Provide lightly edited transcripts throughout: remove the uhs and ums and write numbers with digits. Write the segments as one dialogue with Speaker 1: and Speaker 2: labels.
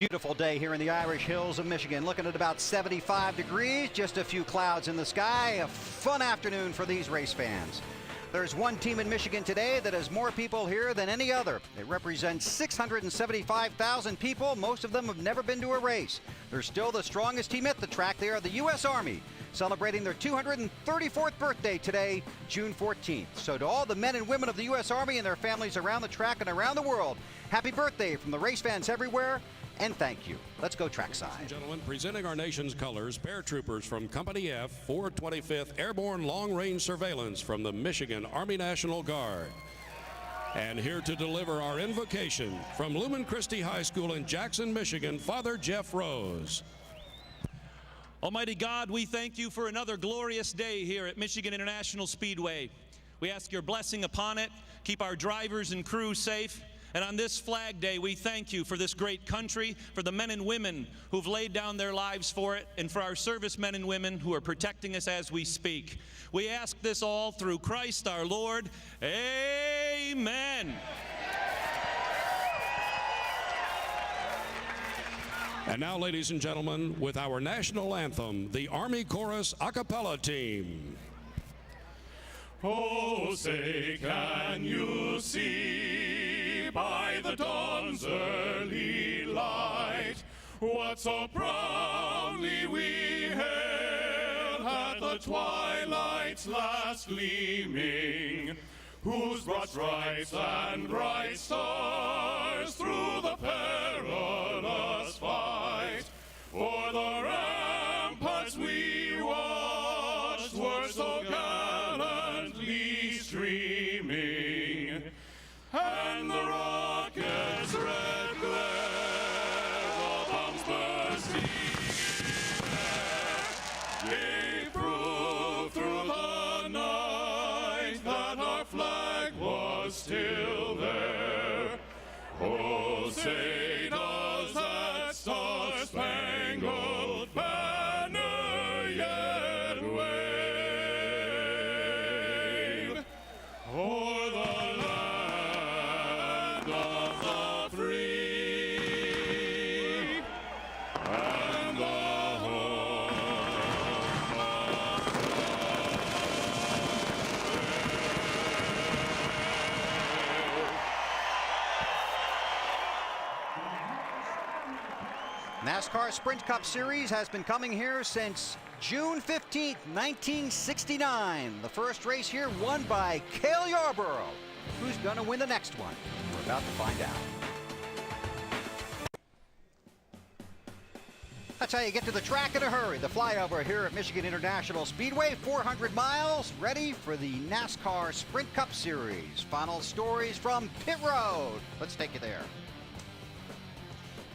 Speaker 1: Beautiful day here in the Irish Hills of Michigan. Looking at about 75 degrees, just a few clouds in the sky. A fun afternoon for these race fans. There's one team in Michigan today that has more people here than any other. It represents 675,000 people. Most of them have never been to a race. They're still the strongest team at the track. They are the U.S. Army, celebrating their 234th birthday today, June 14th. So to all the men and women of the U.S. Army and their families around the track and around the world, happy birthday from the race fans everywhere. And thank you. Let's go trackside.
Speaker 2: Ladies and gentlemen, presenting our nation's colors, paratroopers from Company F, 425th Airborne Long Range Surveillance from the Michigan Army National Guard. And here to deliver our invocation from Lumen Christi High School in Jackson, Michigan, Father Jeff Rose.
Speaker 3: Almighty God, we thank you for another glorious day here at Michigan International Speedway. We ask your blessing upon it. Keep our drivers and crew safe. And on this Flag Day, we thank you for this great country, for the men and women who've laid down their lives for it, and for our servicemen and women who are protecting us as we speak. We ask this all through Christ our Lord. Amen.
Speaker 2: And now, ladies and gentlemen, with our national anthem, the Army Chorus a cappella team.
Speaker 4: Oh, say, can you see by the dawn's early light what so proudly we hailed at the twilight's last gleaming, whose broad stripes and bright stars through the perilous fight o'er the ramparts we watched were so gallantly streaming, and the rocket's red glare, the bombs bursting gave proof through the night that our flag was still there. Oh, say does that star-spangled banner yet wave o'er the land of the free and the home of the
Speaker 1: NASCAR Sprint Cup Series has been coming here since June 15th, 1969. The first race here won by Cale Yarborough. Who's going to win the next one? We're about to find out. That's how you get to the track in a hurry. The flyover here at Michigan International Speedway, 400 miles, ready for the NASCAR Sprint Cup Series. Final stories from pit road. Let's take you there.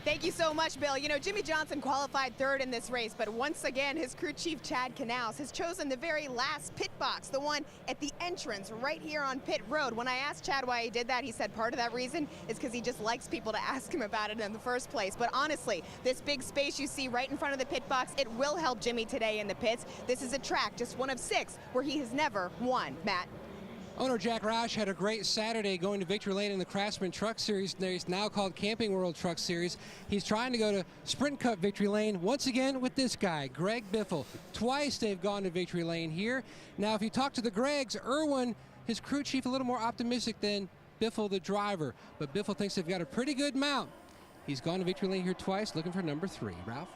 Speaker 5: Thank you so much, Bill. You know, Jimmy Johnson qualified third in this race, but once again, his crew chief, Chad Knaus, has chosen the very last pit box, the one at the entrance right here on pit road. When I asked Chad why he did that, he said part of that reason is because he just likes people to ask him about it in the first place. But honestly, this big space you see right in front of the pit box, it will help Jimmy today in the pits. This is a track, just one of 6, where he has never won. Matt?
Speaker 6: Owner Jack Roush had a great Saturday going to Victory Lane in the Craftsman Truck Series. It's now called Camping World Truck Series. He's trying to go to Sprint Cup Victory Lane once again with this guy, Greg Biffle. Twice they've gone to Victory Lane here. Now, if you talk to the Gregs, Irwin, his crew chief, a little more optimistic than Biffle, the driver. But Biffle thinks they've got a pretty good mount. He's gone to Victory Lane here twice, looking for number 3. Ralph?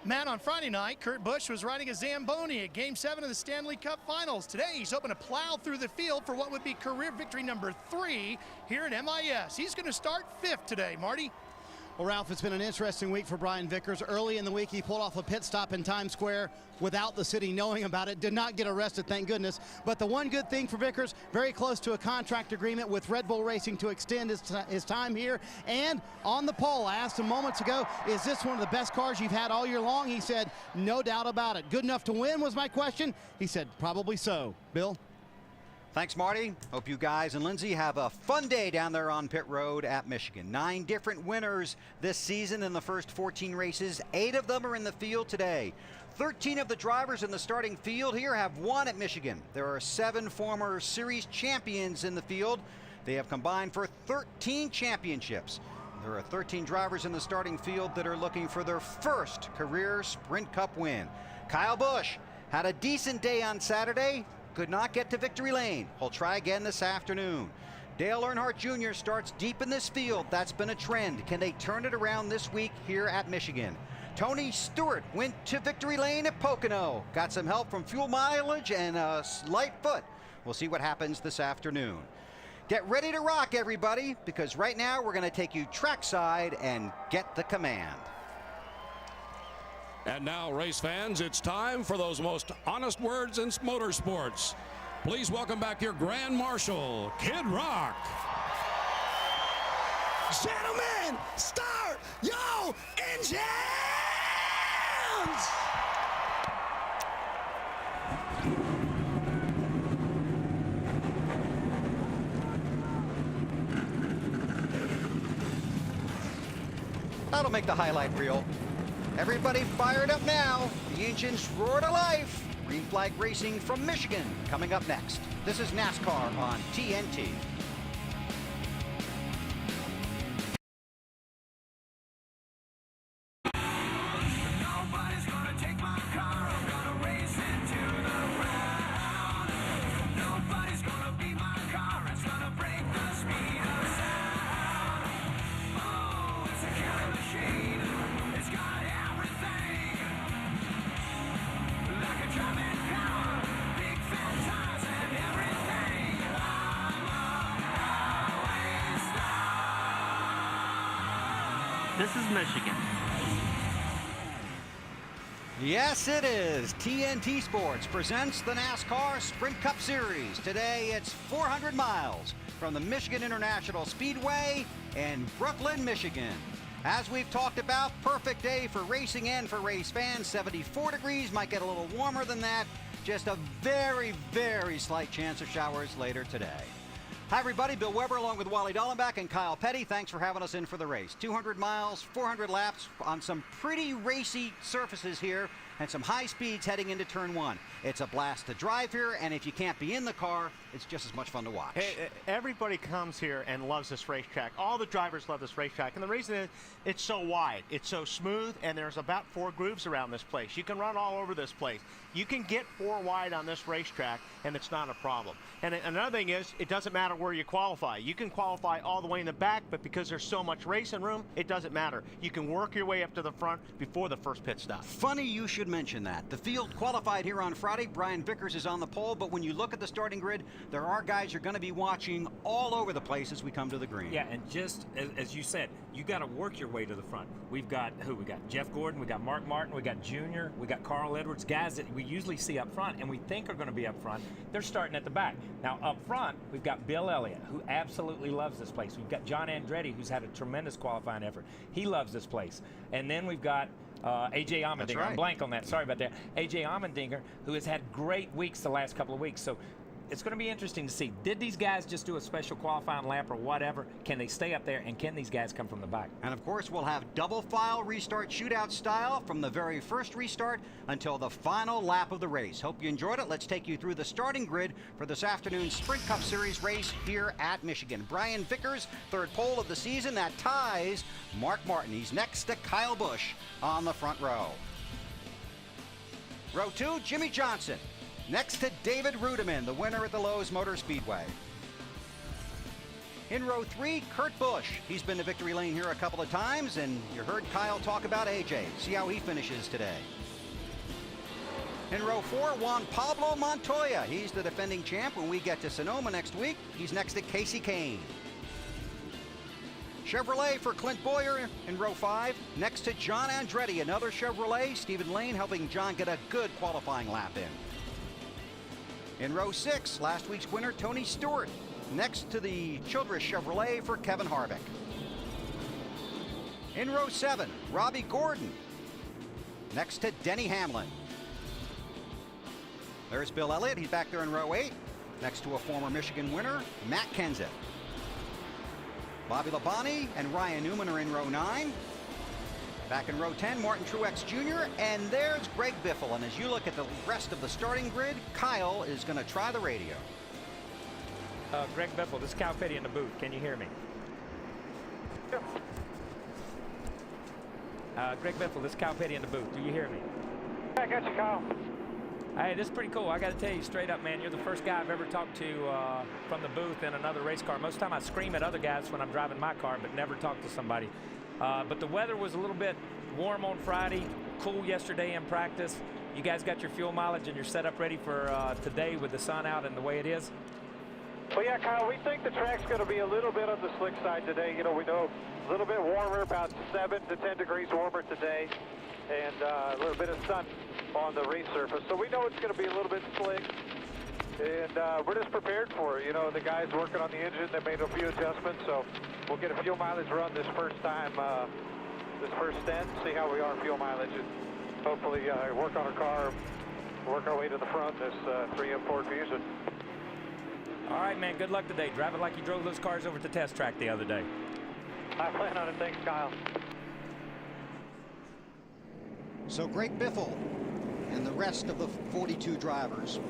Speaker 7: Matt, on Friday night, Kurt Busch was riding a Zamboni at Game 7 of the Stanley Cup Finals. Today, he's hoping to plow through the field for what would be career victory number 3 here at MIS. He's going to start 5th today. Marty?
Speaker 8: Well, Ralph, it's been an interesting week for Brian Vickers. Early in the week, he pulled off a pit stop in Times Square without the city knowing about it. Did not get arrested, thank goodness. But the one good thing for Vickers, very close to a contract agreement with Red Bull Racing to extend his time here. And on the pole, I asked him moments ago, is this one of the best cars you've had all year long? He said, no doubt about it. Good enough to win was my question. He said, probably so. Bill?
Speaker 1: Thanks, Marty. Hope you guys and Lindsay have a fun day down there on pit road at Michigan. 9 different winners this season in the first 14 races. 8 of them are in the field today. 13 of the drivers in the starting field here have won at Michigan. There are 7 former series champions in the field. They have combined for 13 championships. There are 13 drivers in the starting field that are looking for their first career Sprint Cup win. Kyle Busch had a decent day on Saturday, could not get to victory lane. He'll try again this afternoon. Dale Earnhardt Jr. starts deep in this field. That's been a trend. Can they turn it around this week here at Michigan? Tony Stewart went to victory lane at Pocono. Got some help from fuel mileage and a light foot. We'll see what happens this afternoon. Get ready to rock, everybody, because right now we're going to take you trackside and get the command.
Speaker 2: And now, race fans, it's time for those most honest words in motorsports. Please welcome back your Grand Marshal, Kid Rock.
Speaker 9: Gentlemen, start your engines!
Speaker 1: That'll make the highlight reel. Everybody fired up now. The engines roar to life. Green flag racing from Michigan coming up next. This is NASCAR on TNT.
Speaker 9: Nobody's gonna take my car. I'm gonna race into the ground. Nobody's gonna beat my car. It's gonna break the speed of sound. Oh, it's a killing machine. It's got everything. Like a driving power, big fat tires and everything. I'm a highway star.
Speaker 10: This is Michigan.
Speaker 1: Yes, it is. TNT Sports presents the NASCAR Sprint Cup Series. Today, it's 400 miles from the Michigan International Speedway in Brooklyn, Michigan. As we've talked about, perfect day for racing and for race fans. 74 degrees, might get a little warmer than that. Just a very, very slight chance of showers later today. Hi, everybody. Bill Weber along with Wally Dallenbach and Kyle Petty. Thanks for having us in for the race. 200 miles, 400 laps on some pretty racy surfaces here and some high speeds heading into turn one. It's a blast to drive here, and if you can't be in the car, it's just as much fun to watch.
Speaker 11: Hey, everybody comes here and loves this racetrack. All the drivers love this racetrack, and the reason is it's so wide, it's so smooth, and there's about 4 grooves around this place. You can run all over this place. You can get 4 wide on this racetrack, and it's not a problem. And another thing is, it doesn't matter where you qualify. You can qualify all the way in the back, but because there's so much racing room, it doesn't matter. You can work your way up to the front before the first pit stop.
Speaker 1: Funny you should mention that. The field qualified here on Friday. Brian Vickers is on the pole, but when you look at the starting grid, there are guys you're going to be watching all over the place as we come to the green.
Speaker 12: Yeah, and just as you said, you got to work your way to the front. We've got who? We got Jeff Gordon, we got Mark Martin, we got Junior, we got Carl Edwards, guys that we usually see up front and we think are going to be up front. They're starting at the back. Now up front, we've got Bill Elliott, who absolutely loves this place. We've got John Andretti, who's had a tremendous qualifying effort. He loves this place. And then we've got A.J. Allmendinger.
Speaker 1: Right.
Speaker 12: I'm blank on that. Sorry about that. A.J. Allmendinger, who has had great weeks the last couple of weeks. So it's going to be interesting to see. Did these guys just do a special qualifying lap or whatever? Can they stay up there, and can these guys come from the back?
Speaker 1: And of course, we'll have double file restart shootout style from the very first restart until the final lap of the race. Hope you enjoyed it. Let's take you through the starting grid for this afternoon's Sprint Cup Series race here at Michigan. Brian Vickers, third pole of the season. That ties Mark Martin. He's next to Kyle Busch on the front row. Row 2, Jimmy Johnson. Next to David Rudiman, the winner at the Lowe's Motor Speedway. In row 3, Kurt Busch. He's been to victory lane here a couple of times, and you heard Kyle talk about AJ. See how he finishes today. In row 4, Juan Pablo Montoya. He's the defending champ. When we get to Sonoma next week, he's next to Casey Kane. Chevrolet for Clint Boyer in row 5. Next to John Andretti, another Chevrolet. Stephen Lane helping John get a good qualifying lap in. In row 6, last week's winner, Tony Stewart. Next to the Childress Chevrolet for Kevin Harvick. In row 7, Robbie Gordon. Next to Denny Hamlin. There's Bill Elliott. He's back there in row 8. Next to a former Michigan winner, Matt Kenseth. Bobby Labonte and Ryan Newman are in row 9. Back in row 10, Martin Truex Jr. And there's Greg Biffle. And as you look at the rest of the starting grid, Kyle is going to try the radio.
Speaker 12: Greg Biffle, this is Kyle Petty in the booth. Can you hear me? Greg Biffle, this is Kyle Petty in the booth. Do you hear me?
Speaker 10: I got you, Kyle.
Speaker 12: Hey, this is pretty cool. I got to tell you straight up, man, you're the first guy I've ever talked to from the booth in another race car. Most of the time I scream at other guys when I'm driving my car, but never talk to somebody. But the weather was a little bit warm on Friday, cool yesterday in practice. You guys got your fuel mileage and you're set up ready for today with the sun out and the way it is?
Speaker 10: Well, yeah, Kyle, we think the track's going to be a little bit on the slick side today. You know, we know a little bit warmer, about 7 to 10 degrees warmer today, and a little bit of sun on the race surface. So we know it's going to be a little bit slick, and we're just prepared for it. You know, the guys working on the engine, they made a few adjustments, so we'll get a fuel mileage run this first time, this first stint, see how we are in fuel mileage, and hopefully work on our car, work our way to the front, this 3M Ford Fusion.
Speaker 12: All right, man, good luck today. Drive it like you drove those cars over to the test track the other day.
Speaker 10: I plan on it. Thanks, Kyle.
Speaker 1: So Greg Biffle and the rest of the 42 drivers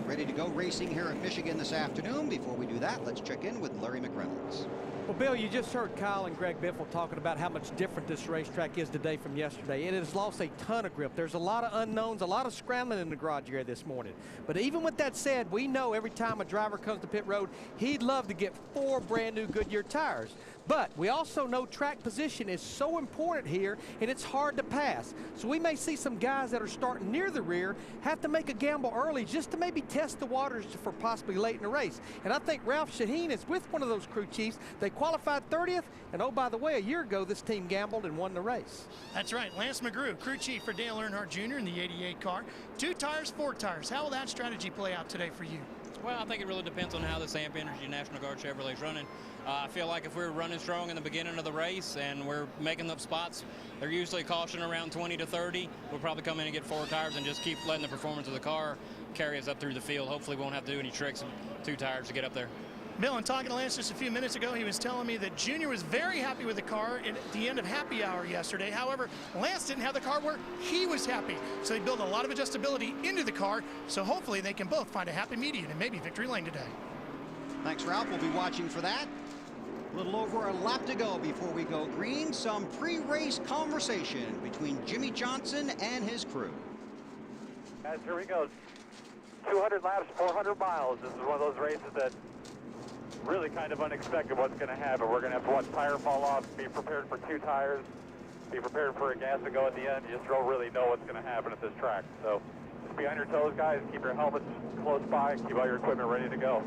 Speaker 1: ready to go racing here at Michigan this afternoon. Before we do that, let's check in with Larry McReynolds.
Speaker 13: Well, Bill, you just heard Kyle and Greg Biffle talking about how much different this racetrack is today from yesterday. It has lost a ton of grip. There's a lot of unknowns, a lot of scrambling in the garage area this morning. But even with that said, we know every time a driver comes to pit road, he'd love to get 4 brand new Goodyear tires. But we also know track position is so important here, and it's hard to pass. So we may see some guys that are starting near the rear have to make a gamble early just to maybe test the waters for possibly late in the race. And I think Ralph Shaheen is with one of those crew chiefs. They qualified 30th, and oh, by the way, a year ago, this team gambled and won the race.
Speaker 7: That's right. Lance McGrew, crew chief for Dale Earnhardt Jr. in the 88 car. 2 tires, 4 tires. How will that strategy play out today for you?
Speaker 14: Well, I think it really depends on how the Samp Energy National Guard Chevrolet is running. I feel like if we're running strong in the beginning of the race and we're making up spots, they're usually caution around 20 to 30. We'll probably come in and get 4 tires and just keep letting the performance of the car carry us up through the field. Hopefully we won't have to do any tricks with 2 tires to get up there.
Speaker 7: Bill, in talking to Lance just a few minutes ago, he was telling me that Junior was very happy with the car at the end of happy hour yesterday. However, Lance didn't have the car where he was happy. So they built a lot of adjustability into the car. So hopefully they can both find a happy median and maybe victory lane today.
Speaker 1: Thanks, Ralph. We'll be watching for that. A little over a lap to go before we go green. Some pre-race conversation between Jimmy Johnson and his crew.
Speaker 10: Guys, here we go. 200 laps, 400 miles. This is one of those races that really kind of unexpected what's going to happen. We're going to have to watch tire fall off, be prepared for 2 tires, be prepared for a gas to go at the end. You just don't really know what's going to happen at this track. So just be on your toes, guys. Keep your helmets close by. Keep all your equipment ready to go.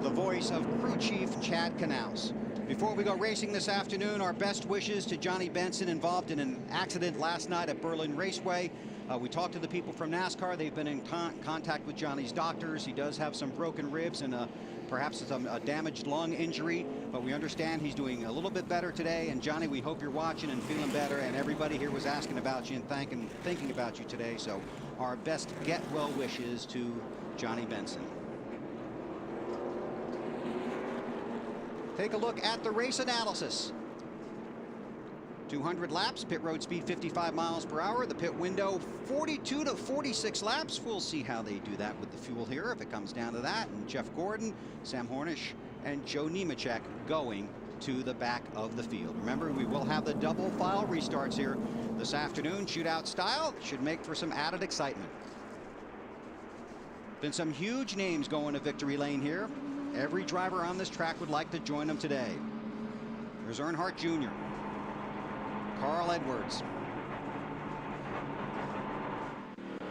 Speaker 1: The voice of crew chief Chad Knaus. Before we go racing this afternoon, our best wishes to Johnny Benson, involved in an accident last night at Berlin Raceway. We talked to the people from NASCAR. They've been in contact with Johnny's doctors. He does have some broken ribs and perhaps a damaged lung injury, but we understand he's doing a little bit better today. And Johnny, we hope you're watching and feeling better. And everybody here was asking about you and thinking about you today. So our best get well wishes to Johnny Benson. Take a look at the race analysis. 200 laps, pit road speed 55 miles per hour. The pit window 42 to 46 laps. We'll see how they do that with the fuel here if it comes down to that. And Jeff Gordon, Sam Hornish, and Joe Nemechek going to the back of the field. Remember, we will have the double file restarts here this afternoon, shootout style. Should make for some added excitement. Been some huge names going to victory lane here. Every driver on this track would like to join them today. There's Earnhardt Jr., Carl Edwards,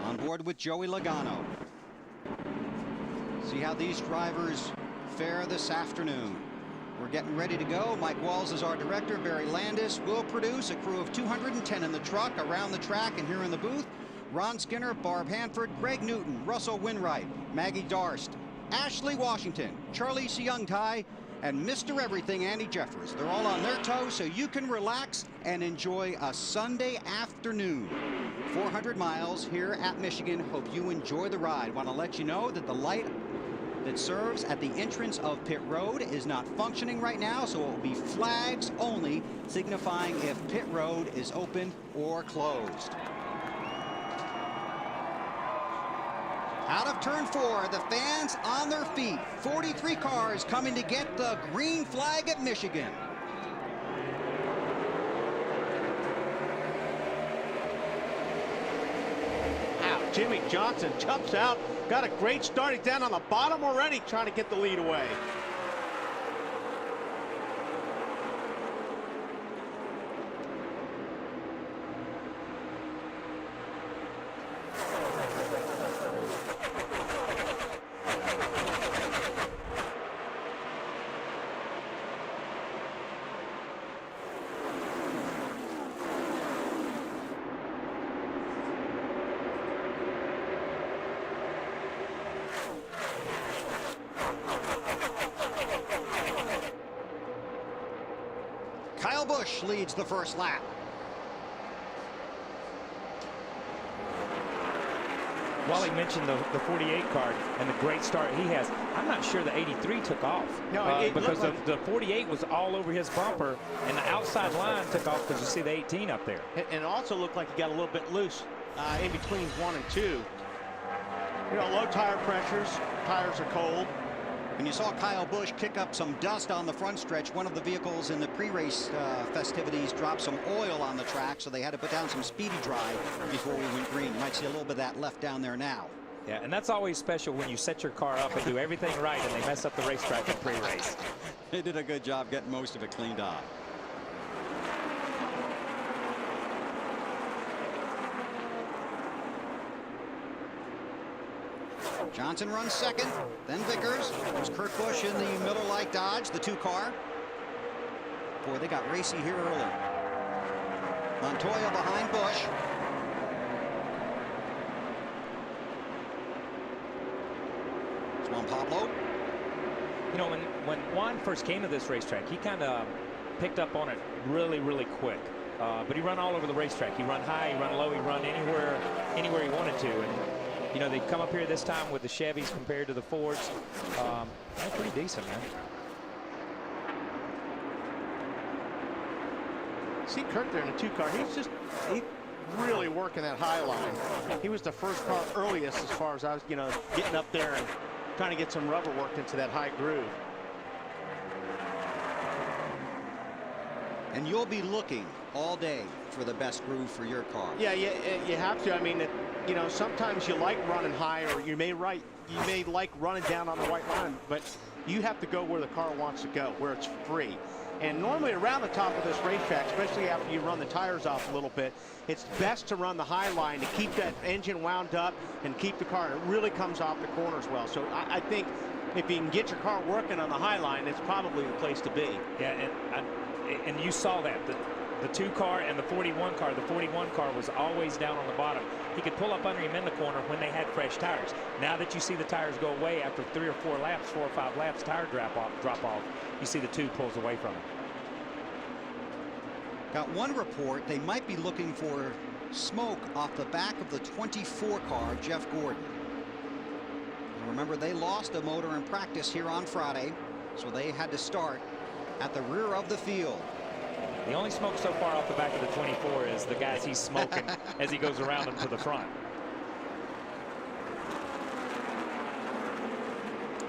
Speaker 1: on board with Joey Logano. See how these drivers fare this afternoon. We're getting ready to go. Mike Walls is our director. Barry Landis will produce. A crew of 210 in the truck, around the track, and here in the booth. Ron Skinner, Barb Hanford, Greg Newton, Russell Winwright, Maggie Darst, Ashley Washington, Charlie Seungtai, and Mr. Everything, Andy Jeffers. They're all on their toes, so you can relax and enjoy a Sunday afternoon. 400 miles here at Michigan. Hope you enjoy the ride. Want to let you know that the light that serves at the entrance of pit road is not functioning right now, so it will be flags only, signifying if pit road is open or closed. Out of turn 4, the fans on their feet. 43 cars coming to get the green flag at Michigan.
Speaker 11: Jimmy Johnson jumps out, got a great start. He's down on the bottom already, trying to get the lead away.
Speaker 1: Kyle Busch leads the first lap.
Speaker 12: Wally mentioned the 48 car and the great start he has. I'm not sure the 83 took off.
Speaker 11: No,
Speaker 12: because the 48 was all over his bumper, and the outside line took off because you see the 18 up there.
Speaker 11: And it also looked like he got a little bit loose in between 1 and 2. You know, low tire pressures, tires are cold.
Speaker 1: When you saw Kyle Busch kick up some dust on the front stretch, one of the vehicles in the pre-race festivities dropped some oil on the track, so they had to put down some speedy dry before we went green. You might see a little bit of that left down there now.
Speaker 12: Yeah, and that's always special when you set your car up and do everything right and they mess up the racetrack in pre-race.
Speaker 1: They did a good job getting most of it cleaned off. Johnson runs second, then Vickers. There's Kurt Busch in the Miller Lite Dodge, the 2-car. Boy, they got racy here early. Montoya behind Busch. It's Juan Pablo.
Speaker 12: You know, when Juan first came to this racetrack, he kind of picked up on it really, really quick. But he run all over the racetrack. He run high, he run low, he run anywhere he wanted to. And you know, they come up here this time with the Chevys compared to the Fords. They're pretty decent, man.
Speaker 11: See Kurt there in the 2-car. He's really working that high line. He was the first car earliest as far as I was, you know, getting up there and trying to get some rubber worked into that high groove.
Speaker 1: And you'll be looking all day for the best groove for your car.
Speaker 11: Yeah, you have to. I mean, you know, sometimes you like running high, or you may like running down on the white line, but you have to go where the car wants to go, where it's free. And normally around the top of this racetrack, especially after you run the tires off a little bit, it's best to run the high line to keep that engine wound up and keep the car. It really comes off the corners well. So I think if you can get your car working on the high line, it's probably the place to be.
Speaker 12: Yeah, and you saw that. The 2-car and the 41 car. The 41 car was always down on the bottom. He could pull up under him in the corner when they had fresh tires. Now that you see the tires go away after 3 or 4 laps, 4 or 5 laps, tire drop off, you see the 2 pulls away from him.
Speaker 1: Got one report they might be looking for smoke off the back of the 24 car, Jeff Gordon. And remember, they lost a motor in practice here on Friday, so they had to start at the rear of the field.
Speaker 12: The only smoke so far off the back of the 24 is the guys he's smoking as he goes around them to the front.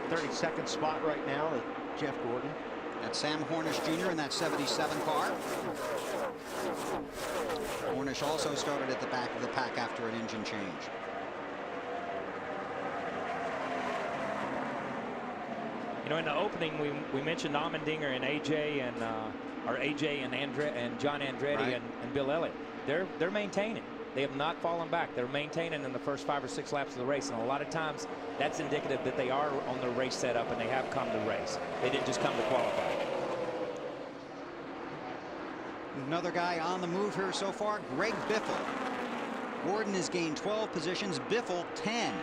Speaker 11: 32nd spot right now at Jeff Gordon.
Speaker 1: That's Sam Hornish Jr. in that 77 car. Hornish also started at the back of the pack after an engine change.
Speaker 12: You know, in the opening, we mentioned Allmendinger and AJ and John Andretti,
Speaker 1: right,
Speaker 12: and Bill Elliott. They're maintaining. They have not fallen back. They're maintaining in the first 5 or 6 laps of the race, and a lot of times that's indicative that they are on the race setup and they have come to race. They didn't just come to qualify.
Speaker 1: Another guy on the move here so far, Greg Biffle. Gordon has gained 12 positions, Biffle 10.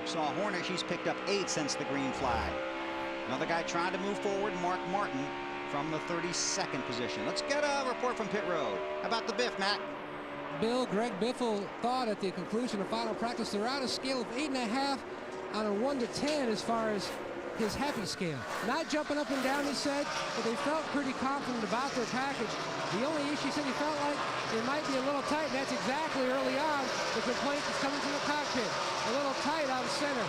Speaker 1: You saw Hornish, he's picked up 8 since the green flag. Another guy trying to move forward, Mark Martin, from the 32nd position. Let's get a report from pit road. How about the Biff, Matt?
Speaker 6: Bill, Greg Biffle thought at the conclusion of final practice they're on a scale of 8.5 on a 1 to 10 as far as his happy scale. Not jumping up and down, he said, but they felt pretty confident about their package. The only issue, he said, he felt like it might be a little tight, and that's exactly early on the complaint that's coming from the cockpit. A little tight out of center.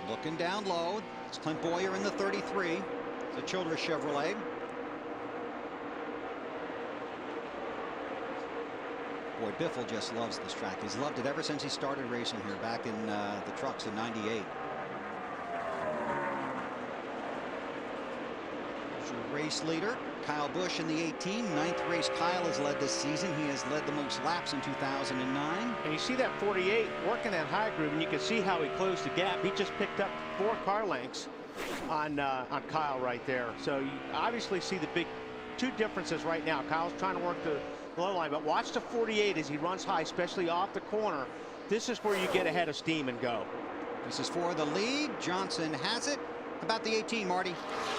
Speaker 1: Looking down low, it's Clint Boyer in the 33, the Childress Chevrolet. Boy, Biffle just loves this track. He's loved it ever since he started racing here back in the trucks in '98. There's your race leader, Kyle Busch in the 18. 9th race Kyle has led this season. He has led the most laps in 2009.
Speaker 11: And you see that 48 working that high groove, and you can see how he closed the gap. He just picked up 4 car lengths on Kyle right there. So you obviously see the big 2 differences right now. Kyle's trying to work the low line, but watch the 48 as he runs high, especially off the corner. This is where you get ahead of steam and go.
Speaker 1: This is for the lead. Johnson has it. About the 18, Marty.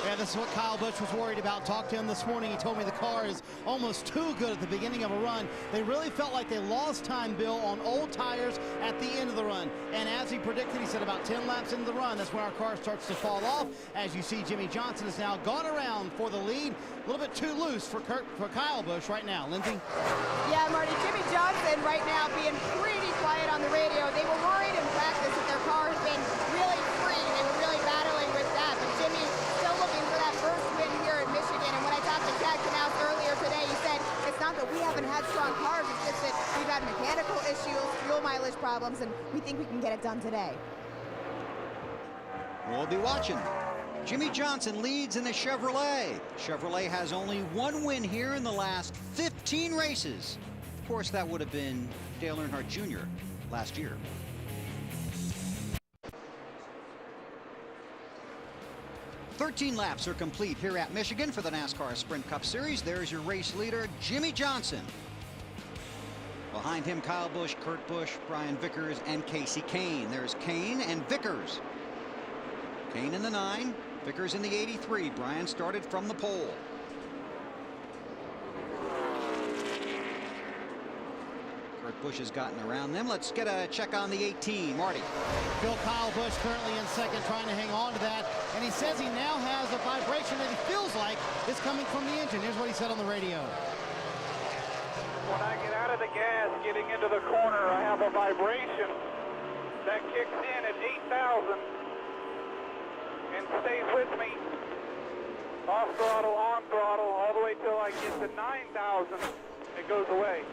Speaker 8: Yeah, this is what Kyle Busch was worried about. Talked to him this morning. He told me the car is almost too good at the beginning of a run. They really felt like they lost time, Bill, on old tires at the end of the run. And as he predicted, he said about 10 laps into the run, that's when our car starts to fall off. As you see, Jimmy Johnson has now gone around for the lead. A little bit too loose for Kyle Busch right now. Lindsay?
Speaker 5: Yeah, Marty, Jimmy Johnson right now being pretty quiet on the radio. They were worried in practice that their car has been really free. They were really battling with that. But Jimmy still looking for that first win here in Michigan. And when I talked to Chad Knaus earlier today, he said it's not that we haven't had strong cars, it's just that we've had mechanical issues, fuel mileage problems, and we think we can get it done today.
Speaker 1: We'll be watching. Jimmy Johnson leads in the Chevrolet. Chevrolet has only 1 win here in the last 15 races. Of course, that would have been Dale Earnhardt Jr. last year. "13 laps are complete here at Michigan for the NASCAR Sprint Cup Series. There's your race leader, Jimmy Johnson. Behind him, Kyle Busch, Kurt Busch, Brian Vickers, and Casey Kane. There's Kane and Vickers. Kane in the 9, Vickers in the 83. Brian started from the pole. Kurt Busch has gotten around them. Let's get a check on the 18. Marty.
Speaker 8: Bill, Kyle Busch currently in second, trying to hang on to that. And he says he now has a vibration that he feels like is coming from the engine. Here's what he said on the radio.
Speaker 10: When I get out of the gas, getting into the corner, I have a vibration that kicks in at 8,000 and stays with me off throttle, on throttle, all the way till I get to 9,000. It goes away.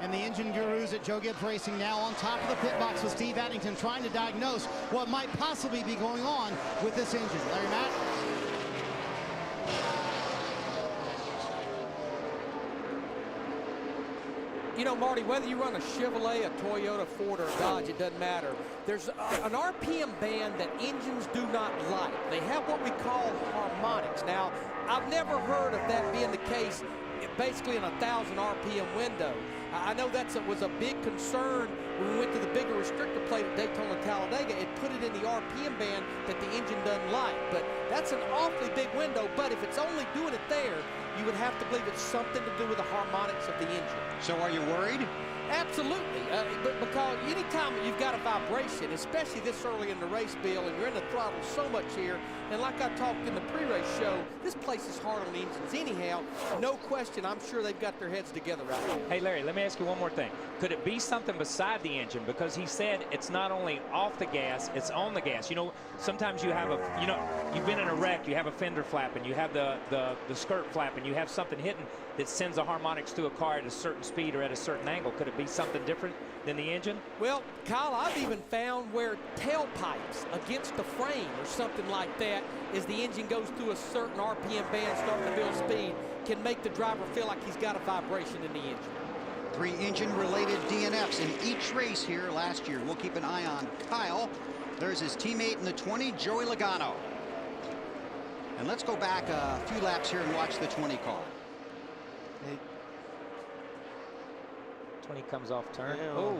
Speaker 8: And the engine gurus at Joe Gibbs Racing now on top of the pit box with Steve Addington trying to diagnose what might possibly be going on with this engine. Larry, Matt?
Speaker 13: You know, Marty, whether you run a Chevrolet, a Toyota, Ford, or a Dodge, it doesn't matter. There's an RPM band that engines do not like. They have what we call harmonics. Now, I've never heard of that being the case basically in a 1,000 RPM window. I know that was a big concern when we went to the bigger restrictor plate at Daytona Talladega. It put it in the RPM band that the engine doesn't like. But that's an awfully big window. But if it's only doing it there, you would have to believe it's something to do with the harmonics of the engine.
Speaker 1: So are you worried?
Speaker 13: Absolutely, but because anytime you've got a vibration, especially this early in the race, Bill, and you're in the throttle so much here, and like I talked in the pre-race show, this place is hard on the engines anyhow. No question, I'm sure they've got their heads together right now.
Speaker 12: Hey, Larry, let me ask you one more thing. Could it be something beside the engine? Because he said it's not only off the gas, it's on the gas. You know, sometimes you have you've been in a wreck, you have a fender flapping, you have the skirt flapping, you have something hitting that sends the harmonics to a car at a certain speed or at a certain angle. Could it be something different than the engine?
Speaker 13: Well, Kyle, I've even found where tailpipes against the frame or something like that, as the engine goes through a certain RPM band starting to build speed, can make the driver feel like he's got a vibration in the engine.
Speaker 1: 3 engine-related DNFs in each race here last year. We'll keep an eye on Kyle. There's his teammate in the 20, Joey Logano. And let's go back a few laps here and watch the 20 car.
Speaker 12: 20 comes off turn. Oh,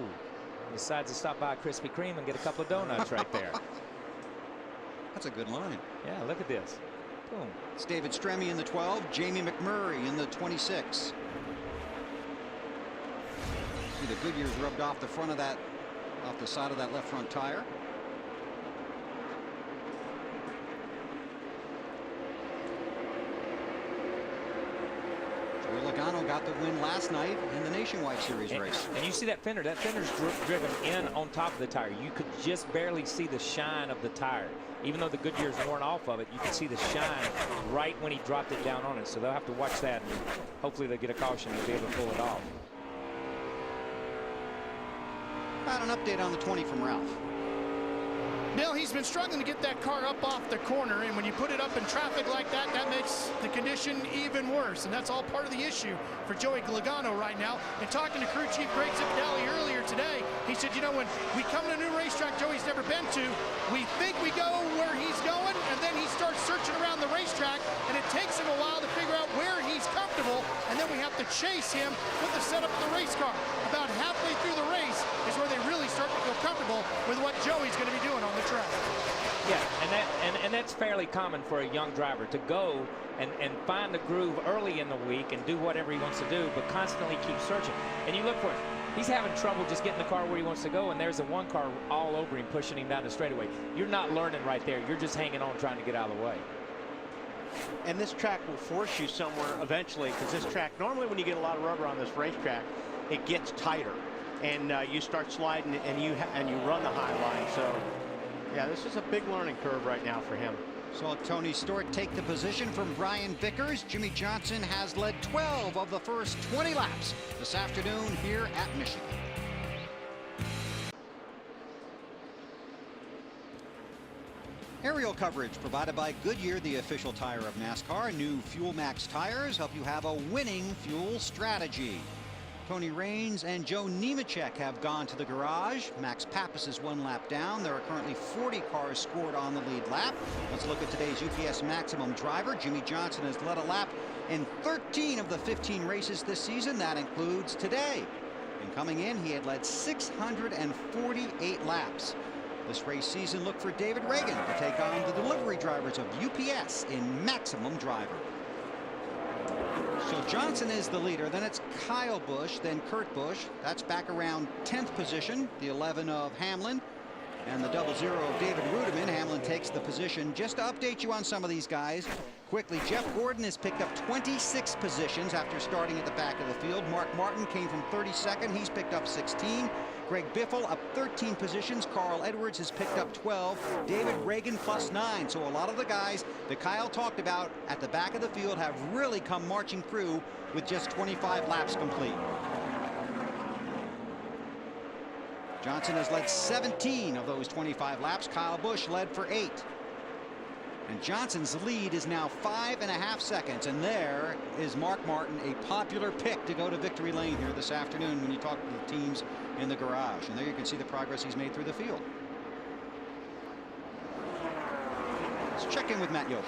Speaker 12: decides to stop by Krispy Kreme and get a couple of donuts right there.
Speaker 1: That's a good line.
Speaker 12: Yeah, look at this. Boom.
Speaker 1: It's David Stremme in the 12, Jamie McMurray in the 26. See the Goodyear's rubbed off the front of that, off the side of that left front tire. Logano got the win last night in the Nationwide Series race.
Speaker 12: And you see that fender. That fender's driven in on top of the tire. You could just barely see the shine of the tire. Even though the Goodyear's worn off of it, you can see the shine right when he dropped it down on it. So they'll have to watch that, and hopefully they'll get a caution to be able to pull it off.
Speaker 1: About an update on the 20 from Ralph.
Speaker 7: Bill, he's been struggling to get that car up off the corner, and when you put it up in traffic like that, that makes the condition even worse, and that's all part of the issue for Joey Logano right now. And talking to crew chief Greg Zipadelli earlier today, he said, you know, when we come to a new racetrack Joey's never been to, we think we go where he's going, and then he starts searching around the racetrack, and it takes him a while to figure out where he's comfortable, and then we have to chase him with the setup of the race car. About halfway through the race is where they really start to feel comfortable with what Joey's going to be doing on the track.
Speaker 12: Yeah, and that's fairly common for a young driver to go and find the groove early in the week and do whatever he wants to do, but constantly keep searching. And you look for it. He's having trouble just getting the car where he wants to go, and there's a one car all over him pushing him down the straightaway. You're not learning right there. You're just hanging on trying to get out of the way.
Speaker 11: And this track will force you somewhere eventually, because this track, normally when you get a lot of rubber on this racetrack, it gets tighter, and you start sliding, and you run the high line. So, yeah, this is a big learning curve right now for him.
Speaker 1: Saw Tony Stewart take the position from Brian Vickers. Jimmy Johnson has led 12 of the first 20 laps this afternoon here at Michigan. Aerial coverage provided by Goodyear, the official tire of NASCAR. New Fuel Max tires help you have a winning fuel strategy. Tony Raines and Joe Nemechek have gone to the garage. Max Pappas is 1 lap down. There are currently 40 cars scored on the lead lap. Let's look at today's UPS Maximum driver. Jimmy Johnson has led a lap in 13 of the 15 races this season. That includes today. And coming in, he had led 648 laps. This race season, look for David Reagan to take on the delivery drivers of UPS in Maximum driver. So Johnson is the leader. Then it's Kyle Busch, then Kurt Busch. That's back around 10th position. The 11 of Hamlin and the 00 of David Rudiman. Hamlin takes the position. Just to update you on some of these guys quickly, Jeff Gordon has picked up 26 positions after starting at the back of the field. Mark Martin came from 32nd. He's picked up 16. Greg Biffle up 13 positions. Carl Edwards has picked up 12. David Reagan plus 9. So a lot of the guys that Kyle talked about at the back of the field have really come marching through with just 25 laps complete. Johnson has led 17 of those 25 laps. Kyle Busch led for 8. And Johnson's lead is now 5.5 seconds. And there is Mark Martin, a popular pick to go to victory lane here this afternoon when you talk to the teams in the garage. And there you can see the progress he's made through the field. Let's check in with Matt Yoba.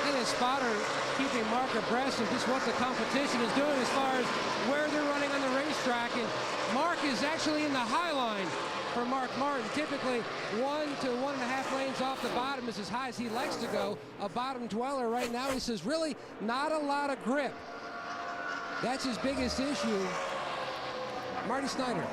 Speaker 6: And his spotter keeping Mark abreast of just what the competition is doing as far as where they're running on the racetrack. And Mark is actually in the high line for Mark Martin. Typically 1 to 1.5 lanes off the bottom is as high as he likes to go. A bottom dweller right now. He says really not a lot of grip. That's his biggest issue. Marty Snyder.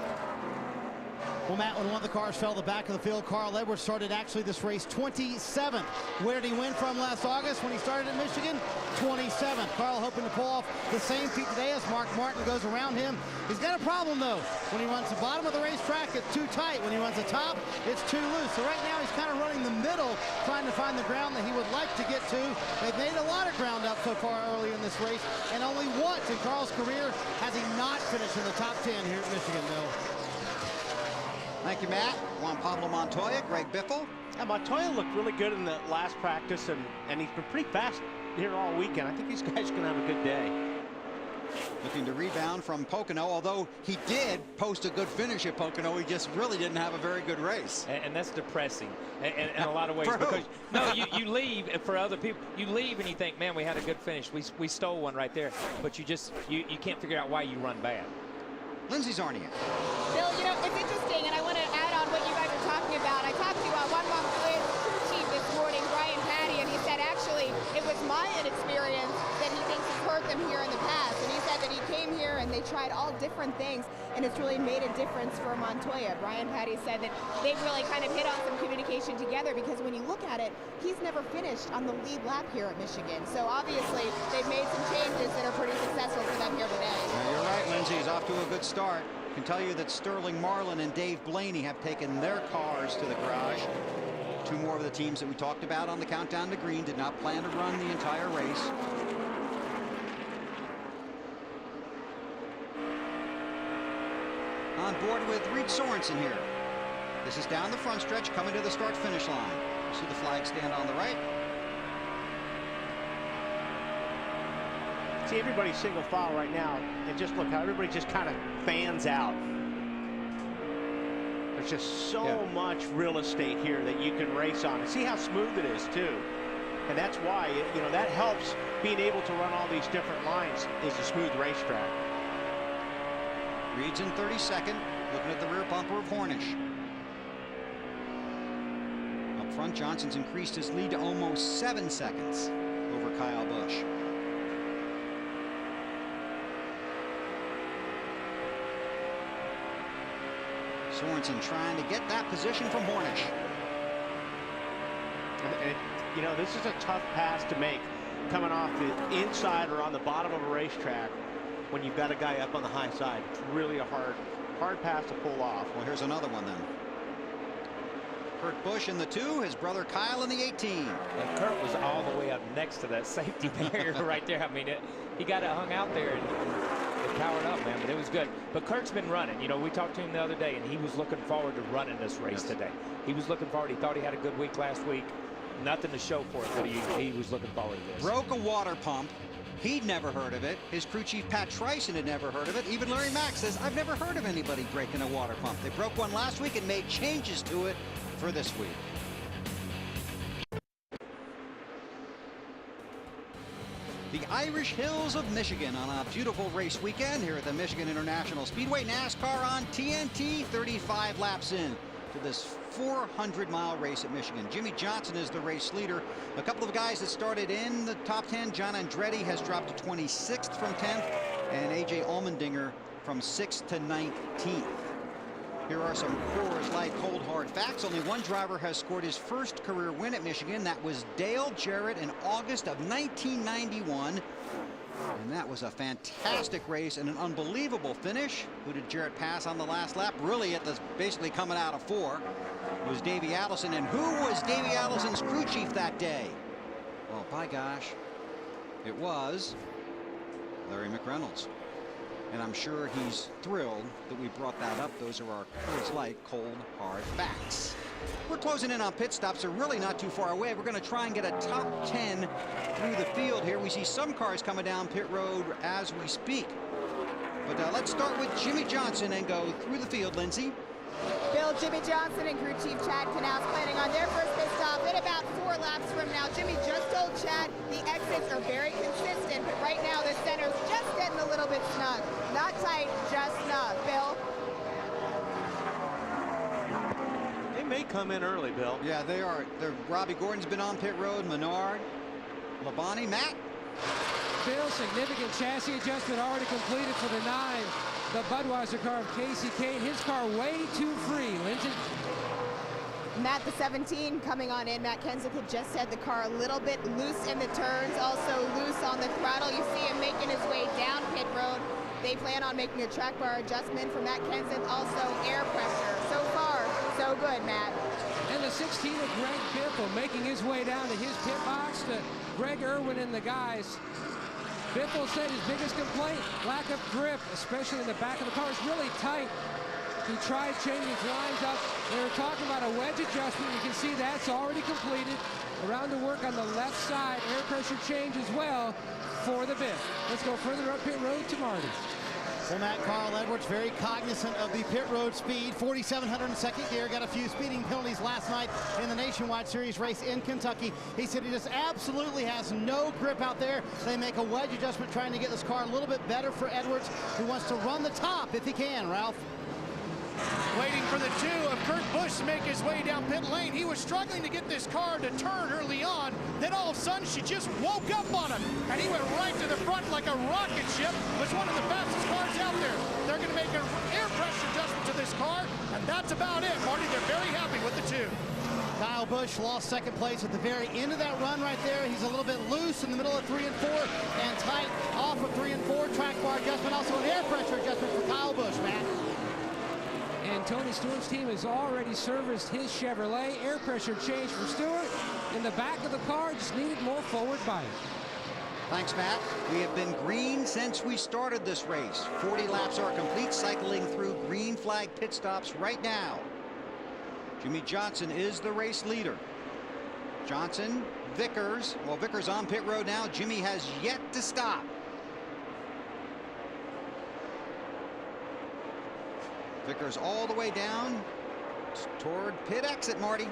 Speaker 8: Well, Matt, when one of the cars fell to the back of the field, Carl Edwards started actually this race 27th. Where did he win from last August when he started in Michigan? 27th. Carl hoping to pull off the same feat today as Mark Martin goes around him. He's got a problem, though. When he runs the bottom of the racetrack, it's too tight. When he runs the top, it's too loose. So right now he's kind of running the middle, trying to find the ground that he would like to get to. They've made a lot of ground up so far early in this race, and only once in Carl's career has he not finished in the top 10 here at Michigan, Bill.
Speaker 1: Thank you, Matt. Juan Pablo Montoya, Greg Biffle.
Speaker 11: Yeah, Montoya looked really good in the last practice, and he's been pretty fast here all weekend. I think these guys are going to have a good day.
Speaker 1: Looking to rebound from Pocono, although he did post a good finish at Pocono, he just really didn't have a very good race.
Speaker 12: And that's depressing in a lot of ways. Because no, you leave for other people. You leave and you think, man, we had a good finish. We stole one right there. But you can't figure out why you run bad.
Speaker 1: Lindsay Zarniak.
Speaker 5: Bill, you know, it's interesting, and I want to add on what you guys are talking about. I talked to Juan Montoya's crew chief this morning, Brian Patty, and he said actually it was my inexperience that he thinks has hurt them here in the past. And he said that he came here and they tried all different things, and it's really made a difference for Montoya. Brian Patty said that they've really kind of hit on some communication together, because when you look at it, he's never finished on the lead lap here at Michigan. So obviously they've made some changes that are pretty successful for them
Speaker 1: off to a good start. I can tell you that Sterling Marlin and Dave Blaney have taken their cars to the garage. Two more of the teams that we talked about on the countdown to green did not plan to run the entire race. On board with Reed Sorensen here. This is down the front stretch, coming to the start-finish line. You see the flag stand on the right.
Speaker 11: See, everybody's single file right now, and just look how everybody just kind of fans out. There's just so much real estate here that you can race on. And see how smooth it is, too. And that's why, you know, that helps being able to run all these different lines is a smooth racetrack.
Speaker 1: Reed's in 32nd, looking at the rear bumper of Hornish. Up front, Johnson's increased his lead to almost 7 seconds over Kyle Busch. Sorensen trying to get that position from Hornish.
Speaker 11: You know, this is a tough pass to make coming off the inside or on the bottom of a racetrack when you've got a guy up on the high side. It's really a hard pass to pull off.
Speaker 1: Well, here's another one then. Kurt Busch in the 2, his brother Kyle in the 18.
Speaker 12: And Kurt was all the way up next to that safety barrier right there. I mean, he got it hung out there and it powered up, man, but it was good. But Kurt's been running. You know, we talked to him the other day, and he was looking forward to running this race today. He was looking forward. He thought he had a good week last week. Nothing to show for it, but he was looking forward to this.
Speaker 1: Broke a water pump. He'd never heard of it. His crew chief, Pat Trison, had never heard of it. Even Larry Mack says, I've never heard of anybody breaking a water pump. They broke one last week and made changes to it for this week. The Irish Hills of Michigan on a beautiful race weekend here at the Michigan International Speedway. NASCAR on TNT, 35 laps in to this 400-mile race at Michigan. Jimmy Johnson is the race leader. A couple of guys that started in the top 10. John Andretti has dropped to 26th from 10th, and A.J. Allmendinger from 6th to 19th. Here are some Coors Light cold hard facts. Only one driver has scored his first career win at Michigan. That was Dale Jarrett in August of 1991. And that was a fantastic race and an unbelievable finish. Who did Jarrett pass on the last lap? Really, at the basically coming out of 4 was Davey Allison. And who was Davey Allison's crew chief that day? Well, by gosh, it was Larry McReynolds. And I'm sure he's thrilled that we brought that up. Those are our Coors Light cold hard facts. We're closing in on pit stops. They're really not too far away. We're going to try and get a top 10 through the field here. We see some cars coming down pit road as we speak. But let's start with Jimmy Johnson and go through the field, Lindsay.
Speaker 5: Bill, Jimmy Johnson and crew chief Chad Knaus planning on their first pit stop in about 4 laps from now. Jimmy just told Chad the exits are very consistent, but right now the center's just getting a little bit snug. Not tight, just snug. Bill?
Speaker 11: They may come in early, Bill.
Speaker 1: Yeah, they are. Robbie Gordon's been on pit road. Menard, Labonte, Matt.
Speaker 6: Bill, significant chassis adjustment already completed for the 9. The Budweiser car of Casey Kane. His car way too free. Lindsay.
Speaker 5: Matt, the 17 coming on in. Matt Kenseth had just said the car a little bit loose in the turns, also loose on the throttle. You see him making his way down pit road. They plan on making a track bar adjustment for Matt Kenseth, also air pressure. So far, so good, Matt.
Speaker 6: And the 16 of Greg Biffle making his way down to his pit box to Greg Irwin and the guys. Biffle said his biggest complaint, lack of grip, especially in the back of the car. It's really tight. He tried changing his lines up. They were talking about a wedge adjustment. You can see that's already completed. Around to work on the left side. Air pressure change as well for the Biff. Let's go further up pit road to Marty.
Speaker 8: Well, Matt, Carl Edwards very cognizant of the pit road speed. 4,700 in second gear. Got a few speeding penalties last night in the Nationwide Series race in Kentucky. He said he just absolutely has no grip out there. They make a wedge adjustment trying to get this car a little bit better for Edwards, who wants to run the top if he can, Ralph.
Speaker 7: Waiting for the 2 of Kurt Busch to make his way down pit lane. He was struggling to get this car to turn early on. Then all of a sudden, she just woke up on him. And he went right to the front like a rocket ship. Was one of the fastest cars out there. They're going to make an air pressure adjustment to this car. And that's about it, Marty. They're very happy with the 2.
Speaker 8: Kyle Busch lost second place at the very end of that run right there. He's a little bit loose in the middle of 3 and 4 and tight off of 3 and 4. track bar adjustment, also an air pressure adjustment for Kyle Busch, Matt.
Speaker 6: And Tony Stewart's team has already serviced his Chevrolet. Air pressure change for Stewart. In the back of the car, just needed more forward bite.
Speaker 1: Thanks, Matt. We have been green since we started this race. 40 laps are complete, cycling through green flag pit stops right now. Jimmy Johnson is the race leader. Johnson, Vickers. Well, Vickers on pit road now. Jimmy has yet to stop. Vickers all the way down toward pit exit, Marty.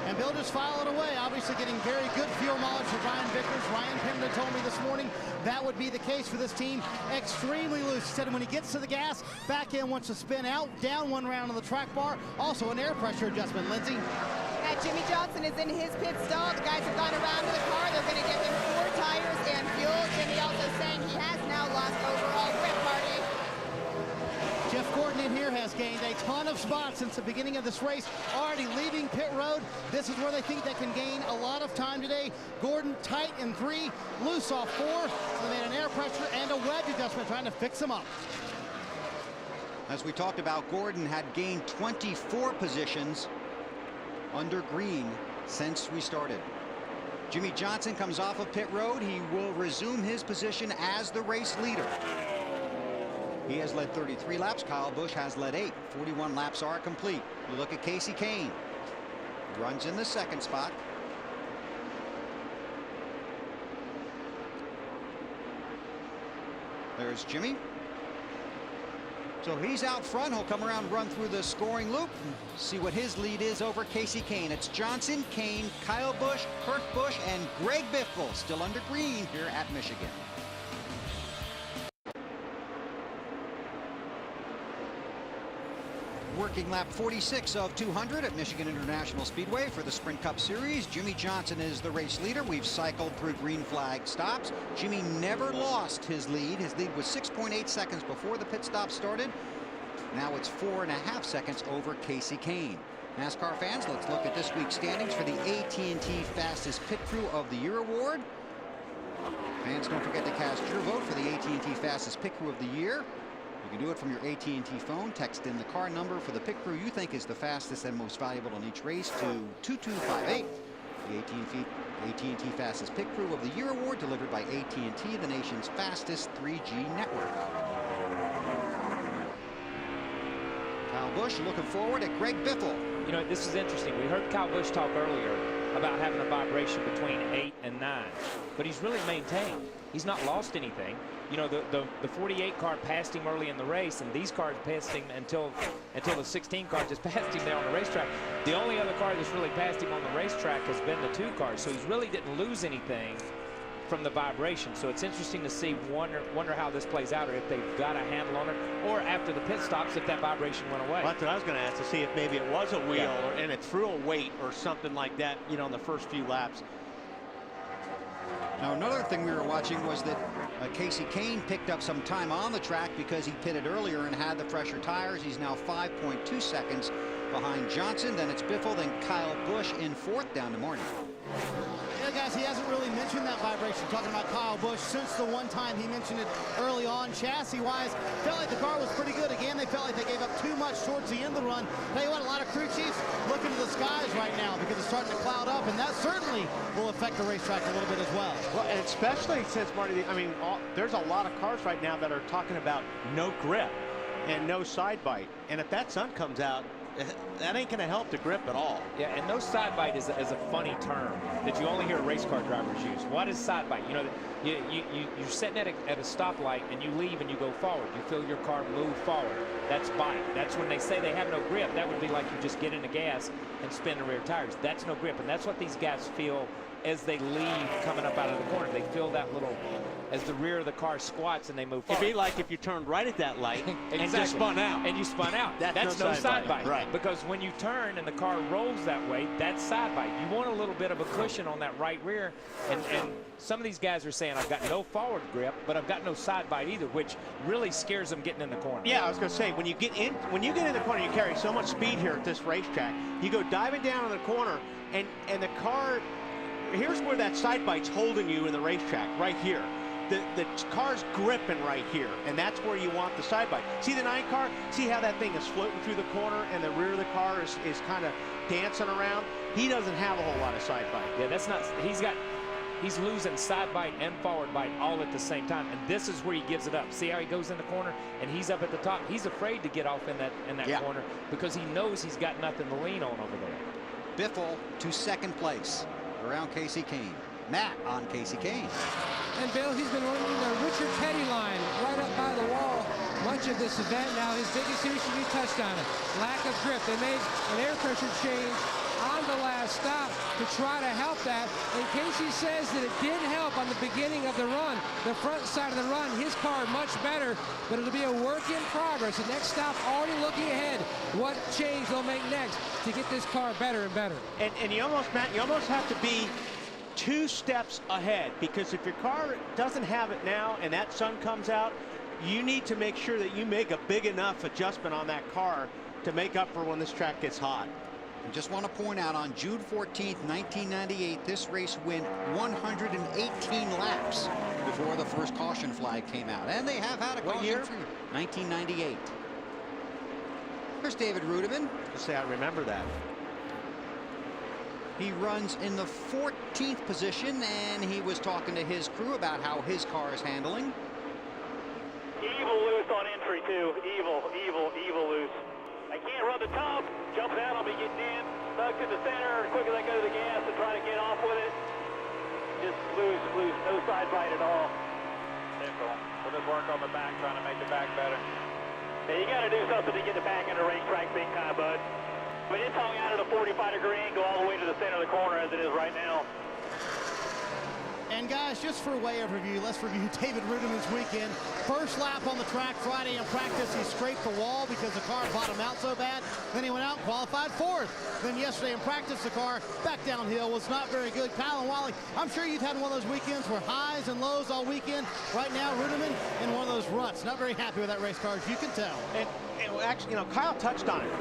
Speaker 8: And Bill just filing away, obviously getting very good fuel mileage for Brian Vickers. Ryan Pimda told me this morning that would be the case for this team. Extremely loose. He said when he gets to the gas, back end wants to spin out, down one round on the track bar. Also an air pressure adjustment, Lindsay.
Speaker 5: Jimmy Johnson is in his pit stall. The guys have gone around to the car. They're going to give him 4 tires and fuel. Jimmy also saying he has now lost overall grip, Marty.
Speaker 8: Jeff Gordon in here has gained a ton of spots since the beginning of this race, already leaving pit road. This is where they think they can gain a lot of time today. Gordon tight in 3, loose off 4. So they made an air pressure and a wedge adjustment trying to fix them up.
Speaker 1: As we talked about, Gordon had gained 24 positions under green since we started. Jimmy Johnson comes off of pit road. He will resume his position as the race leader. He has led 33 laps. Kyle Busch has led 8. 41 laps are complete. You look at Casey Kane. Runs in the 2nd spot. There's Jimmy. So he's out front. He'll come around, run through the scoring loop, and see what his lead is over Casey Kane. It's Johnson, Kane, Kyle Busch, Kurt Busch, and Greg Biffle still under green here at Michigan. Working lap 46 of 200 at Michigan International Speedway for the Sprint Cup Series. Jimmy Johnson is the race leader. We've cycled through green flag stops. Jimmy never lost his lead. His lead was 6.8 seconds before the pit stop started. Now it's 4.5 seconds over Casey Kane. NASCAR fans, let's look at this week's standings for the AT&T Fastest Pit Crew of the Year award. Fans, don't forget to cast your vote for the AT&T Fastest Pit Crew of the Year. You can do it from your AT&T phone. Text in the car number for the pit crew you think is the fastest and most valuable in each race to 2258. The AT&T Fastest Pit Crew of the Year award delivered by AT&T, the nation's fastest 3G network. Kyle Busch looking forward at Greg Biffle.
Speaker 12: You know, this is interesting. We heard Kyle Busch talk earlier about having a vibration between 8 and 9, but he's really maintained. He's not lost anything. You know, the 48 car passed him early in the race, and these cars passed him until the 16 car just passed him there on the racetrack. The only other car that's really passed him on the racetrack has been the 2 cars, so he's really didn't lose anything from the vibration. So it's interesting to see, wonder how this plays out, or if they've got a handle on it, or after the pit stops, if that vibration went away.
Speaker 11: Well, that's what I was going to ask, to see if maybe it was a wheel, and it threw a weight or something like that, you know, in the first few laps.
Speaker 1: Now, another thing we were watching was that Casey Kane picked up some time on the track because he pitted earlier and had the fresher tires. He's now 5.2 seconds behind Johnson. Then it's Biffle, then Kyle Busch in 4th, down to Martin.
Speaker 8: Yeah, guys, he hasn't really mentioned that vibration, talking about Kyle Busch, since the one time he mentioned it early on. Chassis-wise, felt like the car was pretty good. Again, they felt like they gave up too much towards the end of the run. Tell you what, a lot of crew chiefs looking to the skies right now because it's starting to cloud up, and that certainly will affect the racetrack a little bit as well.
Speaker 11: Well, and especially since, Marty, I mean, there's a lot of cars right now that are talking about no grip and no side bite. And if that sun comes out, that ain't going to help the grip at all.
Speaker 12: Yeah, and no side bite is a funny term that you only hear race car drivers use. What is side bite? You know, you're sitting at a stoplight and you leave and you go forward. You feel your car move forward. That's bite. That's when they say they have no grip. That would be like you just get in the gas and spin the rear tires. That's no grip, and that's what these guys feel as they leave coming up out of the corner. They feel that little, as the rear of the car squats and they move forward.
Speaker 11: It'd be like if you turned right at that light and just spun out.
Speaker 12: And you spun out. That's no side bite. Right. Because when you turn and the car rolls that way, that's side bite. You want a little bit of a cushion on that right rear. And some of these guys are saying, I've got no forward grip, but I've got no side bite either, which really scares them getting in the corner.
Speaker 11: Yeah, I was going to say, when you get in the corner, you carry so much speed here at this racetrack. You go diving down in the corner, and the car, here's where that side bite's holding you in the racetrack, right here. the car's gripping right here, and that's where you want the side bite. See the 9 car? See how that thing is floating through the corner and the rear of the car is kind of dancing around? He doesn't have a whole lot of side bite.
Speaker 12: Yeah, that's not, he's losing side bite and forward bite all at the same time, and this is where he gives it up. See how he goes in the corner, and he's up at the top. He's afraid to get off in that corner because he knows he's got nothing to lean on over there.
Speaker 1: Biffle to second place around Casey Kane. Matt on Casey Kane.
Speaker 6: And Bill, he's been running the Richard Petty line right up by the wall much of this event. Now his biggest issue, you touched on it, lack of grip. They made an air pressure change on the last stop to try to help that. And Casey says that it did help on the beginning of the run, the front side of the run. His car much better, but it'll be a work in progress. The next stop already looking ahead. What change they'll make next to get this car better and better.
Speaker 11: And you almost, Matt, you almost have to be 2 steps ahead, because if your car doesn't have it now and that sun comes out, you need to make sure that you make a big enough adjustment on that car to make up for when this track gets hot.
Speaker 1: I just want to point out, on June 14th, 1998, this race went 118 laps before the first caution flag came out. And they have had a caution. What year? 1998. There's David Rudiman.
Speaker 11: Say, I remember that.
Speaker 1: He runs in the 14th position, and he was talking to his crew about how his car is handling.
Speaker 10: Evil loose on entry 2. Evil loose. I can't run the top. Jumping out, I'll be getting in. Stuck to the center. Quick as I go to the gas and try to get off with it. Just loose. No side bite at all. Simple. We'll just work on the back, trying to make the back better. Yeah, you got to do something to get the back in the racetrack big time, bud. But it's hung out at a 45-degree angle all the way to the center of the corner as it is right now.
Speaker 8: And guys, just for a way overview, let's review David Rudiman's weekend. First lap on the track Friday in practice, he scraped the wall because the car bottomed out so bad. Then he went out and qualified 4th. Then yesterday in practice, the car back downhill was not very good. Kyle and Wally, I'm sure you've had one of those weekends where highs and lows all weekend. Right now, Rudiman in one of those ruts. Not very happy with that race car, as you can tell.
Speaker 11: And actually, Kyle touched on it.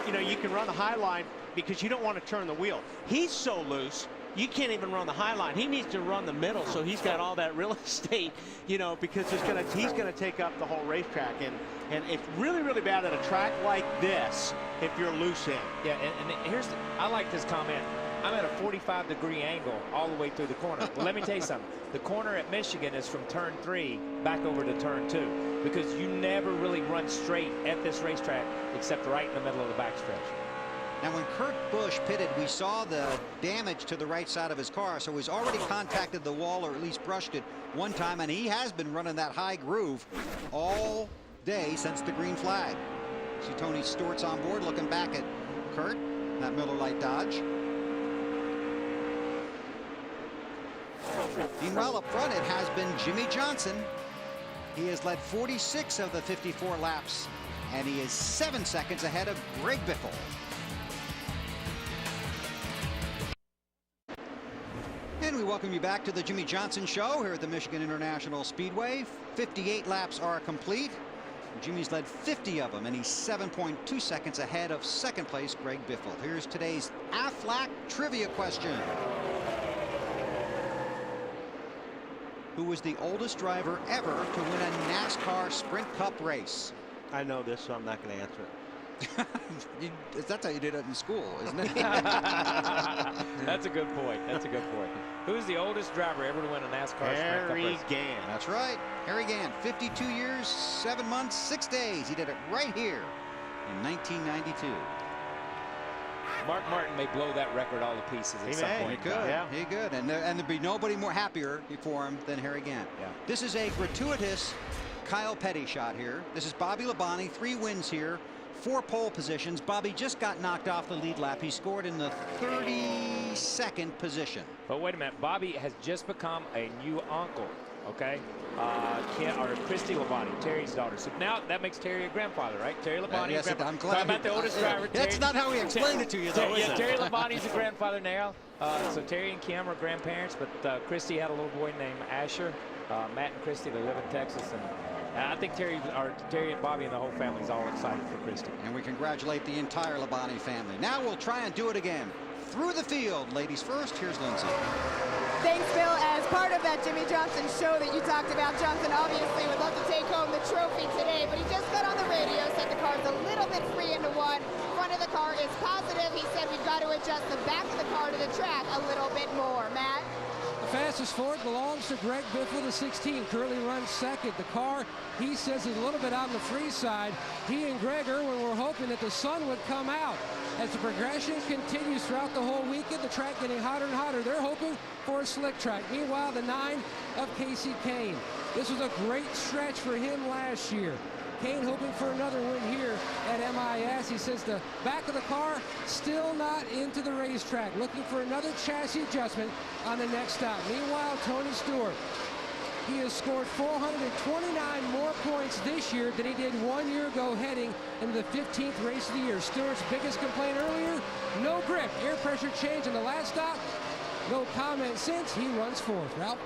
Speaker 11: You can run the high line because you don't want to turn the wheel. He's so loose, you can't even run the high line. He needs to run the middle, so he's got all that real estate, because he's going to take up the whole racetrack. And it's really, really bad at a track like this if you're loose in.
Speaker 12: Yeah, and I like this comment. I'm at a 45-degree angle all the way through the corner. Well, let me tell you something. The corner at Michigan is from turn 3 back over to turn 2, because you never really run straight at this racetrack except right in the middle of the backstretch.
Speaker 1: Now, when Kurt Busch pitted, we saw the damage to the right side of his car, so he's already contacted the wall, or at least brushed it one time, and he has been running that high groove all day since the green flag. See Tony Stewart's on board looking back at Kurt, that Miller Lite Dodge. Meanwhile, up front, it has been Jimmy Johnson. He has led 46 of the 54 laps, and he is 7 seconds ahead of Greg Biffle. And we welcome you back to the Jimmy Johnson Show here at the Michigan International Speedway. 58 laps are complete. Jimmy's led 50 of them, and he's 7.2 seconds ahead of second place Greg Biffle. Here's today's LifeLock trivia question. Who was the oldest driver ever to win a NASCAR Sprint Cup race?
Speaker 11: I know this, so I'm not going to answer it.
Speaker 1: That's how you did it in school, isn't it?
Speaker 12: That's a good point. That's a good point. Who's the oldest driver ever to win a NASCAR Sprint Cup race?
Speaker 11: Harry Gant.
Speaker 1: That's right. Harry Gant, 52 years, 7 months, 6 days. He did it right here in 1992.
Speaker 12: Mark Martin may blow that record all to pieces at some point.
Speaker 1: He could. Yeah. He could. And there'd be nobody more happier for him than Harry Gant.
Speaker 12: Yeah.
Speaker 1: This is a gratuitous Kyle Petty shot here. This is Bobby Labonte, 3 wins here, 4 pole positions. Bobby just got knocked off the lead lap. He scored in the 32nd position.
Speaker 12: But wait a minute. Bobby has just become a new uncle. Okay. Christy Labonte, Terry's daughter. So now that makes Terry a grandfather, right? Terry Labonte.
Speaker 1: Yes, I'm glad.
Speaker 12: Talking about the oldest driver.
Speaker 1: That's not how he explained it to you, though.
Speaker 12: Yeah, Terry Labonte's a grandfather now. So Terry and Kim are grandparents, but Christy had a little boy named Asher. Matt and Christy, they live in Texas, and I think Terry and Bobby and the whole family is all excited for Christy.
Speaker 1: And we congratulate the entire Labonte family. Now we'll try and do it again. Through the field, ladies first. Here's Lindsay.
Speaker 5: Thanks, Bill. As part of that Jimmy Johnson show that you talked about, Johnson obviously would love to take home the trophy today, but he just got on the radio, said the car's a little bit free into one. Front of the car is positive. He said we've got to adjust the back of the car to the track a little bit more. Matt?
Speaker 6: The fastest Ford belongs to Greg Biffle, the 16, currently runs second. The car, he says, is a little bit on the free side. He and Greg Irwin were hoping that the sun would come out. As the progression continues throughout the whole weekend, the track getting hotter and hotter. They're hoping for a slick track. Meanwhile, the 9 of Casey Kane. This was a great stretch for him last year. Kane hoping for another win here at MIS. He says the back of the car still not into the racetrack. Looking for another chassis adjustment on the next stop. Meanwhile, Tony Stewart, he has scored 429 more points this year than he did 1 year ago heading into the 15th race of the year. Stewart's biggest complaint earlier, no grip. Air pressure change in the last stop. No comment since. He runs fourth. Ralph?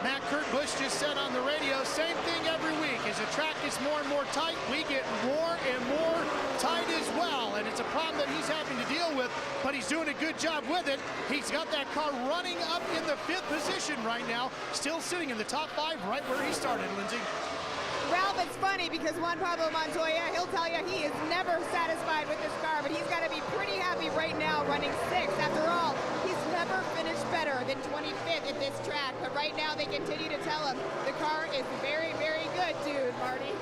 Speaker 7: Matt, Kurt Busch just said on the radio, same thing every week. As the track gets more and more tight, we get more and more tight as well. And it's a problem that he's having to deal with, but he's doing a good job with it. He's got that car running up in the 5th position right now, still sitting in the top 5 right where he started, Lindsay.
Speaker 5: Ralph, it's funny because Juan Pablo Montoya, he'll tell you he is never satisfied with this car, but he's got to be pretty happy right now running 6th. After all, he's never finished better than 25th at this track, but right now they continue to tell him the car is very, very good, dude, Marty.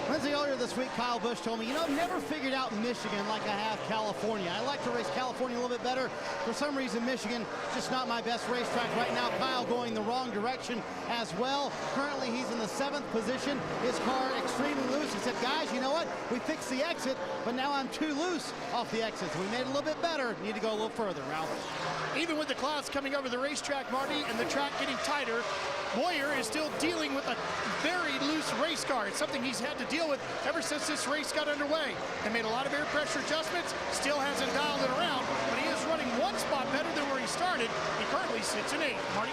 Speaker 8: Lindsay, earlier this week, Kyle Busch told me, you know, I've never figured out Michigan like I have California. I like to race California a little bit better. For some reason, Michigan, just not my best racetrack right now. Kyle going the wrong direction as well. Currently, he's in the 7th position. His car extremely loose. He said, guys, you know what? We fixed the exit, but now I'm too loose off the exit. So we made it a little bit better. Need to go a little further, Ralph.
Speaker 7: Even with the clouds coming over the racetrack, Marty, and the track getting tighter, Boyer is still dealing with a very loose race car. It's something he's had to deal with ever since this race got underway. They made a lot of air pressure adjustments, still hasn't dialed it around, but he is running one spot better than where he started. He currently sits in 8th. Marty?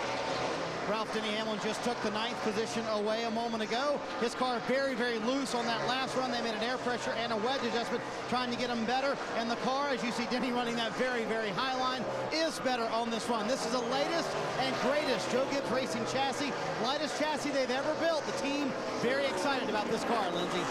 Speaker 8: Ralph Denny Hamlin just took the 9th position away a moment ago. His car very, very loose on that last run. They made an air pressure and a wedge adjustment trying to get him better. And the car, as you see Denny running that very, very high line, is better on this run. This is the latest and greatest Joe Gibbs Racing chassis. Lightest chassis they've ever built. The team very excited about this car, Lindsay.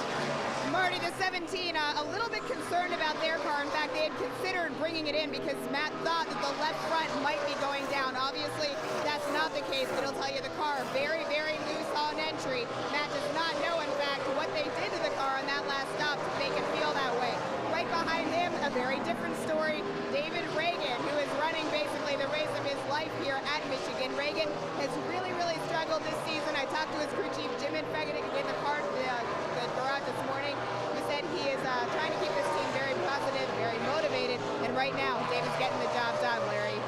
Speaker 5: Marty, the 17, a little bit concerned about their car. In fact, they had considered bringing it in because Matt thought that the left front might be going down. Obviously, that's not the case, but he'll tell you the car very, very loose on entry. Matt does not know, in fact, what they did to the car on that last stop to make it feel that way. Right behind him, a very different story, David Reagan, who is running basically the race of his life here at Michigan. Reagan has really, really struggled this season. I talked to his crew chief, Jim Infegan, in the car, the garage this morning, who said he is trying to keep this team very positive, very motivated, and right now, David's getting the job done, Larry.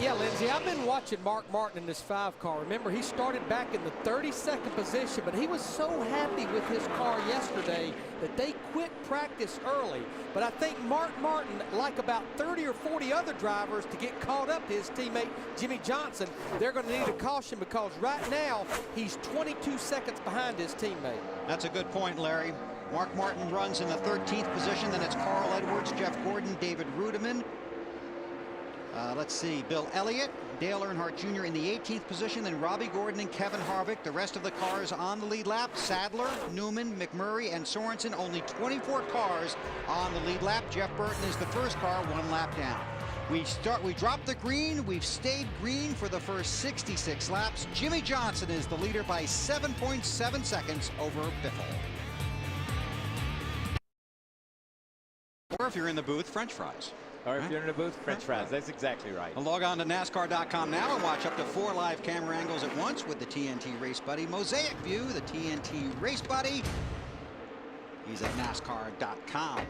Speaker 13: Yeah, Lindsay, I've been watching Mark Martin in this 5 car. Remember, he started back in the 32nd position, but he was so happy with his car yesterday that they quit practice early. But I think Mark Martin, like about 30 or 40 other drivers, to get caught up to his teammate Jimmy Johnson, they're going to need a caution because right now he's 22 seconds behind his teammate.
Speaker 1: That's a good point, Larry. Mark Martin runs in the 13th position. Then it's Carl Edwards, Jeff Gordon, David Rudiman. Let's see, Bill Elliott, Dale Earnhardt Jr. in the 18th position, then Robbie Gordon and Kevin Harvick. The rest of the cars on the lead lap: Sadler, Newman, McMurray, and Sorensen. Only 24 cars on the lead lap. Jeff Burton is the first car, 1 lap down. We dropped the green. We've stayed green for the first 66 laps. Jimmy Johnson is the leader by 7.7 seconds over Biffle. Or if you're in the booth, French fries.
Speaker 15: Or if you're in the booth, French fries. That's exactly right.
Speaker 1: Well, log on to NASCAR.com now and watch up to 4 live camera angles at once with the TNT Race Buddy Mosaic View, the TNT Race Buddy. He's at NASCAR.com.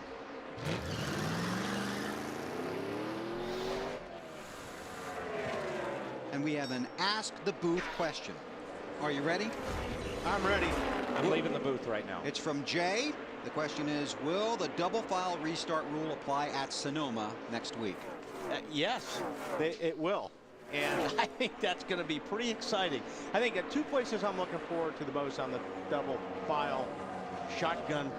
Speaker 1: And we have an Ask the Booth question. Are you ready?
Speaker 11: I'm ready.
Speaker 15: I'm leaving the booth right now.
Speaker 1: It's from Jay. The question is, will the double file restart rule apply at Sonoma next week?
Speaker 11: Yes, it will. And I think that's going to be pretty exciting. I think at 2 places I'm looking forward to the most on the double file shotgun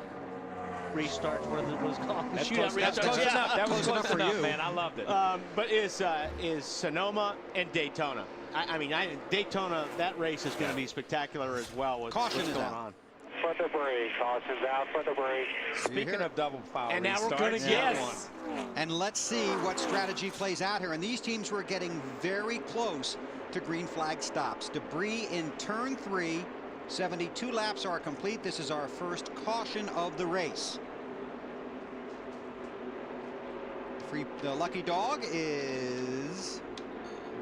Speaker 11: restarts. What is it called?
Speaker 15: That's
Speaker 11: Shootout
Speaker 15: close, that's
Speaker 11: restarts.
Speaker 15: close
Speaker 11: Yeah.
Speaker 15: enough. That was close
Speaker 1: for
Speaker 15: enough,
Speaker 1: you.
Speaker 15: man. I loved it.
Speaker 11: But is Sonoma and Daytona. I mean, Daytona, that race is going to be spectacular as well.
Speaker 1: Caution
Speaker 11: what's
Speaker 1: is
Speaker 11: going
Speaker 1: out.
Speaker 11: on.
Speaker 10: Front the brake. Caution's out. Front the brake.
Speaker 15: Speaking of double foul
Speaker 11: And now we're
Speaker 15: restarts,
Speaker 11: going to get one.
Speaker 1: And let's see what strategy plays out here. And these teams were getting very close to green flag stops. Debris in turn 3. 72 laps are complete. This is our first caution of the race. The lucky dog is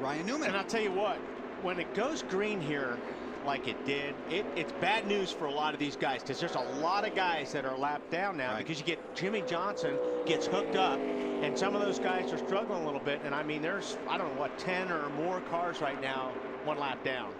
Speaker 1: Ryan Newman.
Speaker 11: And I'll tell you what, when it goes green here like it did, it's bad news for a lot of these guys, because there's a lot of guys that are lapped down now, because you get Jimmy Johnson gets hooked up, and some of those guys are struggling a little bit. And I mean, there's, I don't know what, 10 or more cars right now, one lap down.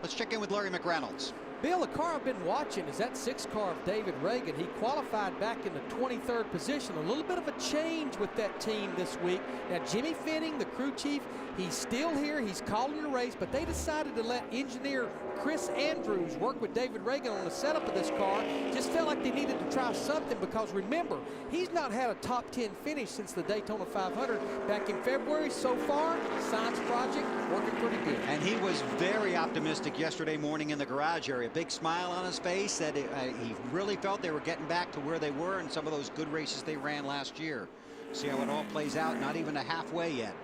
Speaker 1: Let's check in with Larry McReynolds.
Speaker 13: Bill, a car I've been watching is that 6 car of David Reagan. He qualified back in the 23rd position. A little bit of a change with that team this week. Now, Jimmy Finning, the crew chief, he's still here. He's calling the race, but they decided to let engineer Chris Andrews work with David Reagan on the setup of this car. Just felt like they needed to try something, because remember, he's not had a top 10 finish since the Daytona 500 back in February. So far, science project working pretty good.
Speaker 1: And he was very optimistic yesterday morning in the garage area. Big smile on his face. Said he really felt they were getting back to where they were in some of those good races they ran last year. See how it all plays out. Not even a halfway yet.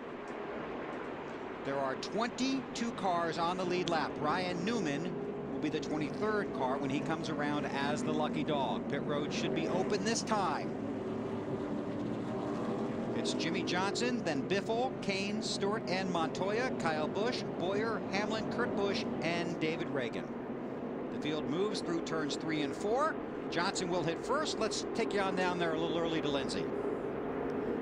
Speaker 1: There are 22 cars on the lead lap. Ryan Newman will be the 23rd car when he comes around as the lucky dog. Pit road should be open this time. It's Jimmy Johnson, then Biffle, Kane, Stewart, and Montoya, Kyle Busch, Boyer, Hamlin, Kurt Busch, and David Reagan. The field moves through turns 3 and 4. Johnson will hit first. Let's take you on down there a little early to Lindsay.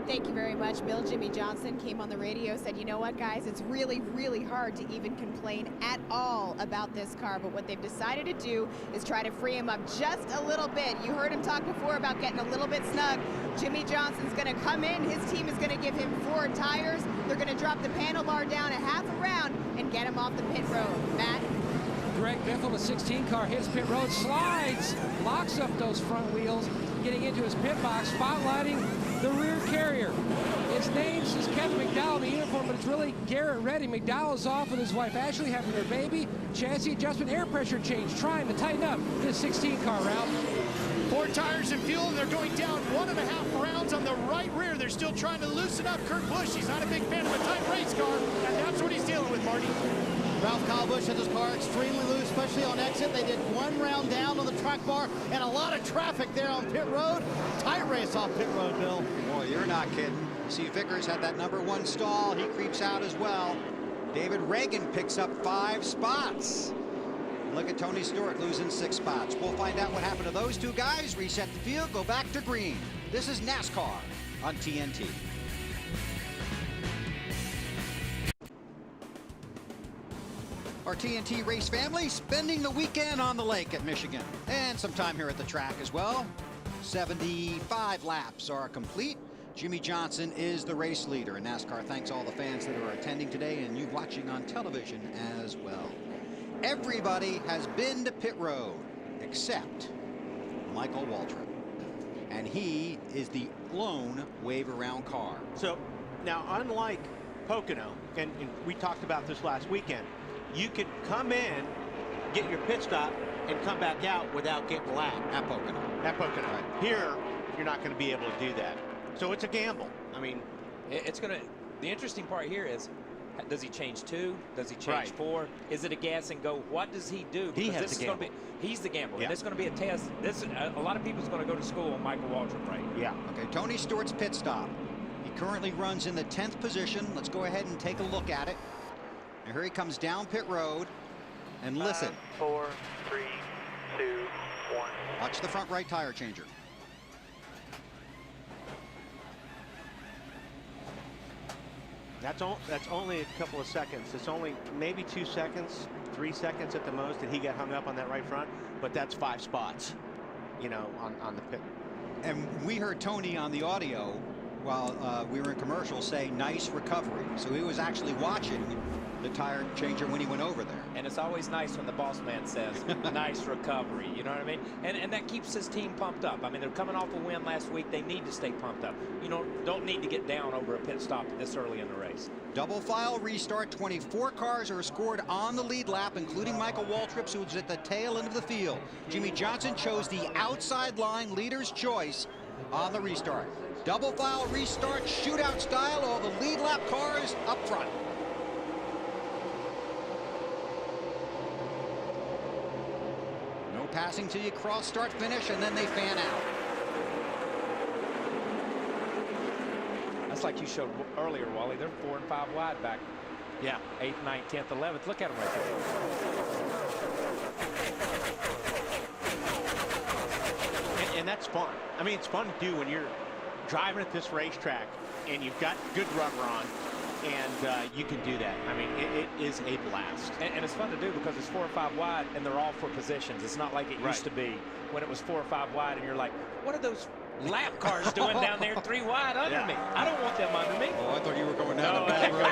Speaker 5: Thank you very much, Bill. Jimmy Johnson came on the radio, said, you know what, guys, it's really, really hard to even complain at all about this car. But what they've decided to do is try to free him up just a little bit. You heard him talk before about getting a little bit snug. Jimmy Johnson's going to come in. His team is going to give him 4 tires. They're going to drop the panel bar down a half a round and get him off the pit road. Matt?
Speaker 6: Greg Biffle, the 16 car, hits pit road, slides, locks up those front wheels, getting into his pit box, spotlighting the rear carrier. His name is Kevin McDowell in the uniform, but it's really Garrett Reddy. McDowell's off with his wife Ashley having their baby. Chassis adjustment, air pressure change, trying to tighten up this 16 car route.
Speaker 7: 4 tires and fuel, and they're going down 1.5 rounds on the right rear. They're still trying to loosen up Kurt Busch. He's not a big fan of a tight race car, and that's what he's dealing with, Marty.
Speaker 8: Ralph Kyle Busch has his car extremely loose, especially on exit. They did 1 round down on the track bar, and a lot of traffic there on pit road. Tight race off pit road, Bill.
Speaker 1: Boy, you're not kidding. See, Vickers had that number 1 stall. He creeps out as well. David Reagan picks up 5 spots. Look at Tony Stewart losing 6 spots. We'll find out what happened to those 2 guys. Reset the field, go back to green. This is NASCAR on TNT. Our TNT race family spending the weekend on the lake at Michigan and some time here at the track as well. 75 laps are complete. Jimmy Johnson is the race leader, and NASCAR thanks all the fans that are attending today and you watching on television as well. Everybody has been to pit road except Michael Waltrip, and he is the lone wave around car.
Speaker 11: So now, unlike Pocono, and we talked about this last weekend, you could come in, get your pit stop, and come back out without getting lapped.
Speaker 1: At Pocono.
Speaker 11: At Pocono. Right. Here, you're not going to be able to do that. So it's a gamble. I mean,
Speaker 15: it's going to. The interesting part here is, does he change 2? Does he change 4? Is it a gas and go? What does he do? Because
Speaker 11: he has to gamble.
Speaker 15: He's the gambler.
Speaker 11: Yeah.
Speaker 15: And it's going to be a test. A lot of people's going to go to school on Michael Waltrip, right?
Speaker 11: Yeah.
Speaker 1: Okay, Tony Stewart's pit stop. He currently runs in the 10th position. Let's go ahead and take a look at it. And here he comes down pit road, and listen.
Speaker 10: 5, 4, 3, 2, 1.
Speaker 1: Watch the front right tire changer.
Speaker 11: That's only a couple of seconds. It's only maybe 2 seconds, 3 seconds at the most that he got hung up on that right front, but that's 5 spots, you know, on the pit.
Speaker 1: And we heard Tony on the audio while we were in commercial say nice recovery. So he was actually watching the tire changer when he went over there.
Speaker 15: And it's always nice when the boss man says, nice recovery, you know what I mean? And that keeps his team pumped up. I mean, they're coming off a win last week. They need to stay pumped up. You know, don't need to get down over a pit stop this early in the race.
Speaker 1: Double file restart. 24 cars are scored on the lead lap, including Michael Waltrip, who was at the tail end of the field. Jimmy Johnson chose the outside line, leader's choice, on the restart. Double file restart, shootout style, all the lead lap cars up front. No passing till you cross start finish, and then they fan out.
Speaker 15: That's like you showed earlier, Wally. They're 4 and 5 wide back. Yeah, 8th, 9th, 10th, 11th. Look at them right there.
Speaker 11: And that's fun. I mean, it's fun to do when you're driving at this racetrack and you've got good rubber on, and you can do that. I mean, it is a blast.
Speaker 15: And it's fun to do because it's 4 or 5 wide, and they're all for positions. It's not like it used to be when it was 4 or 5 wide, and you're like, what are those lap cars doing down there 3 wide under me? I don't want them under me.
Speaker 1: Oh, I thought you were going down a bad road.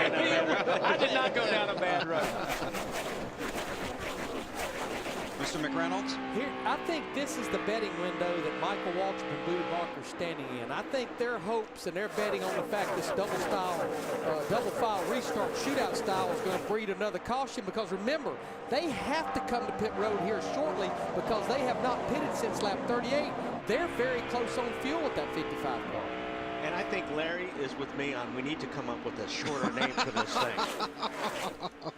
Speaker 15: I did not go down a bad road.
Speaker 1: Mr. McReynolds?
Speaker 13: Here, I think this is the betting window that Michael Waltrip and Booty Barker are standing in. I think their hopes and they're betting on the fact this double file restart shootout style is going to breed another caution, because remember, they have to come to pit road here shortly because they have not pitted since lap 38. They're very close on fuel with that 55 car.
Speaker 11: And I think Larry is with me on we need to come up with a shorter name for this thing.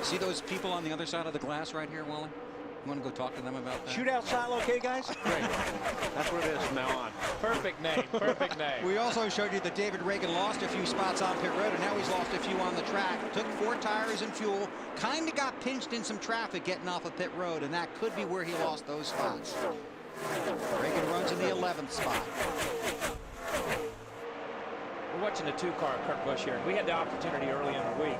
Speaker 1: See those people on the other side of the glass right here, Wally? You want to go talk to them about that?
Speaker 11: Shootout style, okay, guys? Great. That's what it is from now on.
Speaker 15: Perfect name. Perfect name.
Speaker 1: We also showed you that David Reagan lost a few spots on pit road, and now he's lost a few on the track. Took 4 tires and fuel. Kind of got pinched in some traffic getting off of pit road, and that could be where he lost those spots. Reagan runs in the 11th spot.
Speaker 15: We're watching the 2-car Kurt Busch here. We had the opportunity early in the week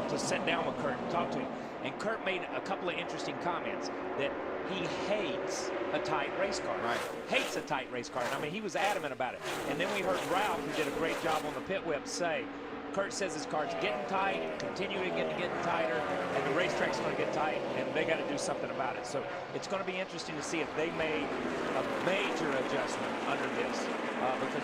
Speaker 15: to sit down with Kurt and talk to him. And Kurt made a couple of interesting comments that he hates a tight race car. Right. Hates a tight race car. And I mean, he was adamant about it. And then we heard Ralph, who did a great job on the pit whip, say, Kurt says his car's getting tight, continuing to get tighter, and the racetrack's going to get tight, and they got to do something about it. So it's going to be interesting to see if they made a major adjustment under this, because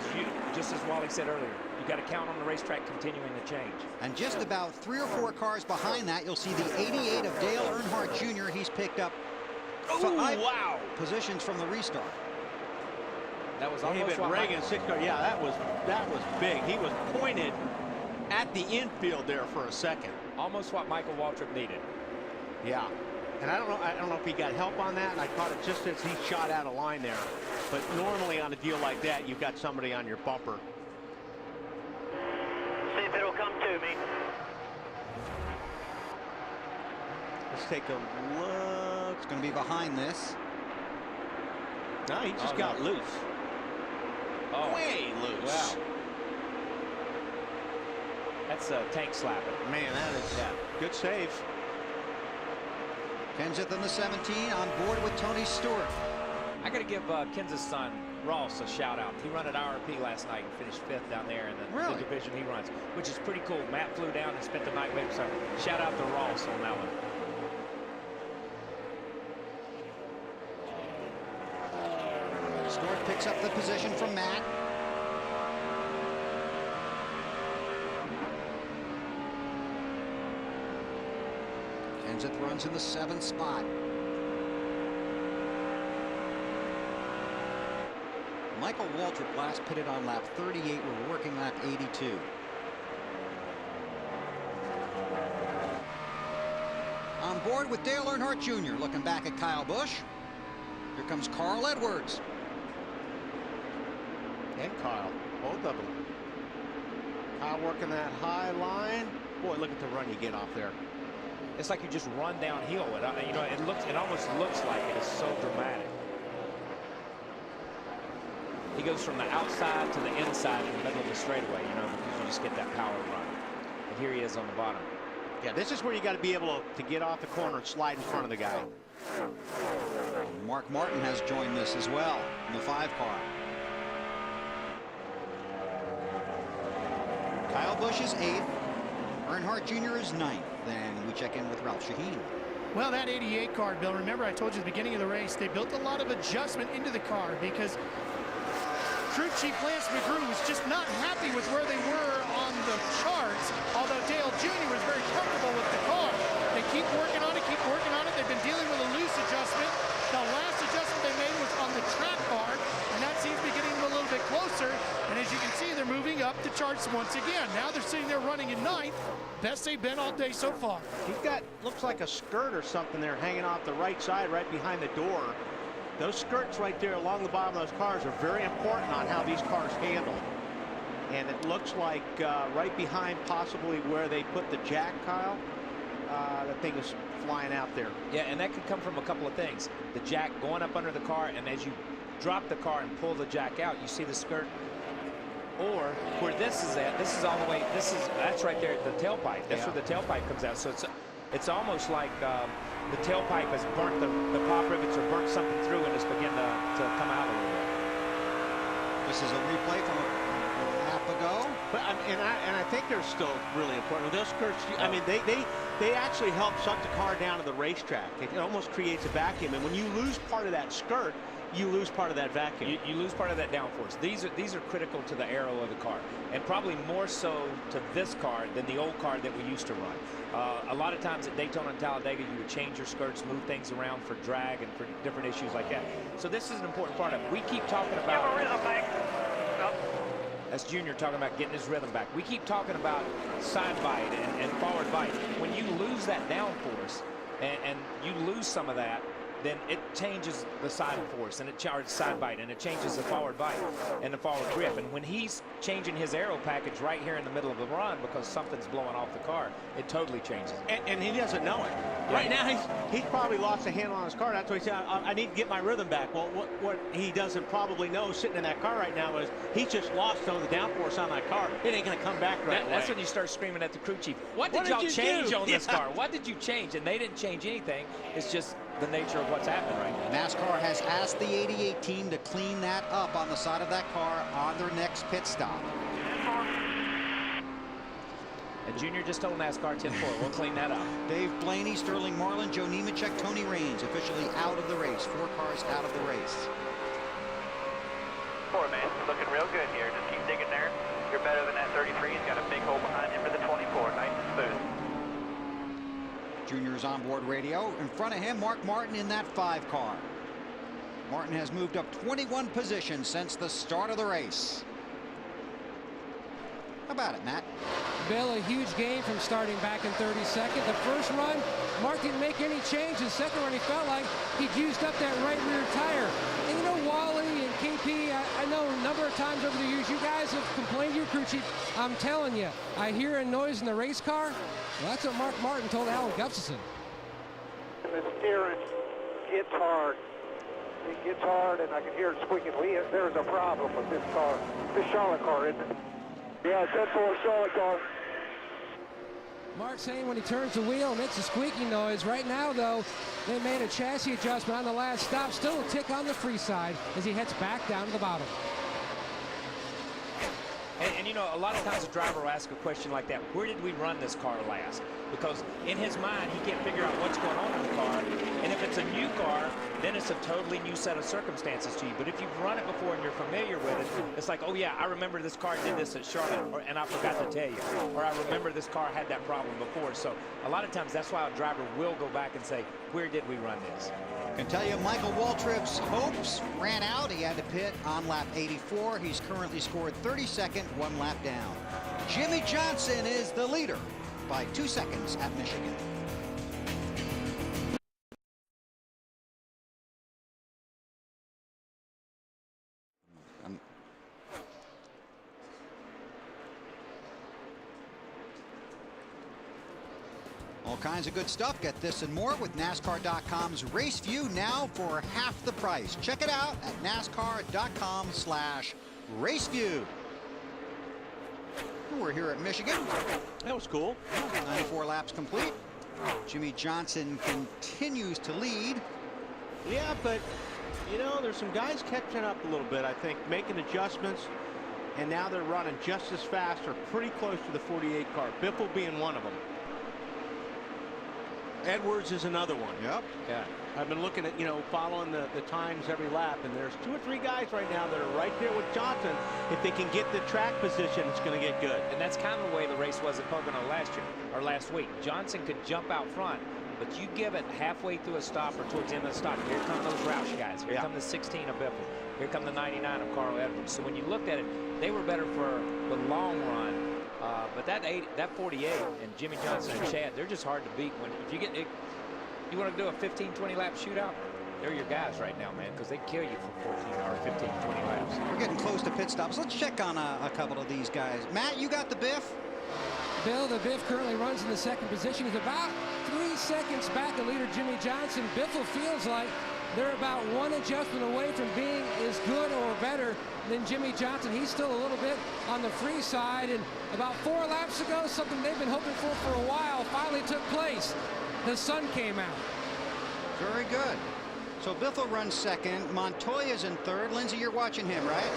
Speaker 15: just as Wally said earlier, you got to count on the racetrack continuing to change.
Speaker 1: And just about 3 or 4 cars behind that, you'll see the 88 of Dale Earnhardt Jr. He's picked up 5 positions from the restart.
Speaker 15: That was
Speaker 11: almost
Speaker 15: what
Speaker 11: Reagan 6 car. Yeah, that was big. He was pointed at the infield there for a second.
Speaker 15: Almost what Michael Waltrip needed.
Speaker 11: Yeah. And I don't know if he got help on that, and I caught it just as he shot out of line there. But normally on a deal like that, you've got somebody on your bumper.
Speaker 10: See if it'll come to me.
Speaker 11: Let's take a look.
Speaker 1: It's going to be behind this.
Speaker 11: No, he just got loose.
Speaker 15: Oh.
Speaker 11: Way loose.
Speaker 15: Wow. That's a tank slapping.
Speaker 11: Man, that is good save.
Speaker 1: Kenseth in the 17 on board with Tony Stewart.
Speaker 15: I got to give Kenseth's son Ross a shout out. He ran at IRP last night and finished 5th down there in the division he runs, which is pretty cool. Matt flew down and spent the night with him, so shout out to Ross on that one.
Speaker 1: Stewart picks up the position from Matt. Kenseth runs in the 7th spot. Michael Waltrip last pitted on lap 38. We're working lap 82. On board with Dale Earnhardt Jr. Looking back at Kyle Busch. Here comes Carl Edwards.
Speaker 11: And Kyle, both of them. Kyle working that high line. Boy, look at the run you get off there.
Speaker 15: It's like you just run downhill. It almost looks like it is so dramatic. He goes from the outside to the inside in the middle of the straightaway, because you just get that power run. And here he is on the bottom.
Speaker 11: Yeah, this is where you got to be able to get off the corner and slide in front of the guy.
Speaker 1: Mark Martin has joined this as well in the 5 car. Kyle Busch is 8th. Earnhardt Jr. is 9th. Then we check in with Ralph Shaheen.
Speaker 7: Well, that 88 car, Bill, remember I told you at the beginning of the race, they built a lot of adjustment into the car because Crew Chief Lance McGrew was just not happy with where they were on the charts, although Dale Jr. was very comfortable with the car. They keep working on it, They've been dealing with a loose adjustment. The last adjustment they made was on the track car, and that seems to be getting them a little bit closer. And as you can see, they're moving up the charts once again. Now they're sitting there running in 9th. Best they've been all day so far.
Speaker 11: He's got, looks like a skirt or something there hanging off the right side right behind the door. Those skirts right there along the bottom of those cars are very important on how these cars handle. And it looks like right behind possibly where they put the jack, Kyle, the thing is flying out there.
Speaker 15: Yeah, and that could come from a couple of things. The jack going up under the car, and as you drop the car and pull the jack out, you see the skirt. Or where this is at, this is all the way, that's right there at the tailpipe. That's where the tailpipe comes out. So it's almost like the tailpipe has burnt the pop rivets or burnt something through and it's beginning to come out a little bit.
Speaker 1: This is a replay from a lap ago.
Speaker 11: But and I think they're still really important. Those skirts, I mean, they actually help suck the car down to the racetrack. It almost creates a vacuum, and when you lose part of that skirt, you lose part of that vacuum.
Speaker 15: You lose part of that downforce. These are critical to the aero of the car, and probably more so to this car than the old car that we used to run. A lot of times at Daytona and Talladega, you would change your skirts, move things around for drag and for different issues like that. So this is an important part of it. We keep talking about rhythm back. That's Junior talking about getting his rhythm back. We keep talking about side bite and forward bite. When you lose that downforce and you lose some of that, then it changes the side force and it charges side bite and it changes the forward bite and the forward grip. And when he's changing his aero package right here in the middle of the run because something's blowing off the car, it totally changes.
Speaker 11: And he doesn't know it. Yeah. Right now, he's probably lost a handle on his car. That's what he said, I need to get my rhythm back. Well, what he doesn't probably know sitting in that car right now is he just lost some of the downforce on that car. It ain't going to come back right away.
Speaker 15: That's when you start screaming at the crew chief. What did y'all change on this car? What did you change? And they didn't change anything. It's just the nature of what's happening right now.
Speaker 1: NASCAR has asked the 88 team to clean that up on the side of that car on their next pit stop.
Speaker 15: And Junior just told NASCAR 10-4. We'll clean that up.
Speaker 1: Dave Blaney, Sterling Marlin, Joe Nemechek, Tony Raines officially out of the race. 4 cars out of the race.
Speaker 16: 4, man. Looking real good here. Just keep digging there. You're better than that 33. He's got a big hole behind him for the 24. Nice and smooth.
Speaker 1: Junior's onboard radio. In front of him, Mark Martin in that 5 car. Martin has moved up 21 positions since the start of the race. How about it, Matt?
Speaker 6: Bill, a huge gain from starting back in 32nd. The first run, Mark didn't make any changes. Second run, he felt like he juiced up that right rear tire. And you know, Wally and KP, I know a number of times over the years, you guys have complained to your crew chief. I'm telling you, I hear a noise in the race car. Well, that's what Mark Martin told Alan Gustafson.
Speaker 17: The steering gets hard. It gets hard, and I can hear it squeaking. There's a problem with this car. This Charlotte car, isn't it? Yeah, 10-4 Charlotte car.
Speaker 6: Mark saying when he turns the wheel, it makes a squeaky noise. Right now, though, they made a chassis adjustment on the last stop. Still a tick on the free side as he heads back down to the bottom.
Speaker 15: And you know, a lot of times a driver will ask a question like that, where did we run this car last? Because in his mind, he can't figure out what's going on in the car. And if it's a new car, then it's a totally new set of circumstances to you. But if you've run it before and you're familiar with it, it's like, oh yeah, I remember this car did this at Charlotte, and I forgot to tell you. Or I remember this car had that problem before. So a lot of times that's why a driver will go back and say, where did we run this?
Speaker 1: I can tell you Michael Waltrip's hopes ran out. He had to pit on lap 84. He's currently scored 32nd, 1 lap down. Jimmy Johnson is the leader by 2 seconds at Michigan. All kinds of good stuff. Get this and more with NASCAR.com's Race View now for half the price. Check it out at NASCAR.com/RaceView. We're here at Michigan.
Speaker 11: That was cool.
Speaker 1: 94 laps complete. Jimmy Johnson continues to lead.
Speaker 11: Yeah, but, you know, there's some guys catching up a little bit, I think, making adjustments. and now they're running just as fast or pretty close to the 48 car, Biffle being one of them. Edwards is another one.
Speaker 1: Yep.
Speaker 11: Yeah. I've been looking at, following the times every lap, and there's 2 or 3 guys right now that are right there with Johnson. If they can get the track position, it's going to get good.
Speaker 15: And that's kind of the way the race was at Pocono last week. Johnson could jump out front, but you give it halfway through a stop or towards the end of the stop. Here come those Roush guys. Here come the 16 of Biffle. Here come the 99 of Carl Edwards. So when you looked at it, they were better for the long run. But that 48 and Jimmy Johnson and Chad, they're just hard to beat. If you get it, you want to do a 15-20 lap shootout, they're your guys right now, man, because they kill you for 14 or 15, 20 laps.
Speaker 1: We're getting close to pit stops. Let's check on a couple of these guys. Matt, you got the Biff?
Speaker 6: Bill, the Biff currently runs in the second position. He's about 3 seconds back of leader Jimmy Johnson. Biffle feels like they're about 1 adjustment away from being as good or better than Jimmy Johnson. He's still a little bit on the free side, and about 4 laps ago, something they've been hoping for a while finally took place. The sun came out.
Speaker 1: Very good. So Biffle runs second. Montoya's in third. Lindsay, you're watching him, right?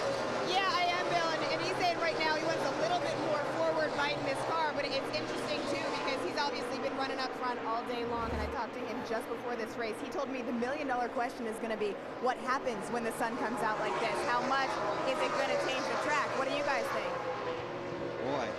Speaker 5: Yeah, I am, Bill, and he's saying right now he wants a little bit more forward bite in his car, but it's interesting too because he's obviously been running up front all day long, and I talked to him just before this race. He told me the million-dollar question is going to be what happens when the sun comes out like this? How much is it going to change the track? What do you guys think?
Speaker 1: Boy.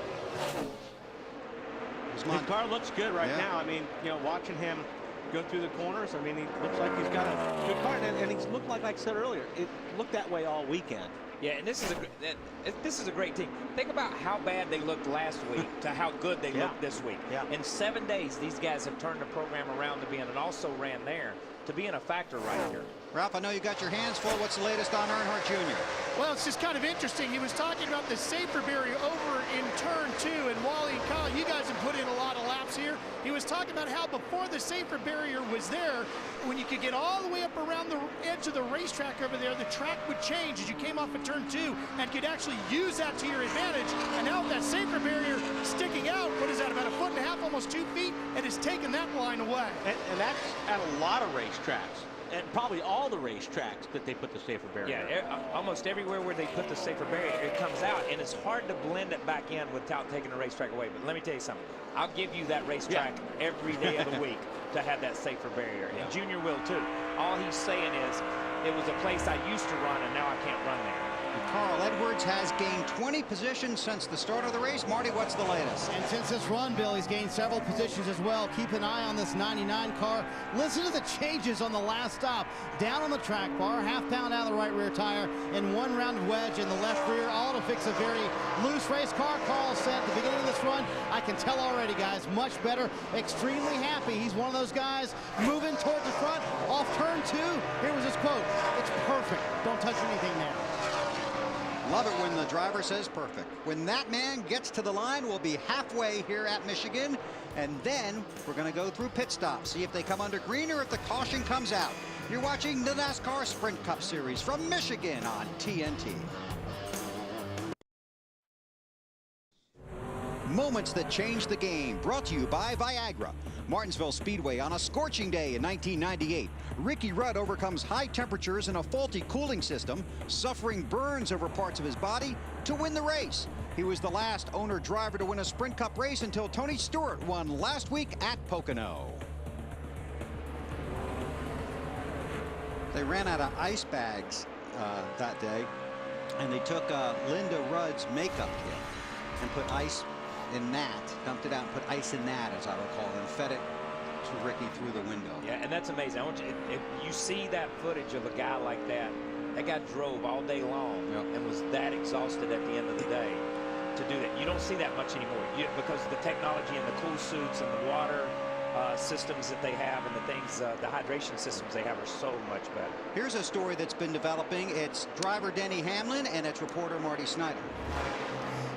Speaker 11: His car looks good right now. I mean, watching him go through the corners, I mean, he looks like he's got a good car, and he's looked like I said earlier, it looked that way all weekend.
Speaker 15: Yeah, and this is a great team. Think about how bad they looked last week to how good they look this week.
Speaker 11: Yeah.
Speaker 15: In 7 days, these guys have turned the program around to being, and also ran there, to being a factor right here.
Speaker 1: Ralph, I know you got your hands full. What's the latest on Earnhardt Jr.?
Speaker 7: Well, it's just kind of interesting. He was talking about the safer barrier over in turn 2, and Wally and Kyle, you guys have put in a lot of laps here. He was talking about how before the safer barrier was there, when you could get all the way up around the edge of the racetrack over there, the track would change as you came off of turn 2 and could actually use that to your advantage. And now with that safer barrier sticking out, what is that, about 1.5 feet, almost 2 feet, it has taken that line away.
Speaker 11: And that's at a lot of racetracks. And probably all the racetracks that they put the safer barrier.
Speaker 15: Yeah, almost everywhere where they put the safer barrier, it comes out, and it's hard to blend it back in without taking the racetrack away. But let me tell you something. I'll give you that racetrack every day of the week to have that safer barrier. And Junior will too. All he's saying is, it was a place I used to run, and now I can't run there.
Speaker 1: Carl Edwards has gained 20 positions since the start of the race. Marty, what's the latest?
Speaker 8: And since this run, Bill, he's gained several positions as well. Keep an eye on this 99 car. Listen to the changes on the last stop. Down on the track bar, half-pound out of the right rear tire, and 1 round of wedge in the left rear, all to fix a very loose race car. Carl said at the beginning of this run, I can tell already, guys, much better, extremely happy. He's one of those guys moving towards the front, off turn 2. Here was his quote, it's perfect. Don't touch anything there.
Speaker 1: Love it when the driver says perfect. When that man gets to the line, we'll be halfway here at Michigan, and then we're going to go through pit stops, see if they come under green or if the caution comes out. You're watching the NASCAR Sprint Cup Series from Michigan on TNT. Moments that changed the game, brought to you by Viagra. Martinsville Speedway on a scorching day in 1998. Ricky Rudd overcomes high temperatures and a faulty cooling system, suffering burns over parts of his body to win the race. He was the last owner-driver to win a Sprint Cup race until Tony Stewart won last week at Pocono. They ran out of ice bags that day, and they took Linda Rudd's makeup kit and put ice in that, dumped it out and put ice in that, as I recall, and fed it to Ricky through the window.
Speaker 15: Yeah, and that's amazing. I want you, if you see that footage of a guy like that, that guy drove all day long and was that exhausted at the end of the day to do that. You don't see that much anymore because of the technology and the cool suits and the water systems that they have and the things, the hydration systems they have are so much better.
Speaker 1: Here's a story that's been developing. It's driver Denny Hamlin and it's reporter Marty Snyder.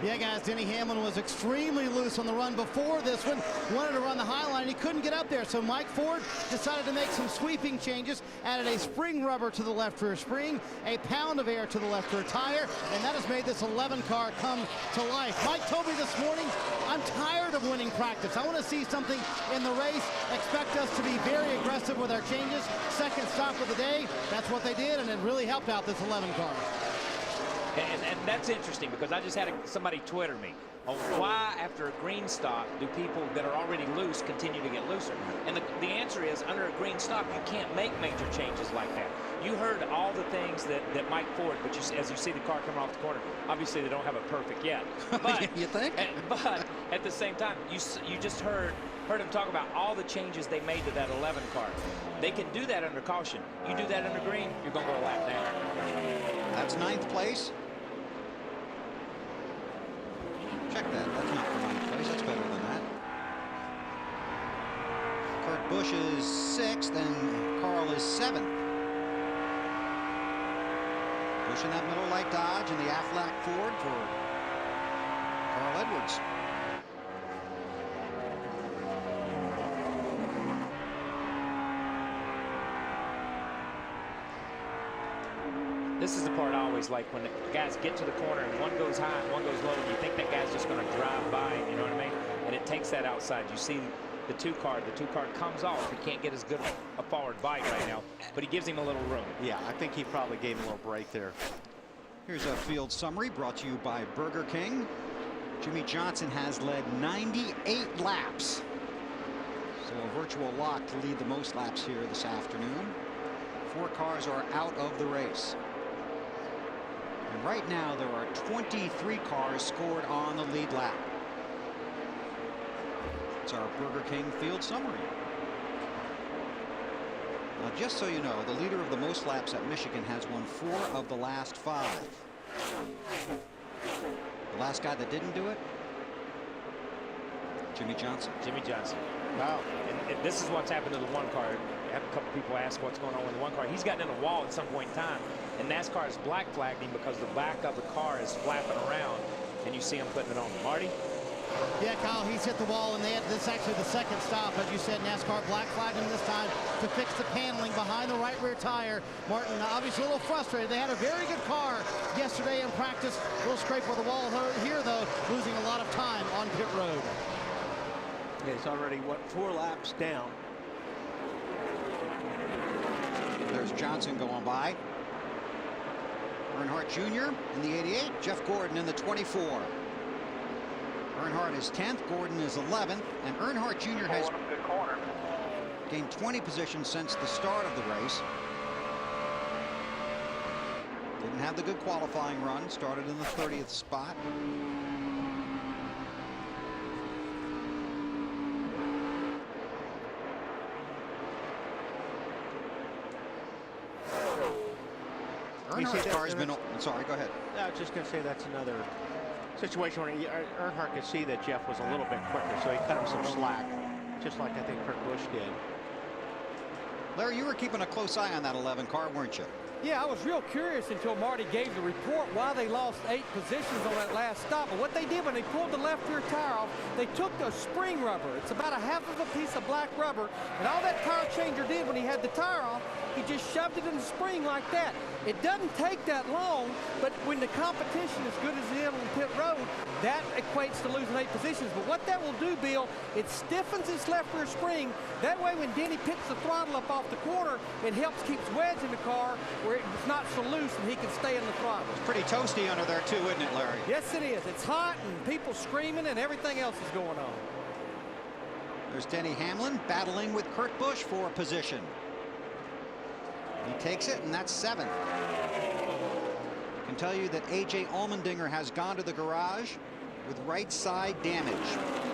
Speaker 8: Yeah, guys, Denny Hamlin was extremely loose on the run before this one. Wanted to run the high line. He couldn't get up there, so Mike Ford decided to make some sweeping changes, added a spring rubber to the left rear spring, a pound of air to the left rear tire, and that has made this 11 car come to life. Mike told me this morning, I'm tired of winning practice. I want to see something in the race. Expect us to be very aggressive with our changes. Second stop of the day. That's what they did, and it really helped out this 11 car.
Speaker 15: And that's interesting because I just had somebody Twitter me on why after a green stop do people that are already loose continue to get looser. And the answer is under a green stop you can't make major changes like that. You heard all the things that Mike Ford, but as you see the car coming off the corner, obviously they don't have it perfect yet. But
Speaker 1: you think?
Speaker 15: But at the same time, you just heard him talk about all the changes they made to that 11 car. They can do that under caution. You do that under green, you're going to go a lap down.
Speaker 1: That's 9th place. Check that. That's not 9th place. That's better than that. Kurt Busch is 6th and Carl is 7th. Busch in that middle light Dodge and the LifeLock Ford for Carl Edwards.
Speaker 15: This is the part I always like when the guys get to the corner and one goes high and one goes low and you think that guy's just going to drive by, you know what I mean? And it takes that outside. You see the two car comes off. He can't get as good a forward bite right now, but he gives him a little room.
Speaker 11: Yeah, I think he probably gave him a little break there.
Speaker 1: Here's a field summary brought to you by Burger King. Jimmy Johnson has led 98 laps. So a virtual lock to lead the most laps here this afternoon. 4 cars are out of the race. And right now there are 23 cars scored on the lead lap. It's our Burger King field summary. Now, just so you know, the leader of the most laps at Michigan has won 4 of the last 5. The last guy that didn't do it, Jimmy Johnson.
Speaker 15: Jimmy Johnson. Wow. And this is what's happened to the one car. I have a couple people ask what's going on with the one car. He's gotten in a wall at some point in time, and NASCAR has black flagged him because the back of the car is flapping around, and you see him putting it on. Marty?
Speaker 8: Yeah, Kyle, he's hit the wall, and this is actually the second stop. As you said, NASCAR black flagged him this time to fix the paneling behind the right rear tire. Martin, obviously a little frustrated. They had a very good car yesterday in practice. A little scrape for the wall here, though, losing a lot of time on pit road.
Speaker 11: Yeah, he's already, what, 4 laps down.
Speaker 1: There's Johnson going by. Earnhardt Jr. in the 88. Jeff Gordon in the 24. Earnhardt is 10th. Gordon is 11th. And Earnhardt Jr. has gained 20 positions since the start of the race. Didn't have the good qualifying run. Started in the 30th spot. Earnhardt's car has been. Sorry, go ahead.
Speaker 11: I was just going to say that's another situation where Earnhardt could see that Jeff was a little bit quicker, so he cut him some slack, just like I think Kurt Busch did.
Speaker 1: Larry, you were keeping a close eye on that 11 car, weren't you?
Speaker 13: Yeah, I was real curious until Marty gave the report why they lost 8 positions on that last stop. But what they did when they pulled the left rear tire off, they took a spring rubber. It's about a half of a piece of black rubber. And all that tire changer did when he had the tire off, he just shoved it in the spring like that. It doesn't take that long, but when the competition is good as it is on pit road, that equates to losing 8 positions. But what that will do, Bill, it stiffens its left rear spring. That way when Denny picks the throttle up off the corner, it helps keep wedge in the car where it's not so loose and he can stay in the throttle.
Speaker 1: It's pretty toasty under there too, isn't it, Larry?
Speaker 13: Yes, it is. It's hot and people screaming and everything else is going on.
Speaker 1: There's Denny Hamlin battling with Kurt Busch for a position. He takes it, and that's 7th. I can tell you that A.J. Allmendinger has gone to the garage with right side damage.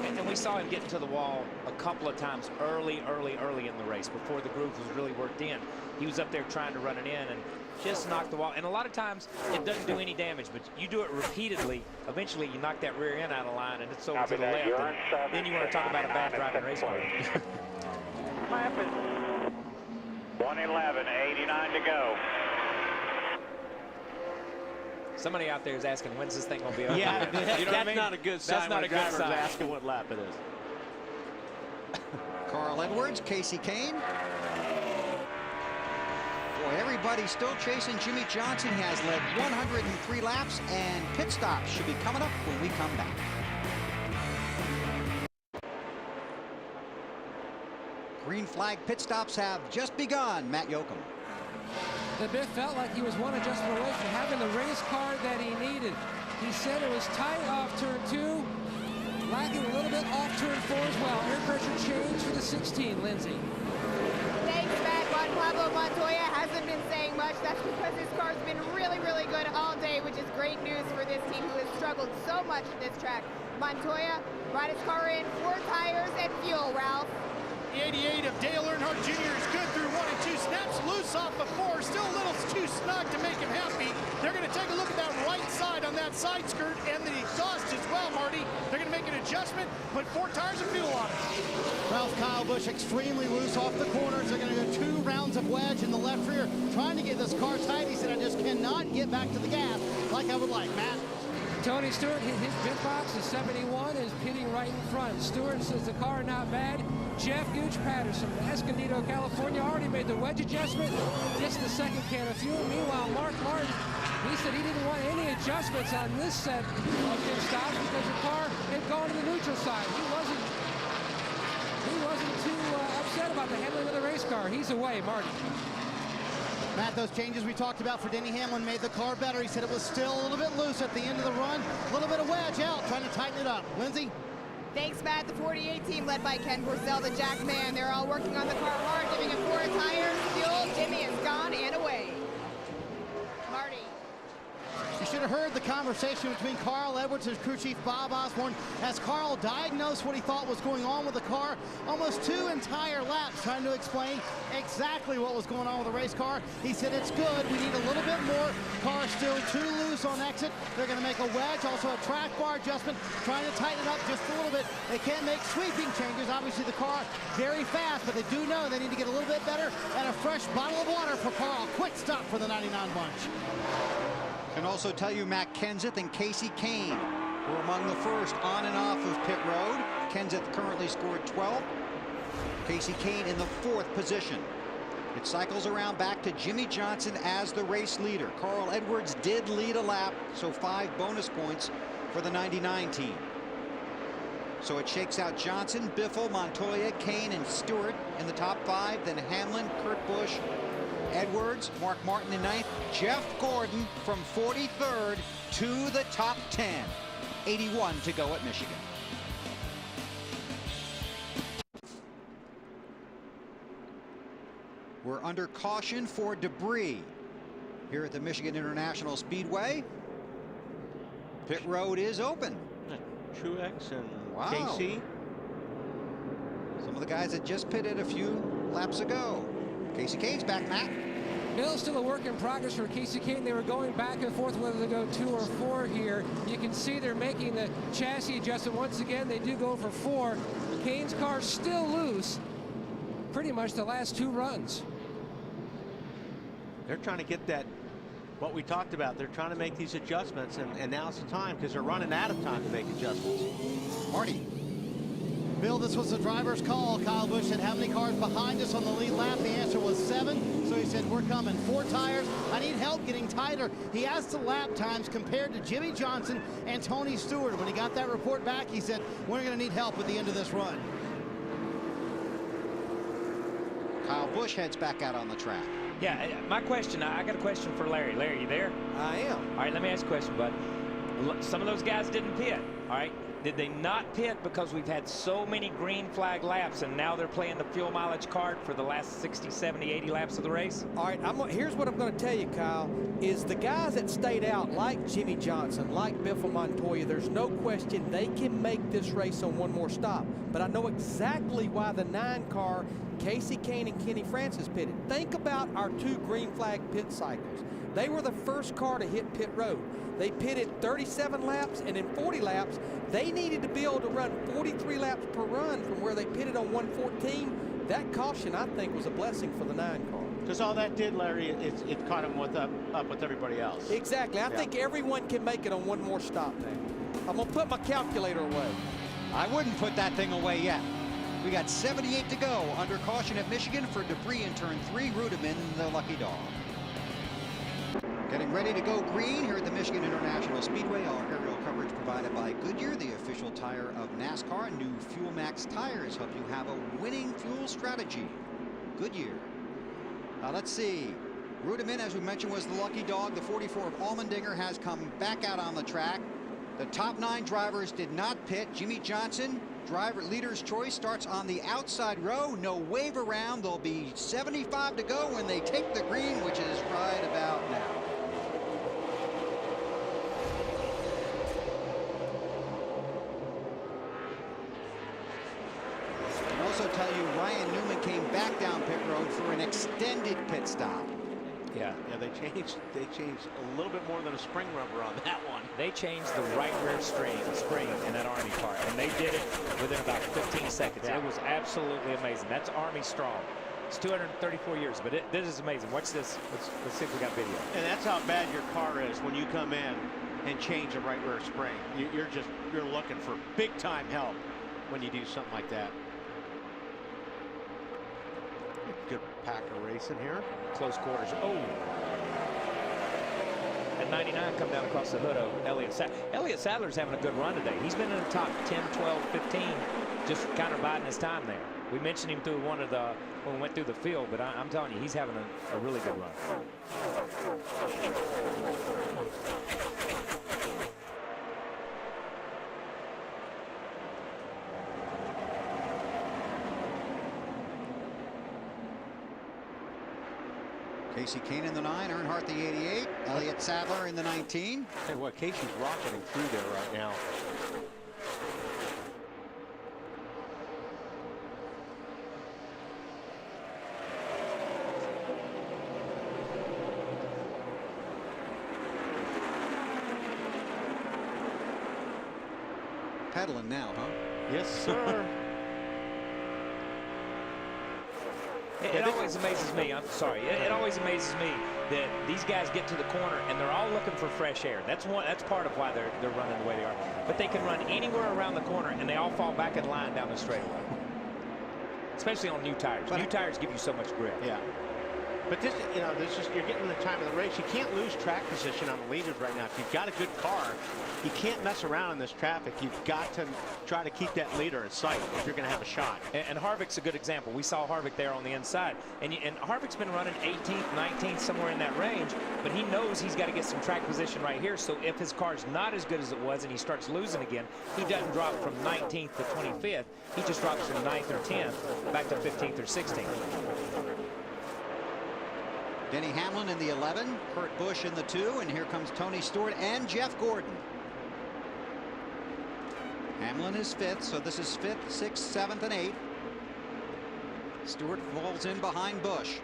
Speaker 15: And we saw him get into the wall a couple of times early in the race before the groove was really worked in. He was up there trying to run it in and just knocked the wall. And a lot of times it doesn't do any damage, but you do it repeatedly. Eventually you knock that rear end out of line and it's over to the left. And then you want to talk about a bad driving race car.
Speaker 16: Lap is 1:11, 89 to go.
Speaker 15: Somebody out there is asking, when's this thing going to be over?
Speaker 11: Yeah,
Speaker 15: you know
Speaker 11: that's not a good sign.
Speaker 15: That's not a good sign.
Speaker 11: Asking what lap it is.
Speaker 1: Carl Edwards, Casey Kane. Boy, everybody's still chasing Jimmy Johnson. He has led 103 laps, and pit stops should be coming up when we come back. Green flag pit stops have just begun. Matt Yoakum.
Speaker 6: that Biff felt like he was one adjustment away from having the race car that he needed. He said it was tight off turn 2, lacking a little bit off turn 4 as well. Air pressure change for the 16, Lindsay.
Speaker 5: Thanks, Matt. Pablo Montoya hasn't been saying much. That's because his car's been really, really good all day, which is great news for this team who has struggled so much at this track. Montoya brought his car in, 4 tires and fuel, Ralph.
Speaker 7: The 88 of Dale Earnhardt Jr. is good through 1 and 2. Snaps loose off of 4. Still a little too snug to make him happy. They're going to take a look at that right side on that side skirt and the exhaust as well, Marty. They're going to make an adjustment, put 4 tires of fuel on it.
Speaker 8: Ralph, Kyle Busch extremely loose off the corners. They're going to go 2 rounds of wedge in the left rear, trying to get this car tight. He said, I just cannot get back to the gas like I would like, Matt.
Speaker 6: Tony Stewart, his pit box is 71, is pitting right in front. Stewart says the car not bad. Jeff Gooch Patterson from Escondido, California, already made the wedge adjustment, gets the second can of fuel. Meanwhile, Mark Martin, he said he didn't want any adjustments on this set of pit stops because the car had gone to the neutral side. He wasn't too upset about the handling of the race car. He's away, Marty.
Speaker 8: Matt, those changes we talked about for Denny Hamlin made the car better. He said it was still a little bit loose at the end of the run. A little bit of wedge out, trying to tighten it up. Lindsay?
Speaker 5: Thanks, Matt. The 48 team led by Ken Purcell, the Jack Man. They're all working on the car hard, giving it 4 tires, fuel. Jimmy is gone and away. Marty.
Speaker 8: You should have heard the conversation between Carl Edwards and crew chief Bob Osborne as Carl diagnosed what he thought was going on with the car. Almost 2 entire laps trying to explain exactly what was going on with the race car. He said it's good. We need a little bit more. Car still too loose on exit. They're going to make a wedge, also a track bar adjustment, trying to tighten it up just a little bit. They can't make sweeping changes. Obviously the car very fast, but they do know they need to get a little bit better, and a fresh bottle of water for Carl. Quick stop for the 99 bunch.
Speaker 1: Can also tell you Matt Kenseth and Casey Kane were among the first on and off of pit road. Kenseth currently scored 12th. Casey Kane in the 4th position. It cycles around back to Jimmy Johnson as the race leader. Carl Edwards did lead a lap, so 5 bonus points for the 99 team. So it shakes out Johnson, Biffle, Montoya, Kane, and Stewart in the top 5. Then Hamlin, Kurt Busch, Edwards, Mark Martin in 9th, Jeff Gordon from 43rd to the top 10. 81 to go at Michigan. We're under caution for debris here at the Michigan International Speedway. Pit road is open.
Speaker 11: Truex and
Speaker 1: Wow.
Speaker 11: Casey.
Speaker 1: Some of the guys that just pitted a few laps ago. Casey Kane's back, Matt.
Speaker 6: Bill's still a work in progress for Casey Kane. They were going back and forth whether to go 2 or 4 here. You can see they're making the chassis adjustment once again. They do go for 4. Kane's car still loose pretty much the last 2 runs.
Speaker 11: They're trying to get that, what we talked about. They're trying to make these adjustments, and now's the time because they're running out of time to make adjustments.
Speaker 1: Marty.
Speaker 8: Bill, this was the driver's call. Kyle Busch said, how many cars behind us on the lead lap? The answer was 7. So he said, we're coming. 4 tires. I need help getting tighter. He asked the lap times compared to Jimmy Johnson and Tony Stewart. When he got that report back, he said, we're going to need help at the end of this run.
Speaker 1: Kyle Busch heads back out on the track.
Speaker 15: Yeah, my question, I got a question for Larry. Larry, you there?
Speaker 13: I am.
Speaker 15: All right, let me ask you a question, bud. Some of those guys didn't pit, all right? Did they not pit because we've had so many green flag laps and now they're playing the fuel mileage card for the last 60, 70, 80 laps of the race?
Speaker 13: All right, here's what I'm going to tell you, Kyle, is the guys that stayed out, like Jimmy Johnson, like Biffle Montoya, there's no question they can make this race on one more stop. But I know exactly why the 9 car, Casey Kane and Kenny Francis pitted. Think about our 2 green flag pit cycles. They were the first car to hit pit road. They pitted 37 laps, and in 40 laps, they needed to be able to run 43 laps per run from where they pitted on 114. That caution, I think, was a blessing for the 9 car.
Speaker 11: Because all that did, Larry, it caught him up with everybody else.
Speaker 13: Exactly. I think everyone can make it on one more stop now. I'm going to put my calculator away.
Speaker 1: I wouldn't put that thing away yet. We got 78 to go. Under caution at Michigan for debris in turn 3. Rudeman, the lucky dog. Getting ready to go green here at the Michigan International Speedway. Our aerial coverage provided by Goodyear, the official tire of NASCAR. New Fuel Max tires help you have a winning fuel strategy. Goodyear. Let's see. Rudeman, as we mentioned, was the lucky dog. The 44 of Allmendinger has come back out on the track. The top 9 drivers did not pit. Jimmy Johnson, driver leader's choice, starts on the outside row. No wave around. There'll be 75 to go when they take the green, which is right about now. I can also tell you Ryan Newman came back down pit road for an extended pit stop.
Speaker 11: Yeah, they changed a little bit more than a spring rubber on that one.
Speaker 15: They changed the right rear spring in that Army car, and they did it within about 15 seconds.
Speaker 11: Yeah.
Speaker 15: It was absolutely amazing. That's Army strong. It's 234 years, but this is amazing. Watch this. Let's see if we got video.
Speaker 11: And that's how bad your car is when you come in and change a right rear spring. You're looking for big time help when you do something like that. Good pack of racing here.
Speaker 15: Close quarters. Oh. At 99, come down across the hood of Elliott Sadler. Elliott Sadler's having a good run today. He's been in the top 10, 12, 15, just kind of biding his time there. We mentioned him through when we went through the field, but I'm telling you, he's having a really good run.
Speaker 1: Casey Kane in the 9, Earnhardt the 88, Elliott Sadler in the 19.
Speaker 11: Hey, what, Casey's rocketing through there right now.
Speaker 1: Pedaling now, huh?
Speaker 11: Yes, sir.
Speaker 15: It always amazes me. I'm sorry. It always amazes me that these guys get to the corner and they're all looking for fresh air. That's part of why they're running the way they are. But they can run anywhere around the corner and they all fall back in line down the straightaway. Especially on new tires. New tires give you so much grip.
Speaker 11: Yeah. But this, you're getting the time of the race. You can't lose track position on the leaders right now. If you've got a good car, you can't mess around in this traffic. You've got to try to keep that leader in sight if you're going to have a shot.
Speaker 15: And Harvick's a good example. We saw Harvick there on the inside. And Harvick's been running 18th, 19th, somewhere in that range. But he knows he's got to get some track position right here. So if his car's not as good as it was and he starts losing again, he doesn't drop from 19th to 25th. He just drops from 9th or 10th back to 15th or 16th.
Speaker 1: Denny Hamlin in the 11, Kurt Busch in the 2, and here comes Tony Stewart and Jeff Gordon. Hamlin is 5th, so this is 5th, 6th, 7th, and 8th. Stewart falls in behind Busch.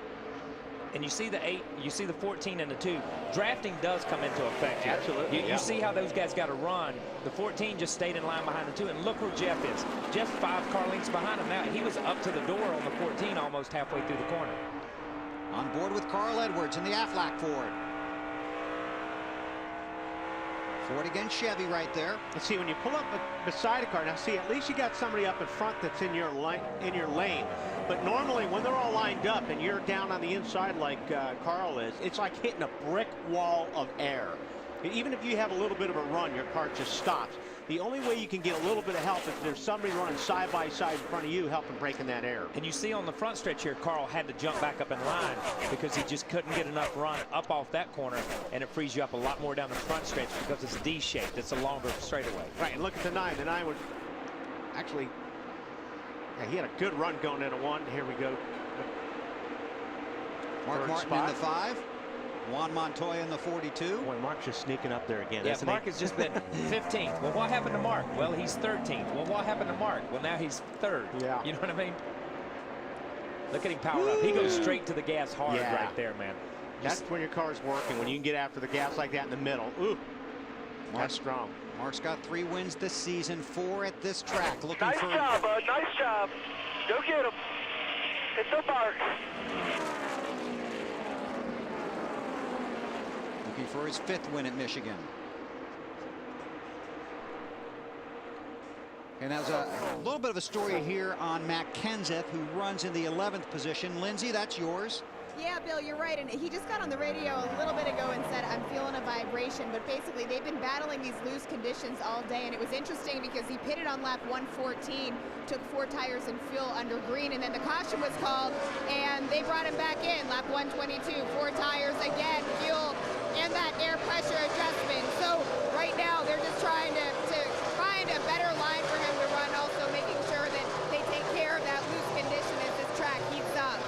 Speaker 15: And you see the 8, you see the 14 and the 2. Drafting does come into effect here.
Speaker 11: Absolutely.
Speaker 15: You see how those guys got to run. The 14 just stayed in line behind the 2. And look where Jeff is. Jeff 5 car lengths behind him now. He was up to the door on the 14 almost halfway through the corner.
Speaker 1: On board with Carl Edwards in the LifeLock Ford. Ford against Chevy right there.
Speaker 11: And see, when you pull up beside a car, now see, at least you got somebody up in front that's in your lane. But normally when they're all lined up and you're down on the inside like Carl is, it's like hitting a brick wall of air. Even if you have a little bit of a run, your car just stops. The only way you can get a little bit of help is there's somebody running side by side in front of you helping breaking that air.
Speaker 15: And you see on the front stretch here, Carl had to jump back up in line because he just couldn't get enough run up off that corner, and it frees you up a lot more down the front stretch because it's D-shaped. It's a longer straightaway.
Speaker 11: Right, and look at the 9. The 9 would actually, yeah, he had a good run going into 1. Here we go.
Speaker 1: Mark Martin in the 5. Juan Montoya in the 42.
Speaker 11: Boy, Mark's just sneaking up there again.
Speaker 15: Yeah, Mark has just been 15th. Well, what happened to Mark? Well, he's 13th. Well, what happened to Mark? Well, now he's 3rd.
Speaker 11: Yeah.
Speaker 15: You know what I mean? Look at him power up. He goes straight to the gas hard right there, man.
Speaker 11: That's when your car's working, when you can get after the gas like that in the middle. Ooh, that's strong.
Speaker 1: Mark's got 3 wins this season, 4 at this track. Looking
Speaker 17: Nice
Speaker 1: for...
Speaker 17: job, bud. Nice job. Go get him. It's the mark.
Speaker 1: Looking for his 5th win at Michigan. And there's a little bit of a story here on Matt Kenseth, who runs in the 11th position. Lindsay, that's yours.
Speaker 5: Yeah, Bill, you're right. And he just got on the radio a little bit ago and said, I'm feeling a vibration. But basically, they've been battling these loose conditions all day. And it was interesting because he pitted on lap 114, took 4 tires and fuel under green. And then the caution was called, and they brought him him back in. Lap 122, 4 tires again, fuel, and that air pressure adjustment. So right now they're just trying to find a better line for him to run, also making sure that they take care of that loose condition as this track heats up.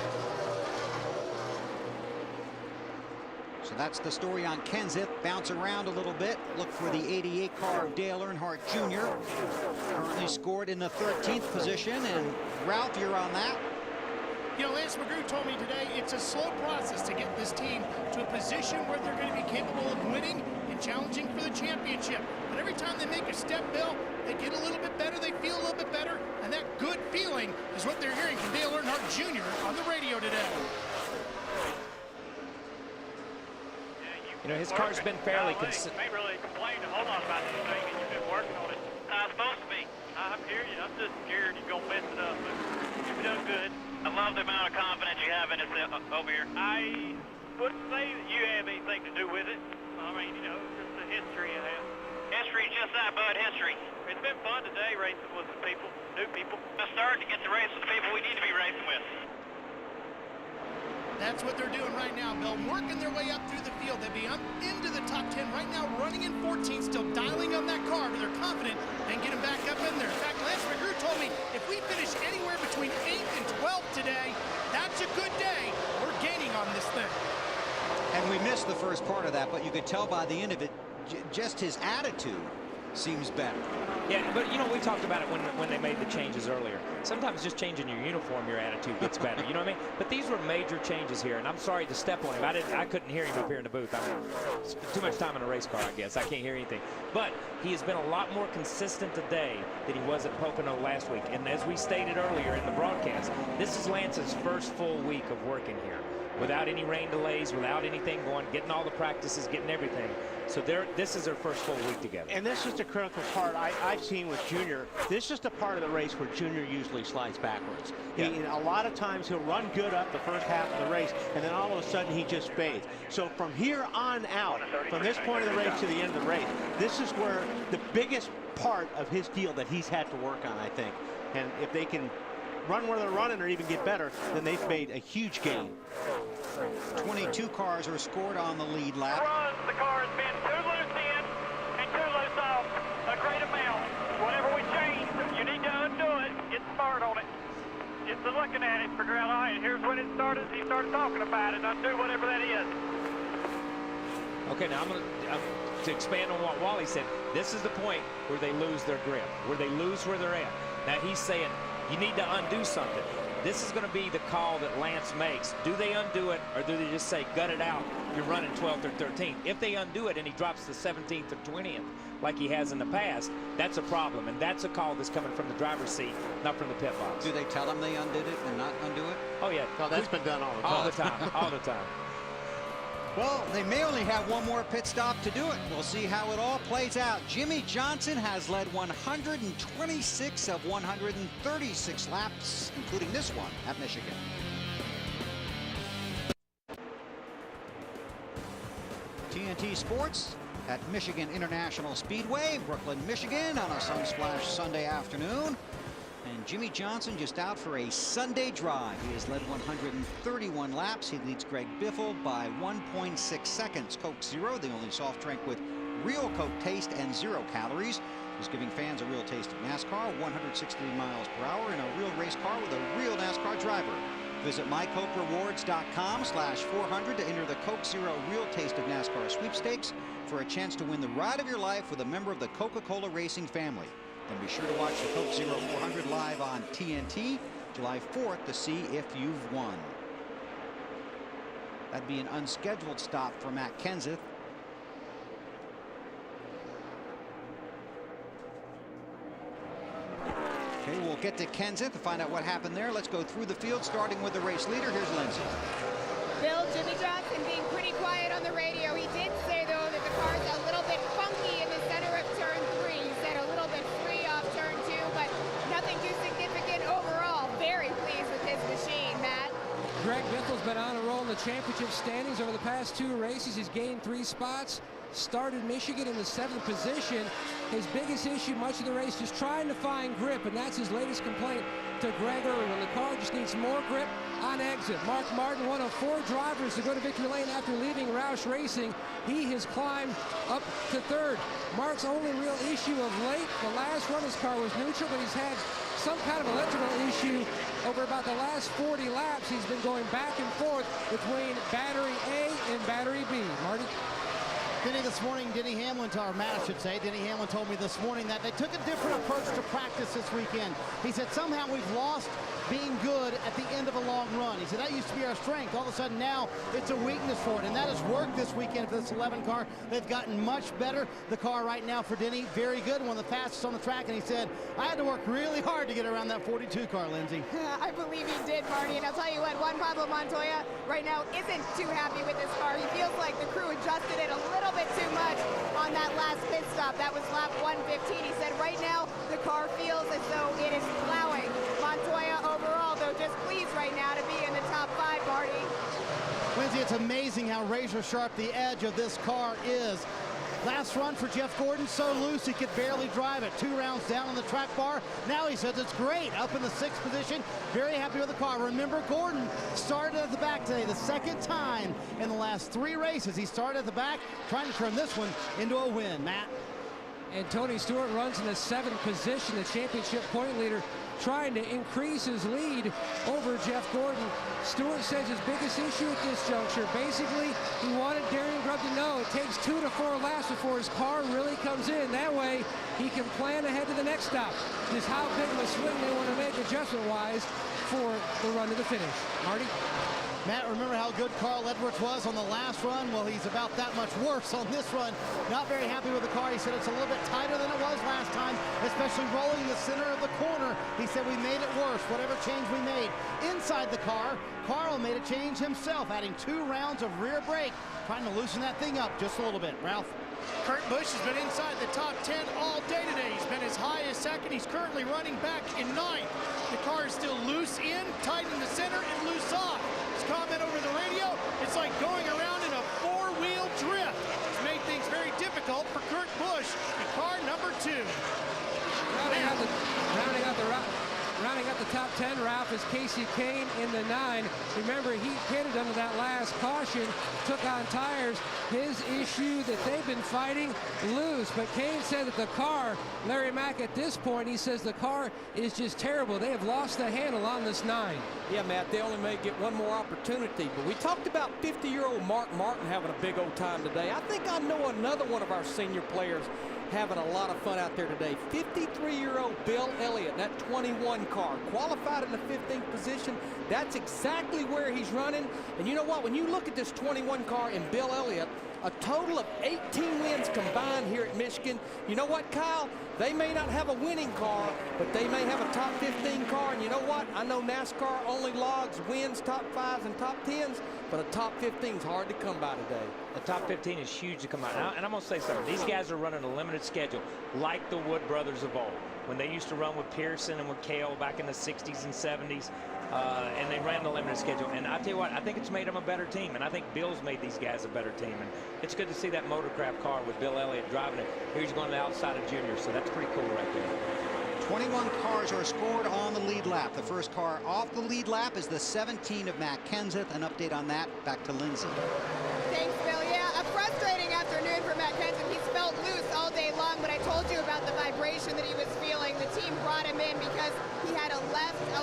Speaker 1: So that's the story on Kenseth. Bounce around a little bit. Look for the 88 car of Dale Earnhardt Jr. Currently scored in the 13th position. And Ralph, you're on that.
Speaker 7: You know, Lance McGrew told me today it's a slow process to get this team to a position where they're going to be capable of winning and challenging for the championship. But every time they make a step, Bill, they get a little bit better, they feel a little bit better, and that good feeling is what they're hearing from Dale Earnhardt Jr. on the radio today.
Speaker 15: You know, his car's been fairly consistent.
Speaker 10: You may really complain a whole lot about this thing, and you've been working on it. I'm supposed to be. I hear you. I'm just scared you're going to mess it up, but you've done good. I love the amount of confidence you have in us over here. I wouldn't say that you have anything to do with it. I mean, you know, just the history you have. History's just that, bud, history. It's been fun today racing with some people, new people. Just starting to get to race with the people we need to be racing with.
Speaker 7: That's what they're doing right now, Bill. Working their way up through the field. They'll be up into the top 10 right now, running in 14, still dialing on that car, but they're confident and get them back up in there. In fact, Lance McGrew told me if we finish anywhere between 8th and 12th today, that's a good day. We're gaining on this thing.
Speaker 1: And we missed the first part of that, but you could tell by the end of it, just his attitude seems better.
Speaker 15: Yeah, but you know, we talked about it when they made the changes earlier. Sometimes just changing your uniform, your attitude gets better. You know what I mean? But these were major changes here, and I'm sorry to step on him. I couldn't hear him up here in the booth. I mean, it's too much time in a race car, I guess. I can't hear anything. But he has been a lot more consistent today than he was at Pocono last week. And as we stated earlier in the broadcast, this is Lance's first full week of working here, without any rain delays, without anything going, getting all the practices, getting everything. So this is their first full week together.
Speaker 11: And this is the critical part I've seen with Junior. This is the part of the race where Junior usually slides backwards.
Speaker 15: Yeah.
Speaker 11: A lot of times he'll run good up the first half of the race, and then all of a sudden he just fades. So from here on out, from this point of the race to the end of the race, this is where the biggest part of his deal that he's had to work on, I think. And if they can run where they're running or even get better, then they've made a huge gain.
Speaker 1: 22 cars are scored on the lead lap.
Speaker 10: The car has been too loose in and too loose off a great amount. Whatever we change, you need to undo it, get smart on it. Just looking at it, figure out, all right, here's when it started. He started talking about it, undo whatever that is.
Speaker 15: Okay, now I'm going to expand on what Wally said. This is the point where they lose their grip, where they lose where they're at. Now he's saying you need to undo something. This is going to be the call that Lance makes. Do they undo it, or do they just say, gut it out, you're running 12th or 13th? If they undo it and he drops to 17th or 20th, like he has in the past, that's a problem. And that's a call that's coming from the driver's seat, not from the pit box.
Speaker 1: Do they tell him they undid it and not undo it?
Speaker 15: Oh, yeah.
Speaker 11: No, that's been done all the time.
Speaker 15: All the time, all the time.
Speaker 1: Well, they may only have one more pit stop to do it. We'll see how it all plays out. Jimmie Johnson has led 126 of 136 laps, including this one at Michigan. TNT Sports at Michigan International Speedway, Brooklyn, Michigan, on a Sunsplash Sunday afternoon. And Jimmie Johnson just out for a Sunday drive. He has led 131 laps. He leads Greg Biffle by 1.6 seconds. Coke Zero, the only soft drink with real Coke taste and 0 calories, is giving fans a real taste of NASCAR. 163 miles per hour in a real race car with a real NASCAR driver. Visit mycokerewards.com/400 to enter the Coke Zero Real Taste of NASCAR sweepstakes for a chance to win the ride of your life with a member of the Coca-Cola racing family. Then be sure to watch the Coke Zero 400 live on TNT July 4th to see if you've won. That'd be an unscheduled stop for Matt Kenseth. Okay, we'll get to Kenseth to find out what happened there. Let's go through the field, starting with the race leader. Here's Lindsay.
Speaker 5: Bill, Jimmie Johnson being pretty quiet on the radio. He did say, though, that the car's a little bit funky in the center of turn 3. He said a little bit free off turn 2, but nothing too significant overall. Very pleased with his machine, Matt.
Speaker 6: Greg Biffle's been on a roll in the championship standings over the past 2 races. He's gained 3 spots. Started Michigan in the 7th position. His biggest issue much of the race is trying to find grip, and that's his latest complaint to Greg early. When the car just needs more grip, on exit. Mark Martin, one of 4 drivers to go to victory lane after leaving Roush Racing. He has climbed up to 3rd. Mark's only real issue of late, the last run his car was neutral, but he's had some kind of electrical issue over about the last 40 laps. He's been going back and forth between battery A and battery B. Marty?
Speaker 8: Denny, this morning, Denny Hamlin, or Matt, I should say, Denny Hamlin told me this morning that they took a different approach to practice this weekend. He said somehow we've lost being good at the end of a long run. He said that used to be our strength. All of a sudden now it's a weakness for it, and that has worked this weekend for this 11 car. They've gotten much better. The car right now for Denny, very good, one of the fastest on the track, and he said, I had to work really hard to get around that 42 car, Lindsay.
Speaker 5: I believe he did, Marty, and I'll tell you what, Juan Pablo Montoya right now isn't too happy with this car. He feels like the crew adjusted it a little bit too much on that last pit stop. That was lap 115. He said right now the car feels as though it is plowing. Montoya overall, though, just pleased right now to be in the top 5, Marty.
Speaker 8: Lindsay, it's amazing how razor sharp the edge of this car is. Last run for Jeff Gordon, so loose he could barely drive it. 2 rounds down on the track bar. Now he says it's great. Up in the 6th position. Very happy with the car. Remember, Gordon started at the back today. The second time in the last 3 races he started at the back, trying to turn this one into a win. Matt?
Speaker 6: And Tony Stewart runs in the 7th position, the championship point leader, trying to increase his lead over Jeff Gordon. Stewart says his biggest issue at this juncture, basically, he wanted Darian Grubb to know it takes 2 to 4 laps before his car really comes in. That way, he can plan ahead to the next stop. Just how big of a swing they want to make adjustment-wise for the run to the finish. Marty?
Speaker 8: Matt, remember how good Carl Edwards was on the last run? Well, he's about that much worse on this run. Not very happy with the car. He said it's a little bit tighter than it was last time, especially rolling in the center of the corner. He said we made it worse, whatever change we made. Inside the car, Carl made a change himself, adding 2 rounds of rear brake, trying to loosen that thing up just a little bit. Ralph?
Speaker 7: Kurt Busch has been inside the top 10 all day today. He's been as high as 2nd. He's currently running back in 9th. The car is still loose in, tight in the center, and loose off. His comment over the radio, it's like going around in a 4-wheel drift. It's made things very difficult for Kurt Busch in car number 2.
Speaker 6: Rounding out the top 10, Ralph, is Casey Kane in the 9. Remember, he pitted under that last caution, took on tires. His issue that they've been fighting, loose. But Kane said that the car, Larry Mack at this point, he says the car is just terrible. They have lost the handle on this 9.
Speaker 13: Yeah, Matt, they only may get one more opportunity. But we talked about 50-year-old Mark Martin having a big old time today. I think I know another one of our senior players having a lot of fun out there today. 53-year-old Bill Elliott, that 21 car, qualified in the 15th position. That's exactly where he's running. And you know what? When you look at this 21 car and Bill Elliott, a total of 18 wins combined here at Michigan. You know what, Kyle? They may not have a winning car, but they may have a top 15 car. And you know what? I know NASCAR only logs wins, top 5s and top 10s, but a top 15 is hard to come by today.
Speaker 15: The top 15 is huge to come out. And I'm going to say something. These guys are running a limited schedule like the Wood brothers of old. When they used to run with Pearson and with Cale back in the 60s and 70s, and they ran the limited schedule. And I tell you what, I think it's made them a better team. And I think Bill's made these guys a better team. And it's good to see that Motorcraft car with Bill Elliott driving it. Here's going to the outside of Junior, so that's pretty cool right there.
Speaker 1: 21 cars are scored on the lead lap. The first car off the lead lap is the 17 of Matt Kenseth. An update on that, back to Lindsay.
Speaker 5: Thanks, Bill. Yeah, a frustrating afternoon for Matt Kenseth. He's felt loose all day long, but I told you about the vibration that he was feeling. The team brought him in because he had a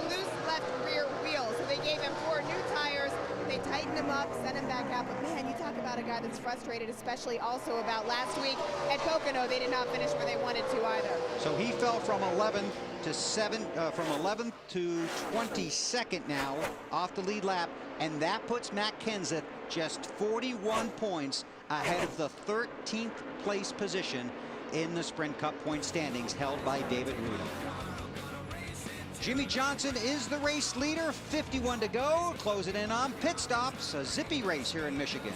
Speaker 5: loose left rear wheel, so they gave him 4 new tires. They tightened him up, sent him back out. But man, you talk about a guy that's frustrated, especially also about last week at Pocono. They did not finish where they wanted to either.
Speaker 1: So he fell from 11th to 11th to 22nd now off the lead lap, and that puts Matt Kenseth just 41 points ahead of the 13th place position in the Sprint Cup point standings held by David Rudy. Jimmy Johnson is the race leader, 51 to go, closing in on pit stops, a zippy race here in Michigan.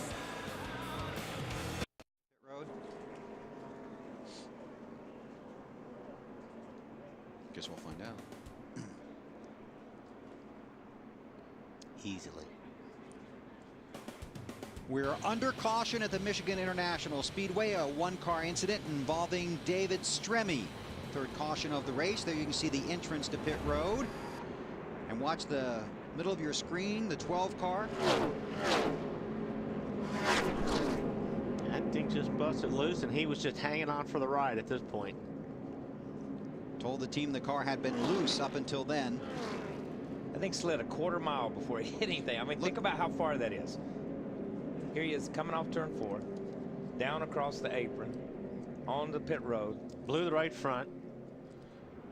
Speaker 1: Road. Guess we'll find out. Easily. We're under caution at the Michigan International Speedway, a 1-car incident involving David Stremme. Third caution of the race. There you can see the entrance to pit road. And watch the Middle of your screen, the 12 car.
Speaker 11: That thing just busted loose, and he was just hanging on for the ride at this point.
Speaker 1: Told the team the car had been loose up until then.
Speaker 15: I think slid a quarter mile before he hit anything. I mean, think about how far that is. Here he is coming off turn 4, down across the apron, on the pit road.
Speaker 11: Blew the right front.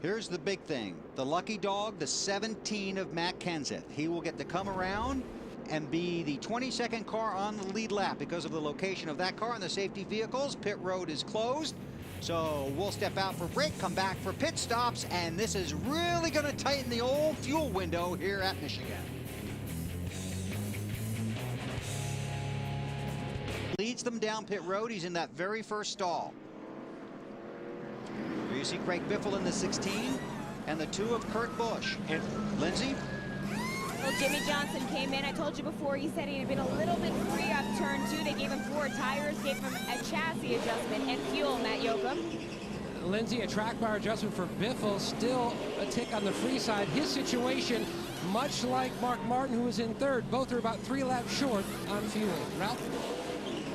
Speaker 1: Here's the big thing. The lucky dog, the 17 of Matt Kenseth. He will get to come around and be the 22nd car on the lead lap because of the location of that car and the safety vehicles. Pit road is closed. So we'll step out for break, come back for pit stops, and this is really going to tighten the old fuel window here at Michigan. Leads them down pit road. He's in that very first stall. Here you see Greg Biffle in the 16 and the 2 of Kurt Busch. And Lindsay?
Speaker 18: Well, Jimmy Johnson came in. I told you before, he said he had been a little bit free up turn 2. They gave him 4 tires, gave him a chassis adjustment and fuel, Matt Yoakum.
Speaker 6: Lindsay, a track bar adjustment for Biffle, still a tick on the free side. His situation, much like Mark Martin, who was in 3rd. Both are about 3 laps short on fuel. Ralph?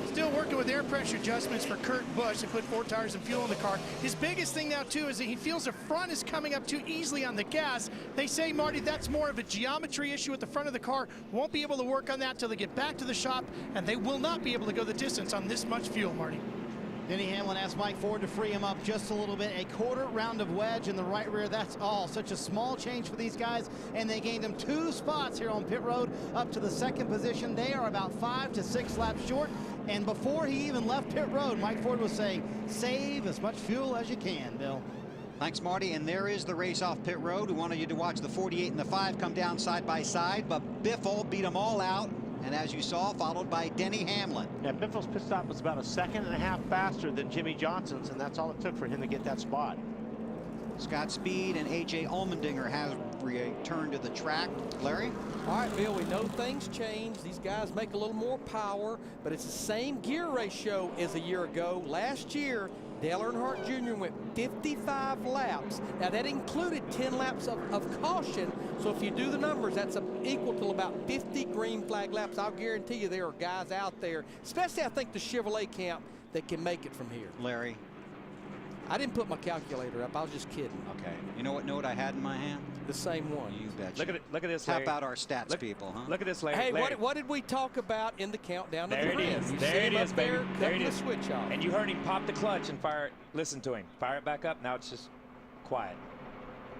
Speaker 7: Still working with air pressure adjustments for Kurt Busch. They put 4 tires and fuel in the car. His biggest thing now, too, is that he feels the front is coming up too easily on the gas. They say, Marty, that's more of a geometry issue at the front of the car. Won't be able to work on that till they get back to the shop, and they will not be able to go the distance on this much fuel, Marty.
Speaker 8: Denny Hamlin asked Mike Ford to free him up just a little bit. A quarter round of wedge in the right rear. That's all. Such a small change for these guys, and they gained them 2 spots here on pit road up to the 2nd position. They are about 5 to 6 laps short. And before he even left pit road, Mike Ford was saying, save as much fuel as you can, Bill.
Speaker 1: Thanks, Marty. And there is the race off pit road. We wanted you to watch the 48 and the 5 come down side by side, but Biffle beat them all out. And as you saw, followed by Denny Hamlin.
Speaker 11: Yeah, Biffle's pit stop was about 1.5 seconds faster than Jimmy Johnson's, and that's all it took for him to get that spot.
Speaker 1: Scott Speed and A.J. Allmendinger has returned to the track. Larry?
Speaker 13: All right, Bill, we know things change. These guys make a little more power, but it's the same gear ratio as a year ago. Last year, Dale Earnhardt Jr. went 55 laps. Now, that included 10 laps of caution. So if you do the numbers, that's equal to about 50 green flag laps. I'll guarantee you there are guys out there, especially I think the Chevrolet camp, that can make it from here.
Speaker 1: Larry?
Speaker 13: I didn't put my calculator up. I was just kidding.
Speaker 1: Okay. You know what note I had in my hand?
Speaker 13: The same one.
Speaker 1: You bet.
Speaker 15: Look at this, Larry.
Speaker 1: Tap out our stats, people, huh?
Speaker 15: Look at this, Larry.
Speaker 13: Hey,
Speaker 15: Larry.
Speaker 13: what did we talk about in the countdown?
Speaker 15: There it is. There it is, baby. There it is.
Speaker 13: The switch off.
Speaker 15: And you heard him pop the clutch and fire it. Listen to him. Fire it back up. Now it's just quiet.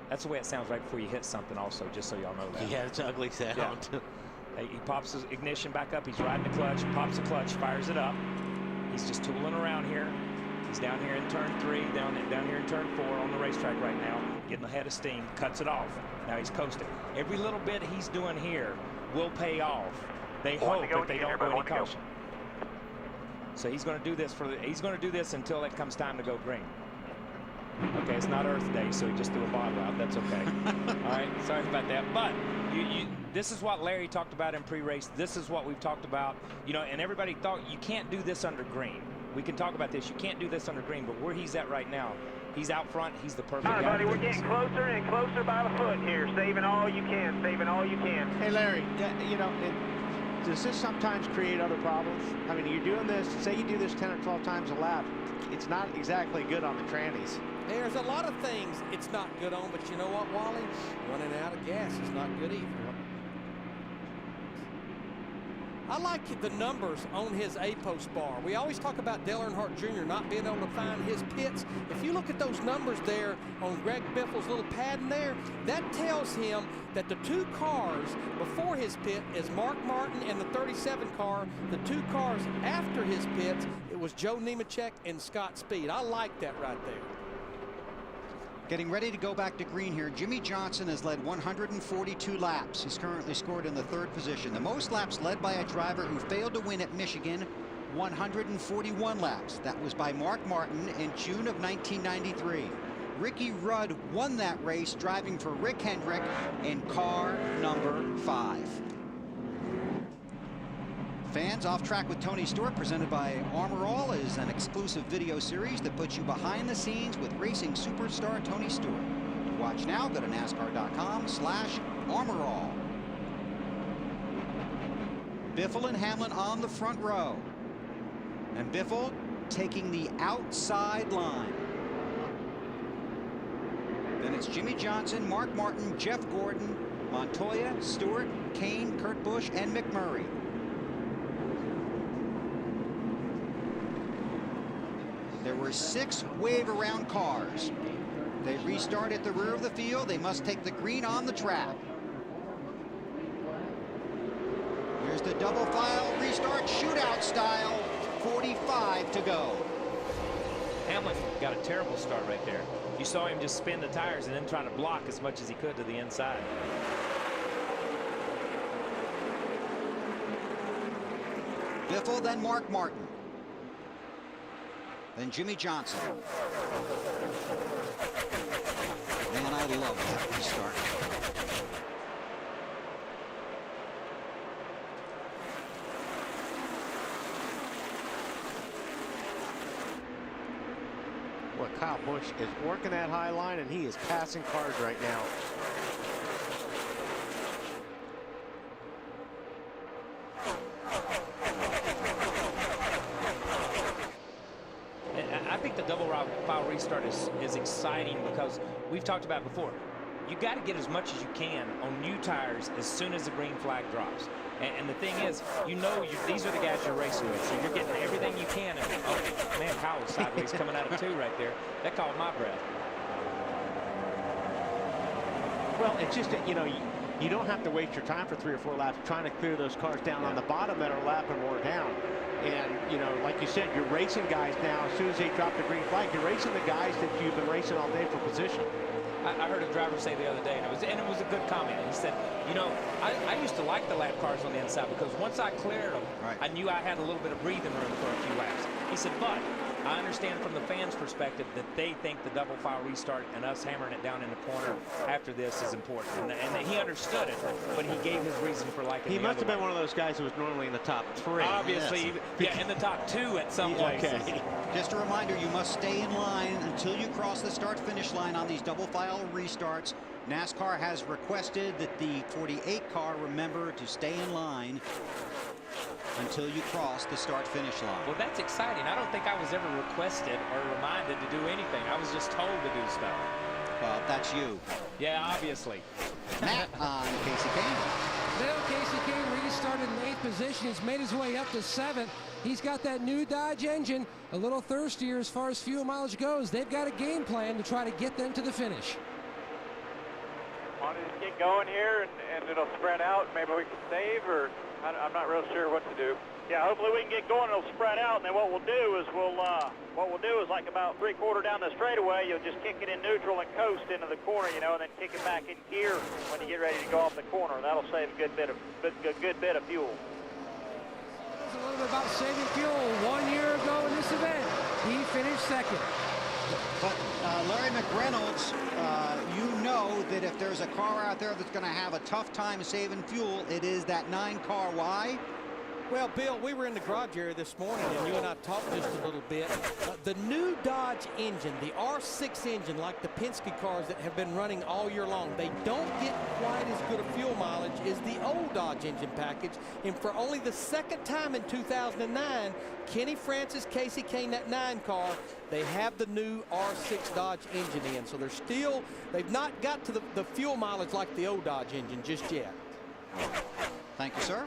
Speaker 15: That's the way it sounds right before you hit something also, just so y'all know that.
Speaker 11: Yeah, it's an ugly sound.
Speaker 15: Yeah. He pops his ignition back up. He's riding the clutch, pops the clutch, fires it up. He's just tooling around here. He's down here in turn 3, down here in turn 4 on the racetrack right now, getting a head of steam, cuts it off. Now he's coasting. Every little bit he's doing here will pay off. They hope that they don't go any caution. So he's going to do this he's going to do this until it comes time to go green. Okay, it's not Earth Day, so he just threw a bottle out. That's okay. All right, sorry about that. But this is what Larry talked about in pre-race. This is what we've talked about. You know, and everybody thought you can't do this under green. We can talk about this. You can't do this under green, but where he's at right now, he's out front. He's the perfect guy.
Speaker 10: All right, buddy, we're getting closer and closer by the foot here. Saving all you can. Saving all you can.
Speaker 11: Hey, Larry, you know, does this sometimes create other problems? I mean, you're doing this, say you do this 10 or 12 times a lap, it's not exactly good on the trannies.
Speaker 13: There's a lot of things it's not good on, but you know what, Wally? Running out of gas is not good either. I like the numbers on his A-post bar. We always talk about Dale Earnhardt Jr. not being able to find his pits. If you look at those numbers there on Greg Biffle's little pad in there, that tells him that the 2 cars before his pit is Mark Martin and the 37 car. The 2 cars after his pits, it was Joe Nemechek and Scott Speed. I like that right there.
Speaker 1: Getting ready to go back to green here. Jimmy Johnson has led 142 laps. He's currently scored in the 3rd position. The most laps led by a driver who failed to win at Michigan, 141 laps. That was by Mark Martin in June of 1993. Ricky Rudd won that race driving for Rick Hendrick in car number 5. Fans, Off Track with Tony Stewart, presented by Armor All, is an exclusive video series that puts you behind the scenes with racing superstar Tony Stewart. To watch now, go to NASCAR.com/ArmorAll. Biffle and Hamlin on the front row. And Biffle taking the outside line. Then it's Jimmy Johnson, Mark Martin, Jeff Gordon, Montoya, Stewart, Kane, Kurt Busch, and McMurray. There were 6 wave-around cars. They restart at the rear of the field. They must take the green on the track. Here's the double file restart, shootout style. 45 to go.
Speaker 15: Hamlin got a terrible start right there. You saw him just spin the tires and then try to block as much as he could to the inside.
Speaker 1: Biffle, then Mark Martin. Then Jimmy Johnson. Man, I love that restart.
Speaker 11: Well, Kyle Busch is working that high line, and he is passing cars right now.
Speaker 15: I think the double file restart is exciting because we've talked about it before. You got to get as much as you can on new tires as soon as the green flag drops. And the thing is, these are the guys you're racing with, so you're getting everything you can. And, oh, man, Kyle was sideways coming out of 2 right there. That caught my breath.
Speaker 11: Well, it's just that, you don't have to waste your time for 3 or 4 laps trying to clear those cars down on the bottom that are lapping more down. And, like you said, you're racing guys now. As soon as they drop the green flag, you're racing the guys that you've been racing all day for position.
Speaker 15: I heard a driver say the other day, and it was a good comment. He said, I used to like the lap cars on the inside because once I cleared them, I knew I had a little bit of breathing room for a few laps. He said, but I understand from the fans' perspective that they think the double file restart and us hammering it down in the corner after this is important. And he understood it, but he gave his reason for liking it.
Speaker 11: He must have been one of those guys who was normally in the top 3.
Speaker 15: Obviously,
Speaker 11: yes.
Speaker 15: In the top 2 at some places.
Speaker 11: Okay.
Speaker 1: Just a reminder, you must stay in line until you cross the start-finish line on these double file restarts. NASCAR has requested that the 48 car remember to stay in line until you cross the start-finish line.
Speaker 15: Well, that's exciting. I don't think I was ever requested or reminded to do anything. I was just told to do stuff.
Speaker 1: Well, that's you.
Speaker 15: Yeah, obviously.
Speaker 1: Matt on Casey Kane.
Speaker 6: Bill, Casey Kane restarted in 8th position. He's made his way up to 7th. He's got that new Dodge engine, a little thirstier as far as fuel mileage goes. They've got a game plan to try to get them to the finish.
Speaker 10: Want to just get going here and it'll spread out. Maybe we can save, or I'm not real sure what to do. Yeah, hopefully we can get going. It'll spread out, and then what we'll do is like about 3/4 down the straightaway, you'll just kick it in neutral and coast into the corner, and then kick it back in gear when you get ready to go off the corner. That'll save a good bit of fuel.
Speaker 6: It's a little bit about saving fuel. 1 year ago in this event, he finished 2nd.
Speaker 1: But Larry McReynolds, you know that if there's a car out there that's going to have a tough time saving fuel, it is that 9 car. Why?
Speaker 13: Well, Bill, we were in the garage area this morning, and you and I talked just a little bit. The new Dodge engine, the R6 engine, like the Penske cars that have been running all year long, they don't get quite as good a fuel mileage as the old Dodge engine package. And for only the 2nd time in 2009, Kenny Francis, Casey Kane, that 9 car, they have the new R6 Dodge engine in. So they've not got to the fuel mileage like the old Dodge engine just yet.
Speaker 1: Thank you, sir.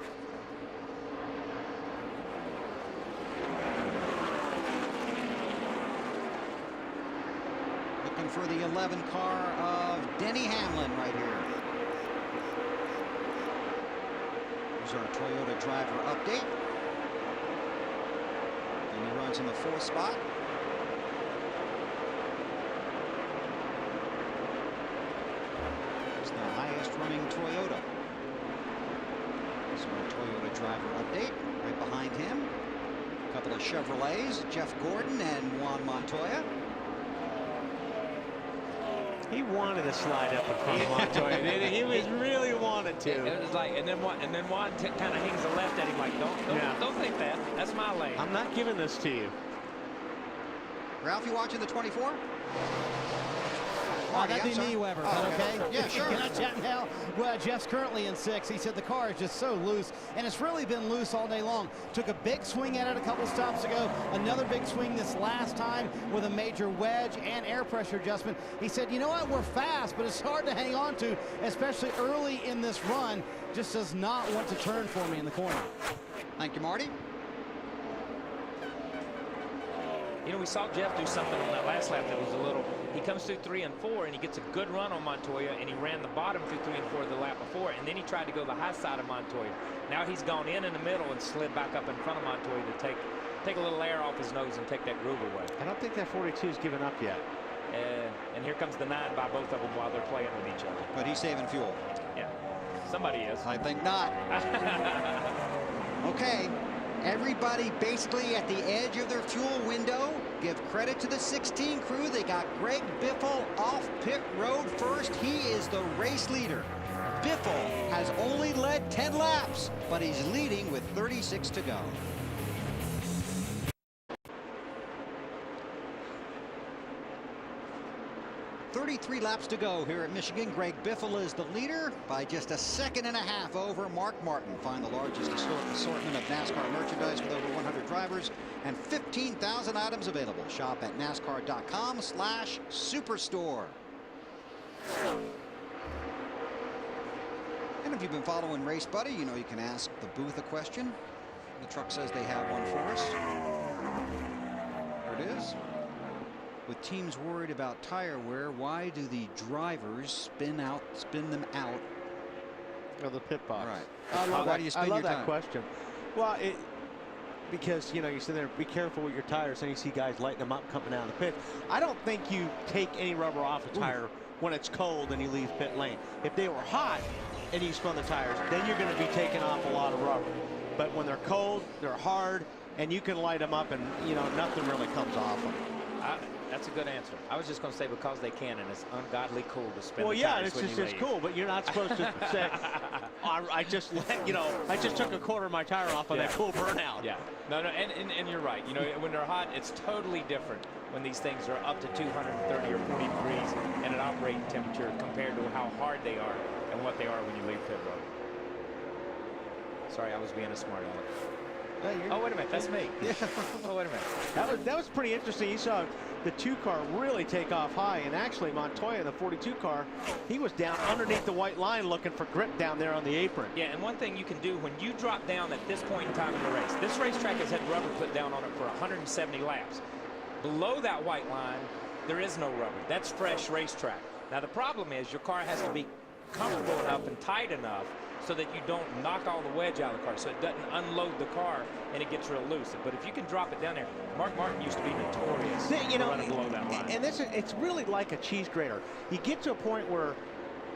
Speaker 1: Looking for the 11 car of Denny Hamlin right here. Here's our Toyota driver update. And he runs in the 4th spot. It's the highest running Toyota. So our Toyota driver update. Right behind him, a couple of Chevrolets, Jeff Gordon and Juan Montoya.
Speaker 11: He wanted to slide up in front of Montoya. He was really wanted to.
Speaker 15: It was like, and then Juan kind of hangs a left at him like, don't think that. That's my lane.
Speaker 11: I'm not giving this to you.
Speaker 1: Ralph, you watching the 24? Marty,
Speaker 8: that'd be me, Weber. Is that okay?
Speaker 1: Yeah, sure.
Speaker 8: Can I chat now? Well, Jeff's currently in 6th. He said the car is just so loose, and it's really been loose all day long. Took a big swing at it a couple stops ago. Another big swing this last time with a major wedge and air pressure adjustment. He said, you know what, we're fast, but it's hard to hang on to, especially early in this run. Just does not want to turn for me in the corner.
Speaker 1: Thank you, Marty.
Speaker 15: You know, we saw Jeff do something on that last lap that was a little, he comes through 3 and 4 and he gets a good run on Montoya, and he ran the bottom through 3 and 4 the lap before, and then he tried to go the high side of Montoya. Now he's gone in the middle and slid back up in front of Montoya to take a little air off his nose and take that groove away.
Speaker 11: I don't think that 42 is given up yet.
Speaker 15: And here comes the 9 by both of them while they're playing with each other.
Speaker 1: But he's saving fuel.
Speaker 15: Yeah, somebody is.
Speaker 1: I think not. Okay. Everybody basically at the edge of their fuel window. Give credit to the 16 crew. They got Greg Biffle off pit road first. He is the race leader. Biffle has only led 10 laps, but he's leading with 36 to go. 33 laps to go here at Michigan. Greg Biffle is the leader by just a 1.5 seconds over Mark Martin. Find the largest assortment of NASCAR merchandise with over 100 drivers and 15,000 items available. Shop at NASCAR.com/superstore. And if you've been following Race Buddy, you know you can ask the booth a question. The truck says they have one for us. There it is. With teams worried about tire wear, why do the drivers spin them out
Speaker 11: of the pit box?
Speaker 1: Right.
Speaker 11: I love
Speaker 1: Why do you spin
Speaker 11: your
Speaker 1: time?
Speaker 11: question. Well, because you sit there, be careful with your tires, and you see guys lighting them up coming out of the pit. I don't think you take any rubber off a tire when it's cold and you leave pit lane. If they were hot and you spun the tires, then you're going to be taking off a lot of rubber. But when they're cold, they're hard, and you can light them up, and nothing really comes off them.
Speaker 15: That's a good answer. I was just going to say because they can, and it's ungodly cool to spin
Speaker 11: Well,
Speaker 15: the
Speaker 11: yeah,
Speaker 15: tires
Speaker 11: it's just cool, but you're not supposed to say, I just took a quarter of my tire off of that cool burnout.
Speaker 15: Yeah. No, and you're right. When they're hot, it's totally different when these things are up to 230 or 40 degrees and an operating temperature compared to how hard they are and what they are when you leave pit road. Sorry, I was being a smart aleck. Oh, wait a minute. That's me. Oh, wait a minute.
Speaker 11: That was pretty interesting. You saw the 2 car really take off high, and actually Montoya in the 42 car, he was down underneath the white line looking for grip down there on the apron.
Speaker 15: Yeah, and one thing you can do when you drop down at this point in time in the race, this racetrack has had rubber put down on it for 170 laps. Below that white line, there is no rubber. That's fresh racetrack. Now, the problem is your car has to be comfortable enough and tight enough so that you don't knock all the wedge out of the car, so it doesn't unload the car and it gets real loose. But if you can drop it down there, Mark Martin used to be notorious for running below that line.
Speaker 11: And it's really like a cheese grater. You get to a point where,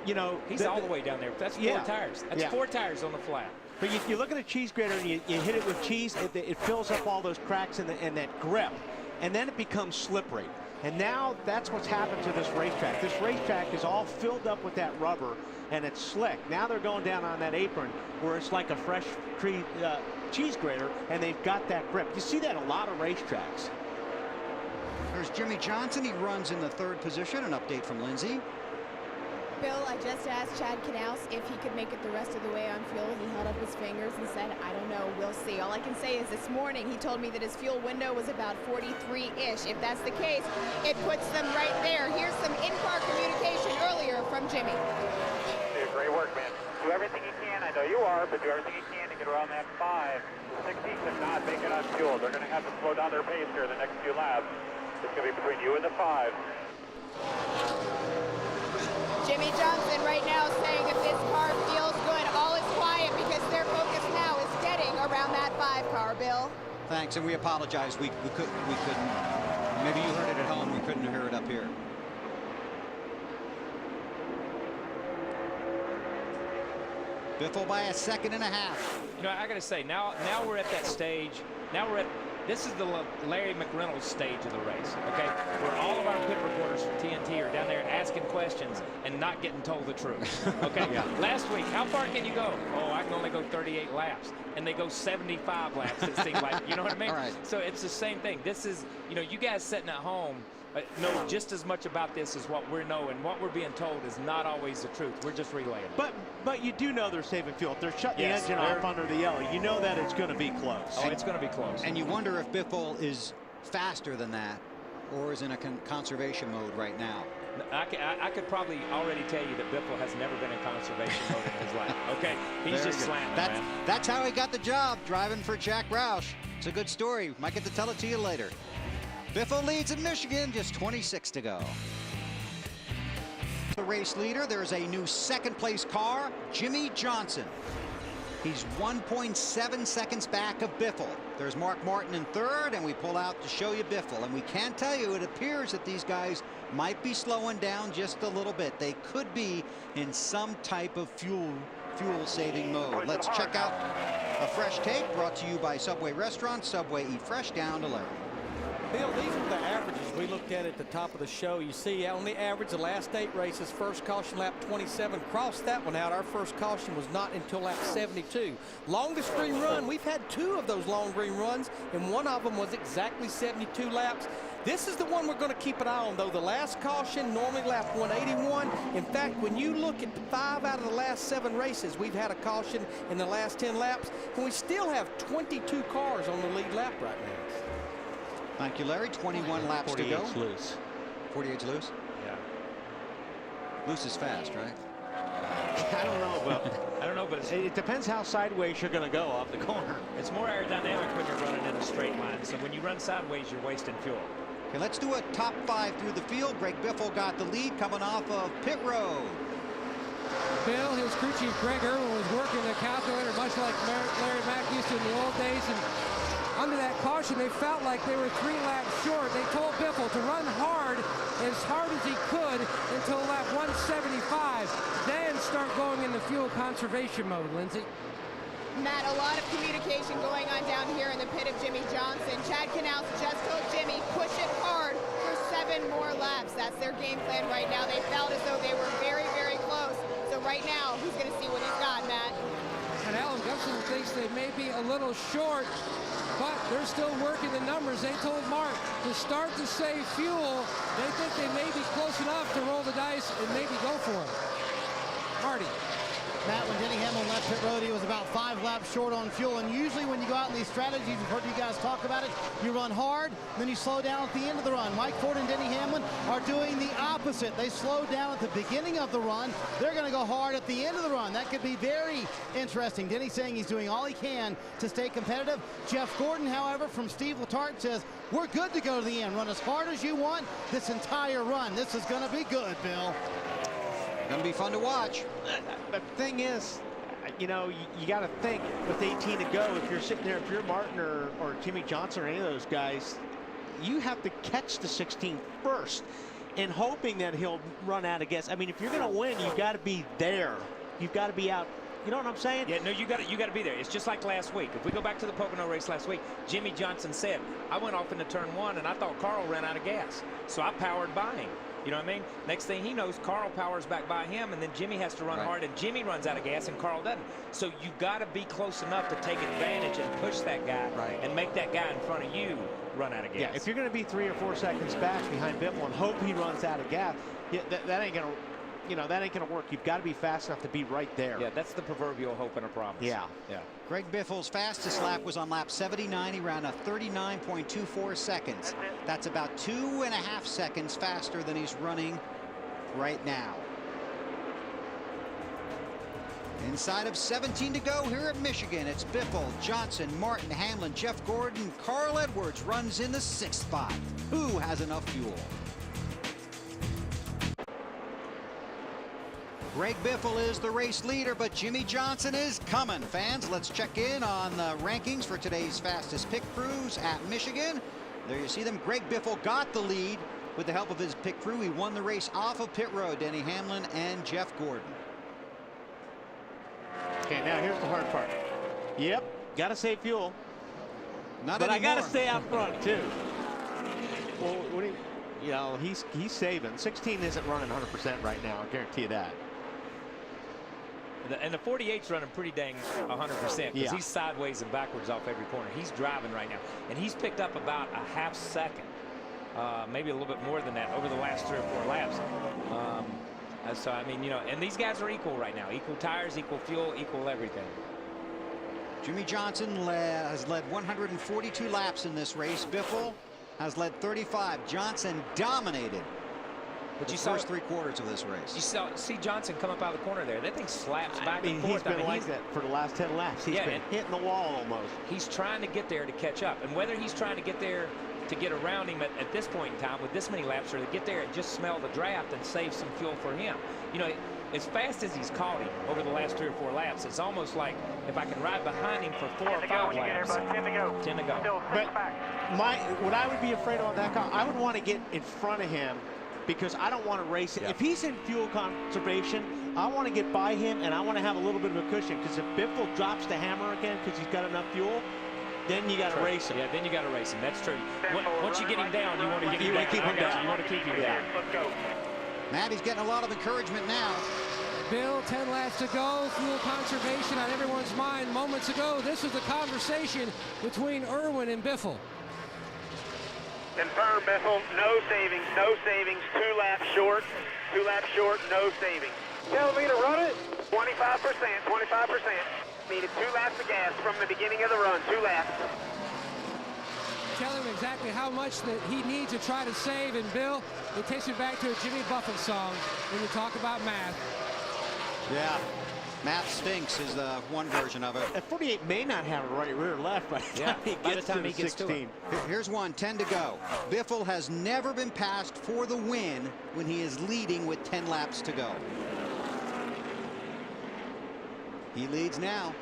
Speaker 15: he's all the way down there. That's 4 tires. That's 4 tires on the flat.
Speaker 11: But you look at a cheese grater and you hit it with cheese, it fills up all those cracks in that grip, and then it becomes slippery. And now that's what's happened to this racetrack. This racetrack is all filled up with that rubber, and it's slick. Now they're going down on that apron where it's like a fresh cheese grater, and they've got that grip. You see that a lot of racetracks.
Speaker 1: There's Jimmy Johnson. He runs in the 3rd position. An update from Lindsay.
Speaker 5: Bill, I just asked Chad Knaus if he could make it the rest of the way on fuel. He held up his fingers and said, I don't know, we'll see. All I can say is this morning he told me that his fuel window was about 43-ish. If that's the case, it puts them right there. Here's some in-car communication earlier from Jimmy.
Speaker 10: Hey, great work, man. Do everything you can. I know you are, but do everything you can to get around that 5. The 16 cannot make it on fuel. They're going to have to slow down their pace here the next few laps. It's going to be between you and the 5.
Speaker 5: Jimmy Johnson right now saying if this car feels good, all is quiet because their focus now is getting around that 5 car, Bill.
Speaker 1: Thanks, and we apologize. We couldn't. Maybe you heard it at home. We couldn't hear it up here. Biffle by a 1.5 seconds.
Speaker 15: I got to say, now we're at that stage. This is the Larry McReynolds stage of the race, okay? Where all of our pit reporters from TNT are down there asking questions and not getting told the truth, okay? Last week, how far can you go? Oh, I can only go 38 laps, and they go 75 laps, it seems like. You know what I mean?
Speaker 1: All right.
Speaker 15: So it's the same thing. This is, you know, you guys sitting at home know just as much about this as what we're knowing. What we're being told is not always the truth. We're just relaying it.
Speaker 11: But you do know they're saving fuel. If they're shutting
Speaker 15: Yes,
Speaker 11: the engine off under the yellow, you know that it's going to be close.
Speaker 15: Oh, it's going to be close.
Speaker 1: And you wonder if Biffle is faster than that or is in a conservation mode right now.
Speaker 15: I could probably already tell you that Biffle has never been in conservation mode in his life. Okay, he's just slamming, man.
Speaker 1: That's how he got the job, driving for Jack Roush. It's a good story. Might get to tell it to you later. Biffle leads in Michigan, just 26 to go. The race leader, there's a new second-place car, Jimmy Johnson. He's 1.7 seconds back of Biffle. There's Mark Martin in third, and we pull out to show you Biffle. And we can tell you, it appears that these guys might be slowing down just a little bit. They could be in some type of fuel-saving mode. Let's check out a fresh take brought to you by Subway Restaurants. Subway, eat fresh, down to Larry.
Speaker 13: Bill, these are the averages we looked at the top of the show. You see, on the average, the last 8 races, first caution lap 27. Crossed that one out. Our first caution was not until lap 72. Longest green run, we've had 2 of those long green runs, and one of them was exactly 72 laps. This is the one we're going to keep an eye on, though. The last caution, normally lap 181. In fact, when you look at the 5 out of the last 7 races, we've had a caution in the last 10 laps, and we still have 22 cars on the lead lap right now.
Speaker 1: Thank you, Larry. 21 laps to go.
Speaker 11: 48's loose.
Speaker 1: 48's loose?
Speaker 15: Yeah.
Speaker 1: Loose is fast, right?
Speaker 11: I don't know, but
Speaker 15: I don't know, but
Speaker 11: it depends how sideways you're going to go off the corner.
Speaker 15: It's more aerodynamic when you're running in a straight line. So when you run sideways, you're wasting fuel.
Speaker 1: Okay, let's do a top 5 through the field. Greg Biffle got the lead coming off of pit road.
Speaker 6: Bill, his crew chief Greg Irwin was working the calculator much like Larry Mack used to in the old days, and under that caution, they felt like they were 3 laps short. They told Biffle to run hard as he could until lap 175, then start going into fuel conservation mode, Lindsay.
Speaker 5: Matt, a lot of communication going on down here in the pit of Jimmy Johnson. Chad Knaus just told Jimmy, push it hard for 7 more laps. That's their game plan right now. They felt as though they were very, very close. So right now, he's going to see what he's got, Matt.
Speaker 6: And Alan Gibson thinks they may be a little short, but they're still working the numbers. They told Mark to start to save fuel. They think they may be close enough to roll the dice and maybe go for it. Marty.
Speaker 8: Matt, when Denny Hamlin left pit road, he was about 5 laps short on fuel. And usually when you go out in these strategies, we've heard you guys talk about it, you run hard, then you slow down at the end of the run. Mike Ford and Denny Hamlin are doing the opposite. They slow down at the beginning of the run. They're going to go hard at the end of the run. That could be very interesting. Denny saying he's doing all he can to stay competitive. Jeff Gordon, however, from Steve Letarte says, we're good to go to the end. Run as hard as you want this entire run. This is going to be good, Bill.
Speaker 1: Gonna be fun to watch.
Speaker 11: But the thing is, you know, you got to think with 18 to go, if you're sitting there, if you're Martin or Jimmy Johnson or any of those guys, you have to catch the 16 first and hoping that he'll run out of gas. I mean, if you're going to win, you've got to be there. You've got to be out. You know what I'm saying?
Speaker 15: Yeah, no, you got to be there. It's just like last week. If we go back to the Pocono race last week, Jimmy Johnson said, I went off into turn 1 and I thought Carl ran out of gas. So I powered by him. You know what I mean? Next thing he knows, Carl powers back by him, and then Jimmy has to run hard, and Jimmy runs out of gas, and Carl doesn't. So you got to be close enough to take advantage and push that guy and make that guy in front of you run out of gas.
Speaker 11: Yeah, if you're going to be 3 or 4 seconds back behind Biffle and hope he runs out of gas, that ain't going to. You know, that ain't going to work. You've got to be fast enough to be right there.
Speaker 15: Yeah, that's the proverbial hope and a promise.
Speaker 11: Yeah.
Speaker 1: Greg Biffle's fastest lap was on lap 79. He ran a 39.24 seconds. That's about 2.5 seconds faster than he's running right now. Inside of 17 to go here at Michigan. It's Biffle, Johnson, Martin, Hamlin, Jeff Gordon, Carl Edwards runs in the 6th spot. Who has enough fuel? Greg Biffle is the race leader, but Jimmy Johnson is coming. Fans, let's check in on the rankings for today's fastest pit crews at Michigan. There you see them. Greg Biffle got the lead with the help of his pit crew. He won the race off of pit road. Denny Hamlin and Jeff Gordon.
Speaker 11: Okay, now here's the hard part. Yep, got to save fuel.
Speaker 1: Not
Speaker 11: but
Speaker 1: anymore.
Speaker 11: I got to stay out front too. Well, what do you know, he's saving. 16 isn't running 100% right now. I guarantee you that.
Speaker 15: And the 48's running pretty dang 100% because he's sideways and backwards off every corner. He's driving right now, and he's picked up about a half second, maybe a little bit more than that over the last 3 or 4 laps. So I mean, you know, and these guys are equal right now. Equal tires, equal fuel, equal everything.
Speaker 1: Jimmie Johnson has led 142 laps in this race. Biffle has led 35. Johnson dominated
Speaker 15: But
Speaker 1: the first 3 quarters of this race.
Speaker 15: You see Johnson come up out of the corner there. That thing slaps back
Speaker 11: and forth.
Speaker 15: I mean,
Speaker 11: He's been like that for the last 10 laps. He's been hitting the wall almost.
Speaker 15: He's trying to get there to catch up. And whether he's trying to get there to get around him at this point in time with this many laps, or to get there and just smell the draft and save some fuel for him. You know, as fast as he's caught him over the last 3 or 4 laps, it's almost like if I can ride behind him for 4 or 5 laps.
Speaker 10: 10 to go.
Speaker 15: 10 to go.
Speaker 10: Still 6 back.
Speaker 11: What I would be afraid of on that car, I would want to get in front of him because I don't want to race it. If he's in fuel conservation, I want to get by him and I want to have a little bit of a cushion, because if Biffle drops the hammer again because he's got enough fuel, then you got to race him.
Speaker 15: Yeah, then you got to race him. That's true. Once you get him down, you want to get him down.
Speaker 11: keep him down.
Speaker 15: You want to keep him down.
Speaker 10: Let's go.
Speaker 1: Matt, he's getting a lot of encouragement now.
Speaker 6: Bill, 10 laps to go. Fuel conservation on everyone's mind. Moments ago, this was a conversation between Irwin and Biffle.
Speaker 10: Confirm, Biffle. No savings. No savings. 2 laps short. 2 laps short. No savings. Tell me to run it. 25%. 25%. Needed 2 laps of gas from the beginning of the run. 2 laps.
Speaker 6: Tell him exactly how much that he needs to try to save. And Bill, it takes me back to a Jimmy Buffett song when you talk about math.
Speaker 1: Yeah. Math stinks is the one version of it.
Speaker 11: At 48 may not have a right rear left by the time he gets to 16.
Speaker 1: Here's one, 10 to go. Biffle has never been passed for the win when he is leading with 10 laps to go. He leads now.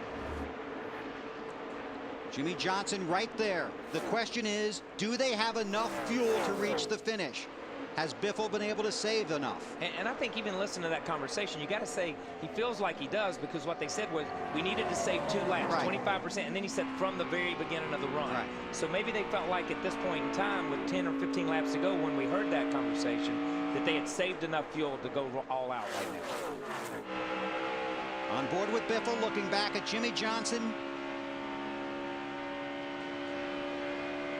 Speaker 1: Jimmie Johnson right there. The question is, do they have enough fuel to reach the finish? Has Biffle been able to save enough?
Speaker 15: And I think even listening to that conversation, you got to say he feels like he does, because what they said was we needed to save 2 laps, 25%, and then he said from the very beginning of the run. So maybe they felt like at this point in time, with 10 or 15 laps to go, when we heard that conversation, that they had saved enough fuel to go all out right now.
Speaker 1: On board with Biffle, looking back at Jimmie Johnson.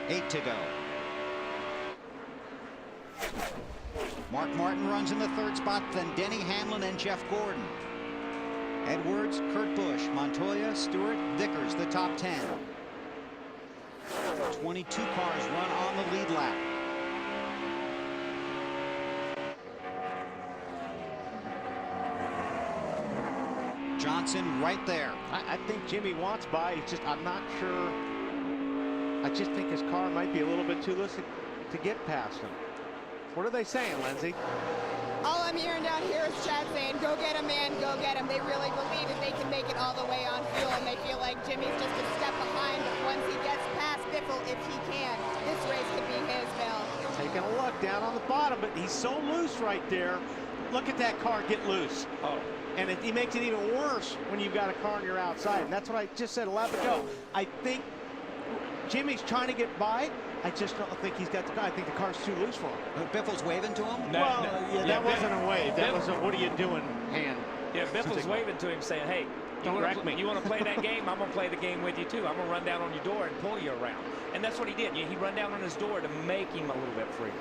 Speaker 1: 8 to go. Mark Martin runs in the 3rd spot, then Denny Hamlin and Jeff Gordon. Edwards, Kurt Busch, Montoya, Stewart, Vickers, the top 10. 22 cars run on the lead lap. Johnson right there.
Speaker 11: I think Jimmy wants by. It's just, I'm not sure. I just think his car might be a little bit too loose to get past him. What are they saying, Lindsay?
Speaker 5: All I'm hearing down here is Chad saying, go get him, man, go get him. They really believe that they can make it all the way on fuel, and they feel like Jimmy's just a step behind. But once he gets past Biffle, if he can, this race could be his, Bill.
Speaker 11: Taking a look down on the bottom, but he's so loose right there. Look at that car get loose. And he makes it even worse when you've got a car on your outside. And that's what I just said a lap ago. I think Jimmy's trying to get by. I just don't think he's got the car. I think the car's too loose for him.
Speaker 1: Biffle's waving to him?
Speaker 11: That wasn't a wave. That was a what are you doing hand.
Speaker 15: Yeah, Biffle's waving to him saying, hey,
Speaker 11: Don't wreck me.
Speaker 15: You want to play that game? I'm going to play the game with you, too. I'm going to run down on your door and pull you around. And that's what he did. He run down on his door to make him a little bit freer.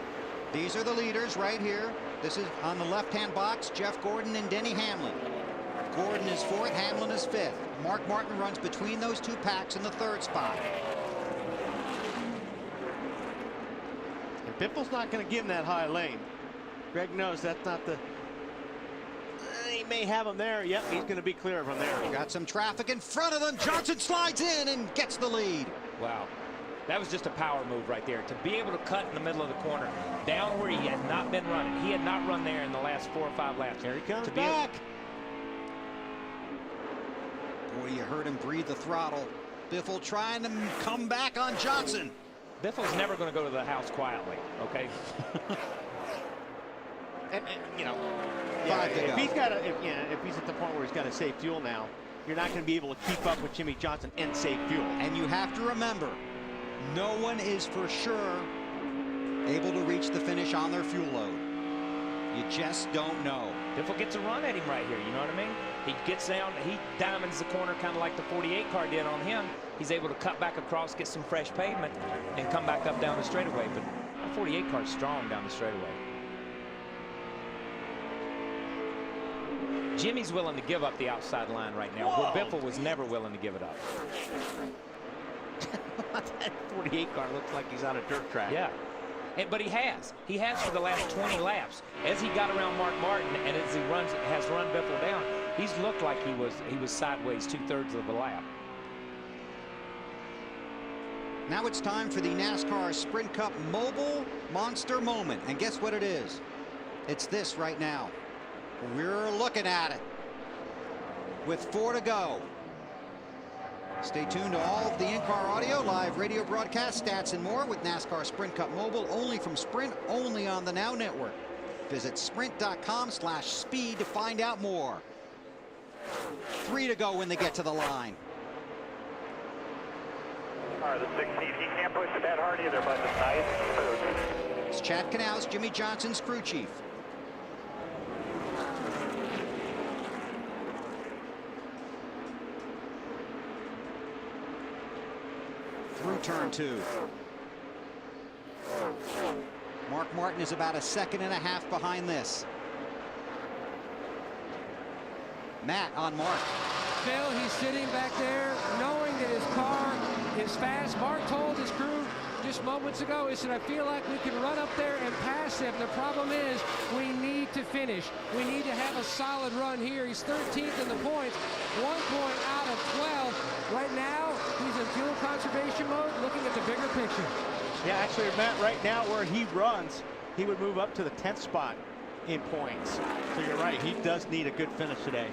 Speaker 1: These are the leaders right here. This is on the left-hand box, Jeff Gordon and Denny Hamlin. Gordon is 4th, Hamlin is 5th. Mark Martin runs between those 2 packs in the 3rd spot.
Speaker 11: And Biffle's not going to give him that high lane. Greg knows that's not the... He may have him there. Yep, he's going to be clear from there.
Speaker 1: Got some traffic in front of them. Johnson slides in and gets the lead.
Speaker 15: Wow. That was just a power move right there. To be able to cut in the middle of the corner, down where he had not been running. He had not run there in the last 4 or 5 laps.
Speaker 11: Here he comes
Speaker 15: back.
Speaker 1: Boy, you heard him breathe the throttle. Biffle trying to come back on Johnson.
Speaker 15: Biffle's never going to go to the house quietly, okay?
Speaker 11: and you know, if he's got if he's at the point where he's got to save fuel now, you're not going to be able to keep up with Jimmie Johnson and save fuel.
Speaker 1: And you have to remember, no one is for sure able to reach the finish on their fuel load. You just don't know.
Speaker 15: Biffle gets a run at him right here, you know what I mean? He gets down, he diamonds the corner kind of like the 48 car did on him. He's able to cut back across, get some fresh pavement, and come back up down the straightaway. But the 48 car's strong down the straightaway. Jimmy's willing to give up the outside line right now, where Biffle was never willing to give it up.
Speaker 11: That 48 car looks like he's on a dirt track.
Speaker 15: Yeah. But he has for the last 20 laps. As he got around Mark Martin and as he has run Biffle down, he's looked like he was sideways 2/3 of the lap.
Speaker 1: Now it's time for the NASCAR Sprint Cup Mobile Monster Moment. And guess what it is? It's this right now. We're looking at it with 4 to go. Stay tuned to all of the in-car audio, live radio broadcast, stats, and more with NASCAR Sprint Cup Mobile, only from Sprint, only on the Now Network. Visit sprint.com/speed to find out more. 3 to go when they get to the line.
Speaker 10: All right, the 16, he can't push it that hard either, but it's nice and smooth.
Speaker 1: It's Chad Knaus, Jimmy Johnson's crew chief. Through turn 2. Mark Martin is about 1.5 seconds behind this. Matt on Mark.
Speaker 6: Phil, he's sitting back there knowing that his car is fast. Mark told his crew just moments ago, he said, I feel like we can run up there and pass him. The problem is we need to finish. We need to have a solid run here. He's 13th in the points, 1 point out of 12. Right now, he's in fuel conservation mode, looking at the bigger picture.
Speaker 11: Yeah, actually, Matt, right now where he runs, he would move up to the 10th spot in points. So you're right, he does need a good finish today.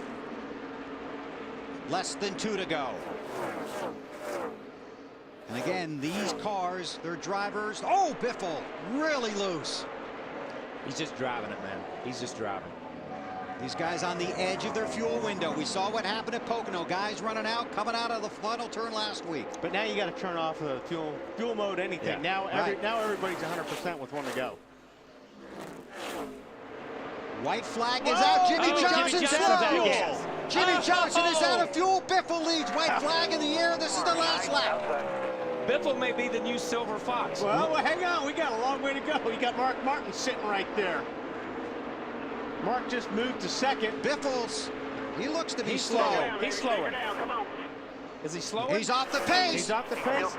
Speaker 1: Less than 2 to go. And again, these cars, their drivers, oh, Biffle, really loose.
Speaker 15: He's just driving it, man. He's just driving.
Speaker 1: These guys on the edge of their fuel window. We saw what happened at Pocono. Guys running out, coming out of the final turn last week.
Speaker 11: But now you got to turn off the fuel mode, anything.
Speaker 1: Yeah.
Speaker 11: Now everybody's 100% with 1 to go.
Speaker 1: White flag is out. Jimmy Johnson's out of fuel. Jimmy Johnson is out of fuel. Biffle leads. White flag in the air. This is the last lap.
Speaker 15: Biffle may be the new Silver Fox.
Speaker 11: Well, hang on. We got a long way to go. We got Mark Martin sitting right there. Mark just moved to second.
Speaker 1: Biffle's, he looks to be
Speaker 15: He's
Speaker 1: slow.
Speaker 15: He's slowing. Is he slowing?
Speaker 1: He's off the pace.
Speaker 11: He's off the pace.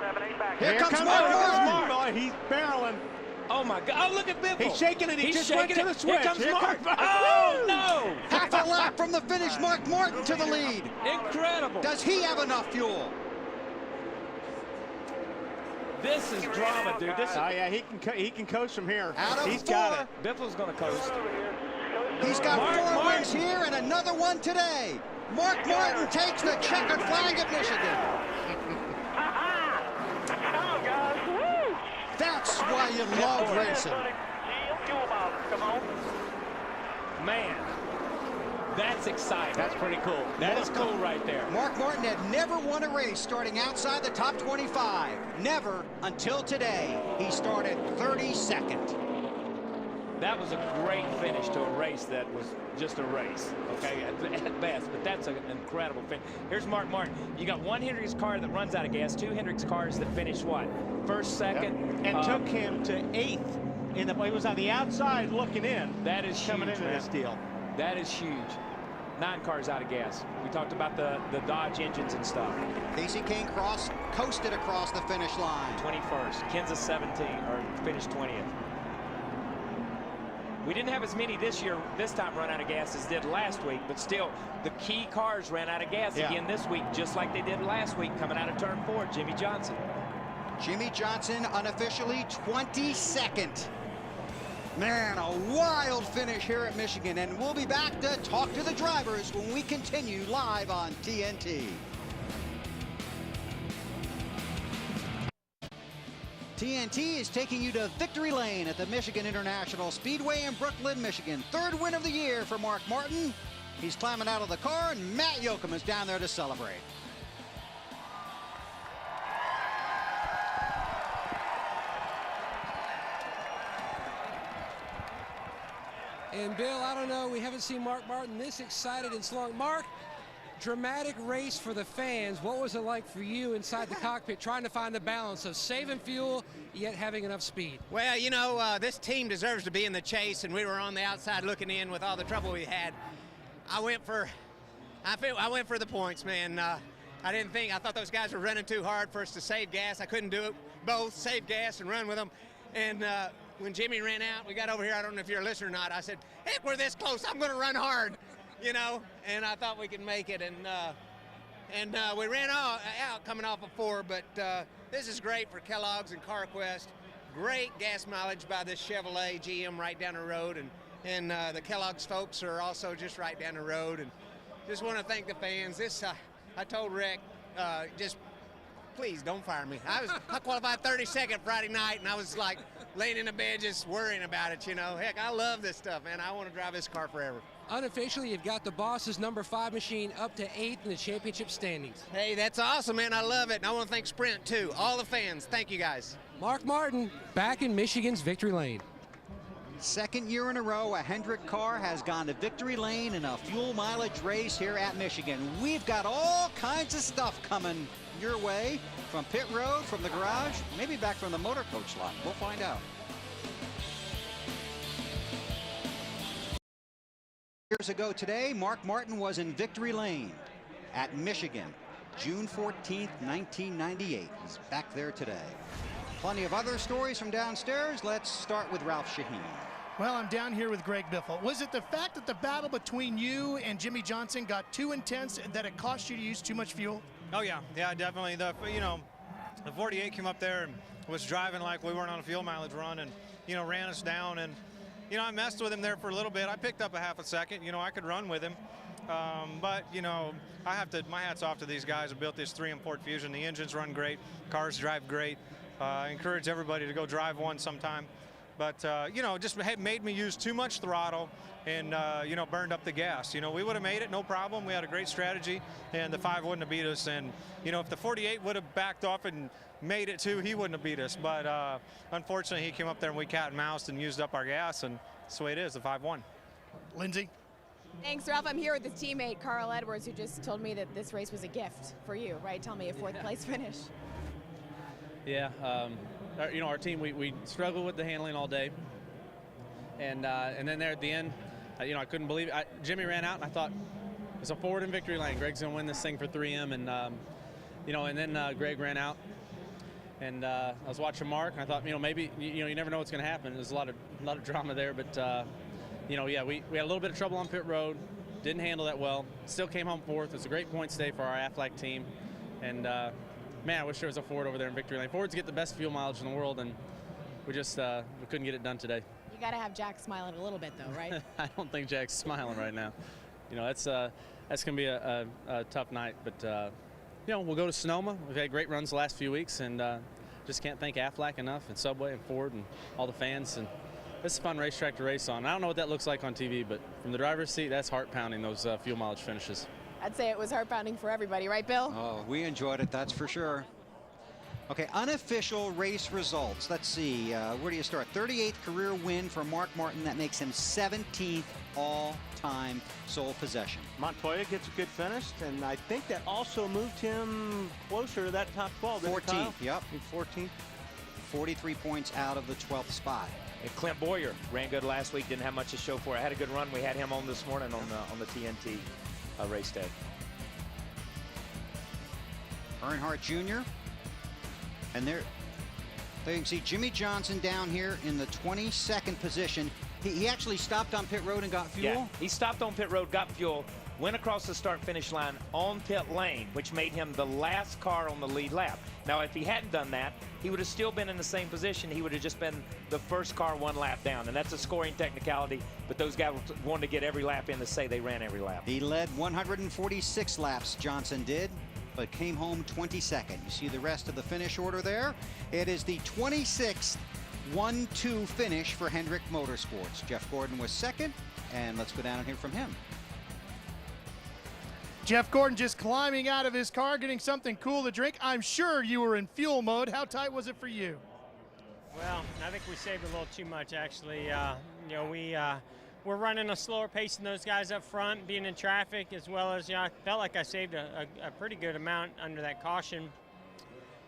Speaker 1: Here comes Mark Martin.
Speaker 11: He's barreling.
Speaker 15: Oh my God! Oh, look at Biffle.
Speaker 11: He's shaking it. He just went to the switch.
Speaker 15: Here comes Mark. Oh no!
Speaker 1: Half a lap from the finish. Mark Martin to the lead.
Speaker 15: Incredible.
Speaker 1: Does he have enough fuel?
Speaker 15: This is drama, dude. This is.
Speaker 11: Oh yeah, he can coast from here.
Speaker 1: Out of
Speaker 11: He's
Speaker 1: 4.
Speaker 11: got it.
Speaker 15: Biffle's gonna coast.
Speaker 1: He's got 4 wins here and another one today. Mark Martin takes the checkered flag of Michigan. That's why you love racing.
Speaker 15: Man, that's exciting.
Speaker 11: That's pretty cool.
Speaker 15: That is cool right there.
Speaker 1: Mark Martin had never won a race starting outside the top 25. Never until today. He started 32nd.
Speaker 15: That was a great finish to a race that was just a race, okay, at best, but that's an incredible finish. Here's Mark Martin. You got one Hendricks car that runs out of gas, 2 Hendricks cars that finish what? First, second.
Speaker 11: And took him to 8th. He was on the outside looking in.
Speaker 15: That is
Speaker 11: coming
Speaker 15: huge,
Speaker 11: into
Speaker 15: man.
Speaker 11: this deal.
Speaker 15: That is huge. 9 cars out of gas. We talked about the Dodge engines and stuff.
Speaker 1: Casey Kane coasted across the finish line.
Speaker 15: 21st. Kansas 17, or finished 20th. We didn't have as many this time run out of gas as did last week, but still, the key cars ran out of gas again this week, just like they did last week coming out of turn 4, Jimmy Johnson.
Speaker 1: Jimmy Johnson unofficially 22nd. Man, a wild finish here at Michigan, and we'll be back to talk to the drivers when we continue live on TNT. TNT is taking you to victory lane at the Michigan International Speedway in Brooklyn, Michigan. 3rd win of the year for Mark Martin. He's climbing out of the car, and Matt Yoakum is down there to celebrate.
Speaker 6: And Bill, I don't know, we haven't seen Mark Martin this excited in so long. Mark, dramatic race for the fans. What was it like for you inside the cockpit trying to find the balance of saving fuel yet having enough speed?
Speaker 19: Well, you know, this team deserves to be in the chase, and we were on the outside looking in with all the trouble we had. I went for the points, man. I thought those guys were running too hard for us to save gas. I couldn't do it both, save gas and run with them. And when Jimmy ran out, we got over here, I don't know if you're a listener or not, I said, heck, we're this close, I'm gonna run hard, you know, and I thought we could make it. And we ran out coming off of 4, but this is great for Kellogg's and CarQuest. Great gas mileage by this Chevrolet GM right down the road, and the Kellogg's folks are also just right down the road. And just want to thank the fans. I told Rick, just please don't fire me. I qualified 32nd Friday night, and I was like laying in the bed just worrying about it, you know. Heck, I love this stuff, man. I want to drive this car forever.
Speaker 6: Unofficially, you've got the boss's number 5 machine up to 8th in the championship standings.
Speaker 19: Hey, that's awesome, man. I love it. And I want to thank Sprint, too. All the fans. Thank you, guys.
Speaker 6: Mark Martin back in Michigan's victory lane.
Speaker 1: Second year in a row, a Hendrick car has gone to victory lane in a fuel mileage race here at Michigan. We've got all kinds of stuff coming your way from pit road, from the garage, maybe back from the motor coach lot. We'll find out. Years ago today, Mark Martin was in victory lane at Michigan, June 14th, 1998. He's back there today. Plenty of other stories from downstairs. Let's start with Ralph Shaheen.
Speaker 7: Well, I'm down here with Greg Biffle. Was it the fact that the battle between you and Jimmy Johnson got too intense that it cost you to use too much fuel?
Speaker 20: Oh yeah, definitely. The 48 came up there and was driving like we weren't on a fuel mileage run, and ran us down. And I messed with him there for a little bit. I picked up a half a second. I could run with him, but I have to. My hat's off to these guys who built this 3 in Ford Fusion. The engines run great, cars drive great. I encourage everybody to go drive one sometime. But, just made me use too much throttle and, burned up the gas. We would have made it, no problem. We had a great strategy, and the 5 wouldn't have beat us. And, if the 48 would have backed off and made it too, he wouldn't have beat us. But, unfortunately, he came up there and we cat and moused and used up our gas, and that's the way it is, the 5 won.
Speaker 7: Lindsay?
Speaker 5: Thanks, Ralph. I'm here with his teammate, Carl Edwards, who just told me that this race was a gift for you, right? Tell me a 4th place finish.
Speaker 21: Yeah, our team, we struggled with the handling all day. And then there at the end, I couldn't believe it. Jimmy ran out, and I thought, it's a forward in victory lane. Greg's going to win this thing for 3M. And, and then Greg ran out. And I was watching Mark, and I thought, maybe, you never know what's going to happen. There's a lot of drama there. But, we had a little bit of trouble on pit road. Didn't handle that well. Still came home 4th. It's a great points day for our LifeLock team. And, man, I wish there was a Ford over there in victory lane. Fords get the best fuel mileage in the world, and we just we couldn't get it done today.
Speaker 5: You got to have Jack smiling a little bit, though, right?
Speaker 21: I don't think Jack's smiling right now. That's going to be a tough night. But, we'll go to Sonoma. We've had great runs the last few weeks, and just can't thank Aflac enough, and Subway and Ford and all the fans. And it's a fun racetrack to race on. I don't know what that looks like on TV, but from the driver's seat, that's heart-pounding, those fuel mileage finishes.
Speaker 5: I'd say it was heart-pounding for everybody, right, Bill?
Speaker 1: Oh, we enjoyed it, that's for sure. Okay, unofficial race results. Let's see, where do you start? 38th career win for Mark Martin. That makes him 17th all-time sole possession.
Speaker 11: Montoya gets a good finish, and I think that also moved him closer to that top 12.
Speaker 1: 14th, yep.
Speaker 11: 14th.
Speaker 1: 43 points out of the 12th spot.
Speaker 12: And Clint Boyer ran good last week, didn't have much to show for it. Had a good run. We had him on this morning on the TNT race day.
Speaker 1: Earnhardt Jr. And there you can see Jimmy Johnson down here in the 22nd position. He actually stopped on pit road and got fuel?
Speaker 12: Yeah, he stopped on pit road, got fuel, went across the start-finish line on pit lane, which made him the last car on the lead lap. Now, if he hadn't done that, he would have still been in the same position. He would have just been the first car 1 lap down, and that's a scoring technicality, but those guys wanted to get every lap in to say they ran every lap.
Speaker 1: He led 146 laps, Johnson did, but came home 22nd. You see the rest of the finish order there. It is the 26th 1-2 finish for Hendrick Motorsports. Jeff Gordon was 2nd, and let's go down and hear from him.
Speaker 7: Jeff Gordon just climbing out of his car, getting something cool to drink. I'm sure you were in fuel mode. How tight was it for you?
Speaker 22: Well, I think we saved a little too much, actually.
Speaker 3: we're running a slower pace than those guys up front, being in traffic, as well as, I felt like I saved a pretty good amount under that caution.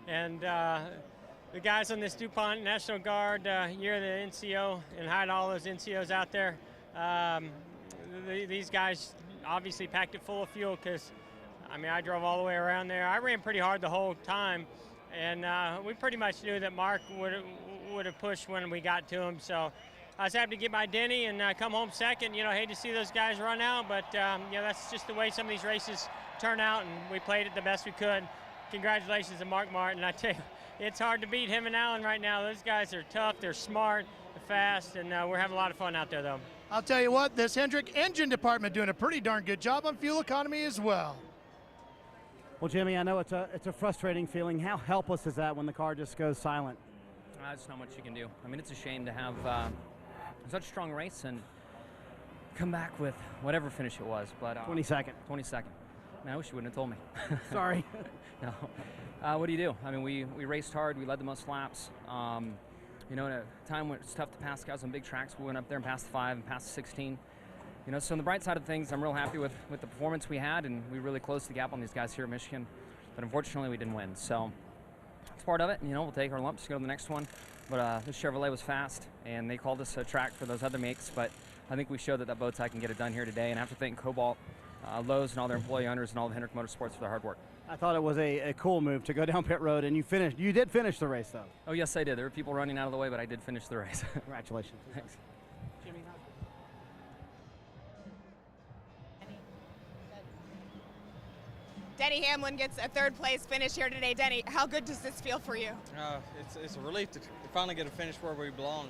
Speaker 3: And the guys on this DuPont National Guard, you're the NCO, and hi to all those NCOs out there. These guys obviously packed it full of fuel because, I drove all the way around there. I ran pretty hard the whole time, and we pretty much knew that Mark would have pushed when we got to him. So I was happy to get my Denny and come home second. Hate to see those guys run out, but that's just the way some of these races turn out, and we played it the best we could. Congratulations to Mark Martin. I tell you, it's hard to beat him and Allen right now. Those guys are tough, they're smart, they're fast, and we're having a lot of fun out there, though.
Speaker 7: I'll tell you what, this Hendrick engine department doing a pretty darn good job on fuel economy as well.
Speaker 8: Well, Jimmy, I know it's a frustrating feeling. How helpless is that when the car just goes silent?
Speaker 22: There's not much you can do. It's a shame to have such a strong race and come back with whatever finish it was. But
Speaker 8: 22nd.
Speaker 22: 22nd. Man, I wish you wouldn't have told me.
Speaker 8: Sorry.
Speaker 22: No. What do you do? We raced hard. We led the most laps. In a time when it's tough to pass guys on big tracks, we went up there and passed the 5 and passed the 16. So on the bright side of things, I'm real happy with the performance we had, and we really closed the gap on these guys here at Michigan. But unfortunately, we didn't win. So it's part of it. We'll take our lumps, go to the next one. But this Chevrolet was fast, and they called us a track for those other makes. But I think we showed that bow tie can get it done here today. And I have to thank Cobalt, Lowe's, and all their employee owners, and all the Hendrick Motorsports for their hard work.
Speaker 8: I thought it was a cool move to go down pit road, and you did finish the race, though.
Speaker 22: Oh, yes, I did. There were people running out of the way, but I did finish the race.
Speaker 8: Congratulations.
Speaker 22: Thanks.
Speaker 5: Denny Hamlin gets a third-place finish here today. Denny, how good does this feel for you?
Speaker 23: It's a relief to finally get a finish where we belong.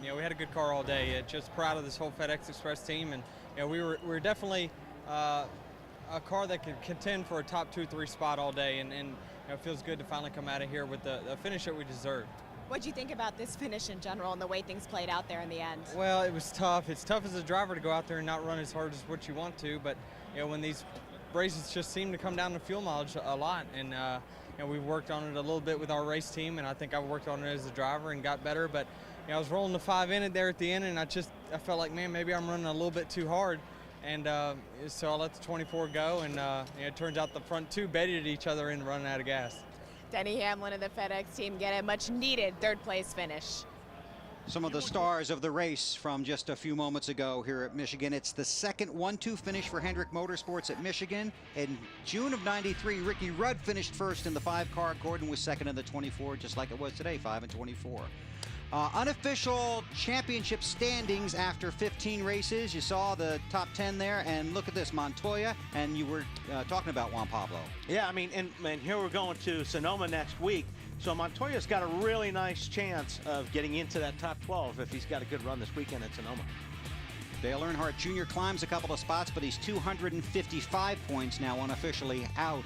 Speaker 23: We had a good car all day. Just proud of this whole FedEx Express team, and we were definitely a car that could contend for a top 2-3 spot all day, and it feels good to finally come out of here with the finish that we deserved.
Speaker 5: What do you think about this finish in general and the way things played out there in the end?
Speaker 23: Well, it was tough. It's tough as a driver to go out there and not run as hard as what you want to, but when these races just seem to come down to fuel mileage a lot, and we've worked on it a little bit with our race team, and I think I worked on it as a driver and got better. But I was rolling the 5 in it there at the end, and I felt like, man, maybe I'm running a little bit too hard, and so I let the 24 go, and it turns out the front two bedded each other in running out of gas.
Speaker 5: Denny Hamlin and the FedEx team get a much-needed third-place finish.
Speaker 1: Some of the stars of the race from just a few moments ago here at Michigan. It's the second 1-2 finish for Hendrick Motorsports at Michigan. In June of '93, Ricky Rudd finished first in the 5-car. Gordon was second in the 24, just like it was today, 5 and 24. Unofficial championship standings after 15 races. You saw the top 10 there, and look at this, Montoya, and you were talking about Juan Pablo.
Speaker 11: Yeah, and here we're going to Sonoma next week. So Montoya's got a really nice chance of getting into that top 12 if he's got a good run this weekend at Sonoma.
Speaker 1: Dale Earnhardt Jr. climbs a couple of spots, but he's 255 points now unofficially out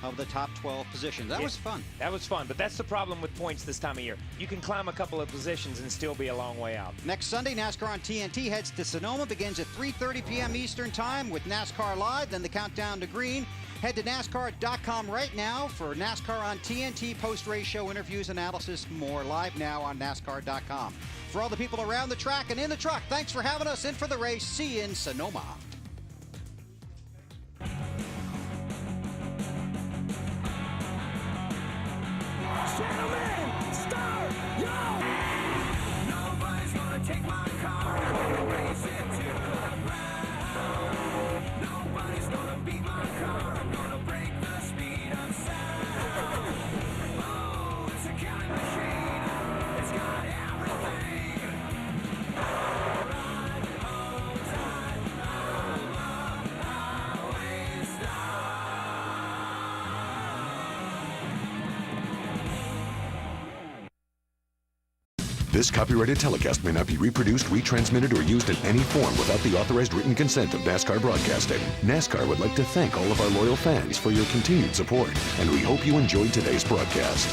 Speaker 1: of the top 12 positions. That was fun.
Speaker 15: That was fun, but that's the problem with points this time of year. You can climb a couple of positions and still be a long way out.
Speaker 1: Next Sunday, NASCAR on TNT heads to Sonoma, begins at 3:30 p.m. Eastern Time with NASCAR Live, then the countdown to green. Head to NASCAR.com right now for NASCAR on TNT, post-race show interviews, analysis, more live now on NASCAR.com. For all the people around the track and in the truck, thanks for having us in for the race. See you in Sonoma.
Speaker 9: Gentlemen, start, yo! Nobody's gonna take my car. I'm gonna race it to the ground. Nobody's gonna beat my car. I'm gonna break the speed of sound. Oh, it's a killing machine. It's got everything. Ride home tight, on the highway star.
Speaker 24: This copyrighted telecast may not be reproduced, retransmitted, or used in any form without the authorized written consent of NASCAR Broadcasting. NASCAR would like to thank all of our loyal fans for your continued support, and we hope you enjoyed today's broadcast.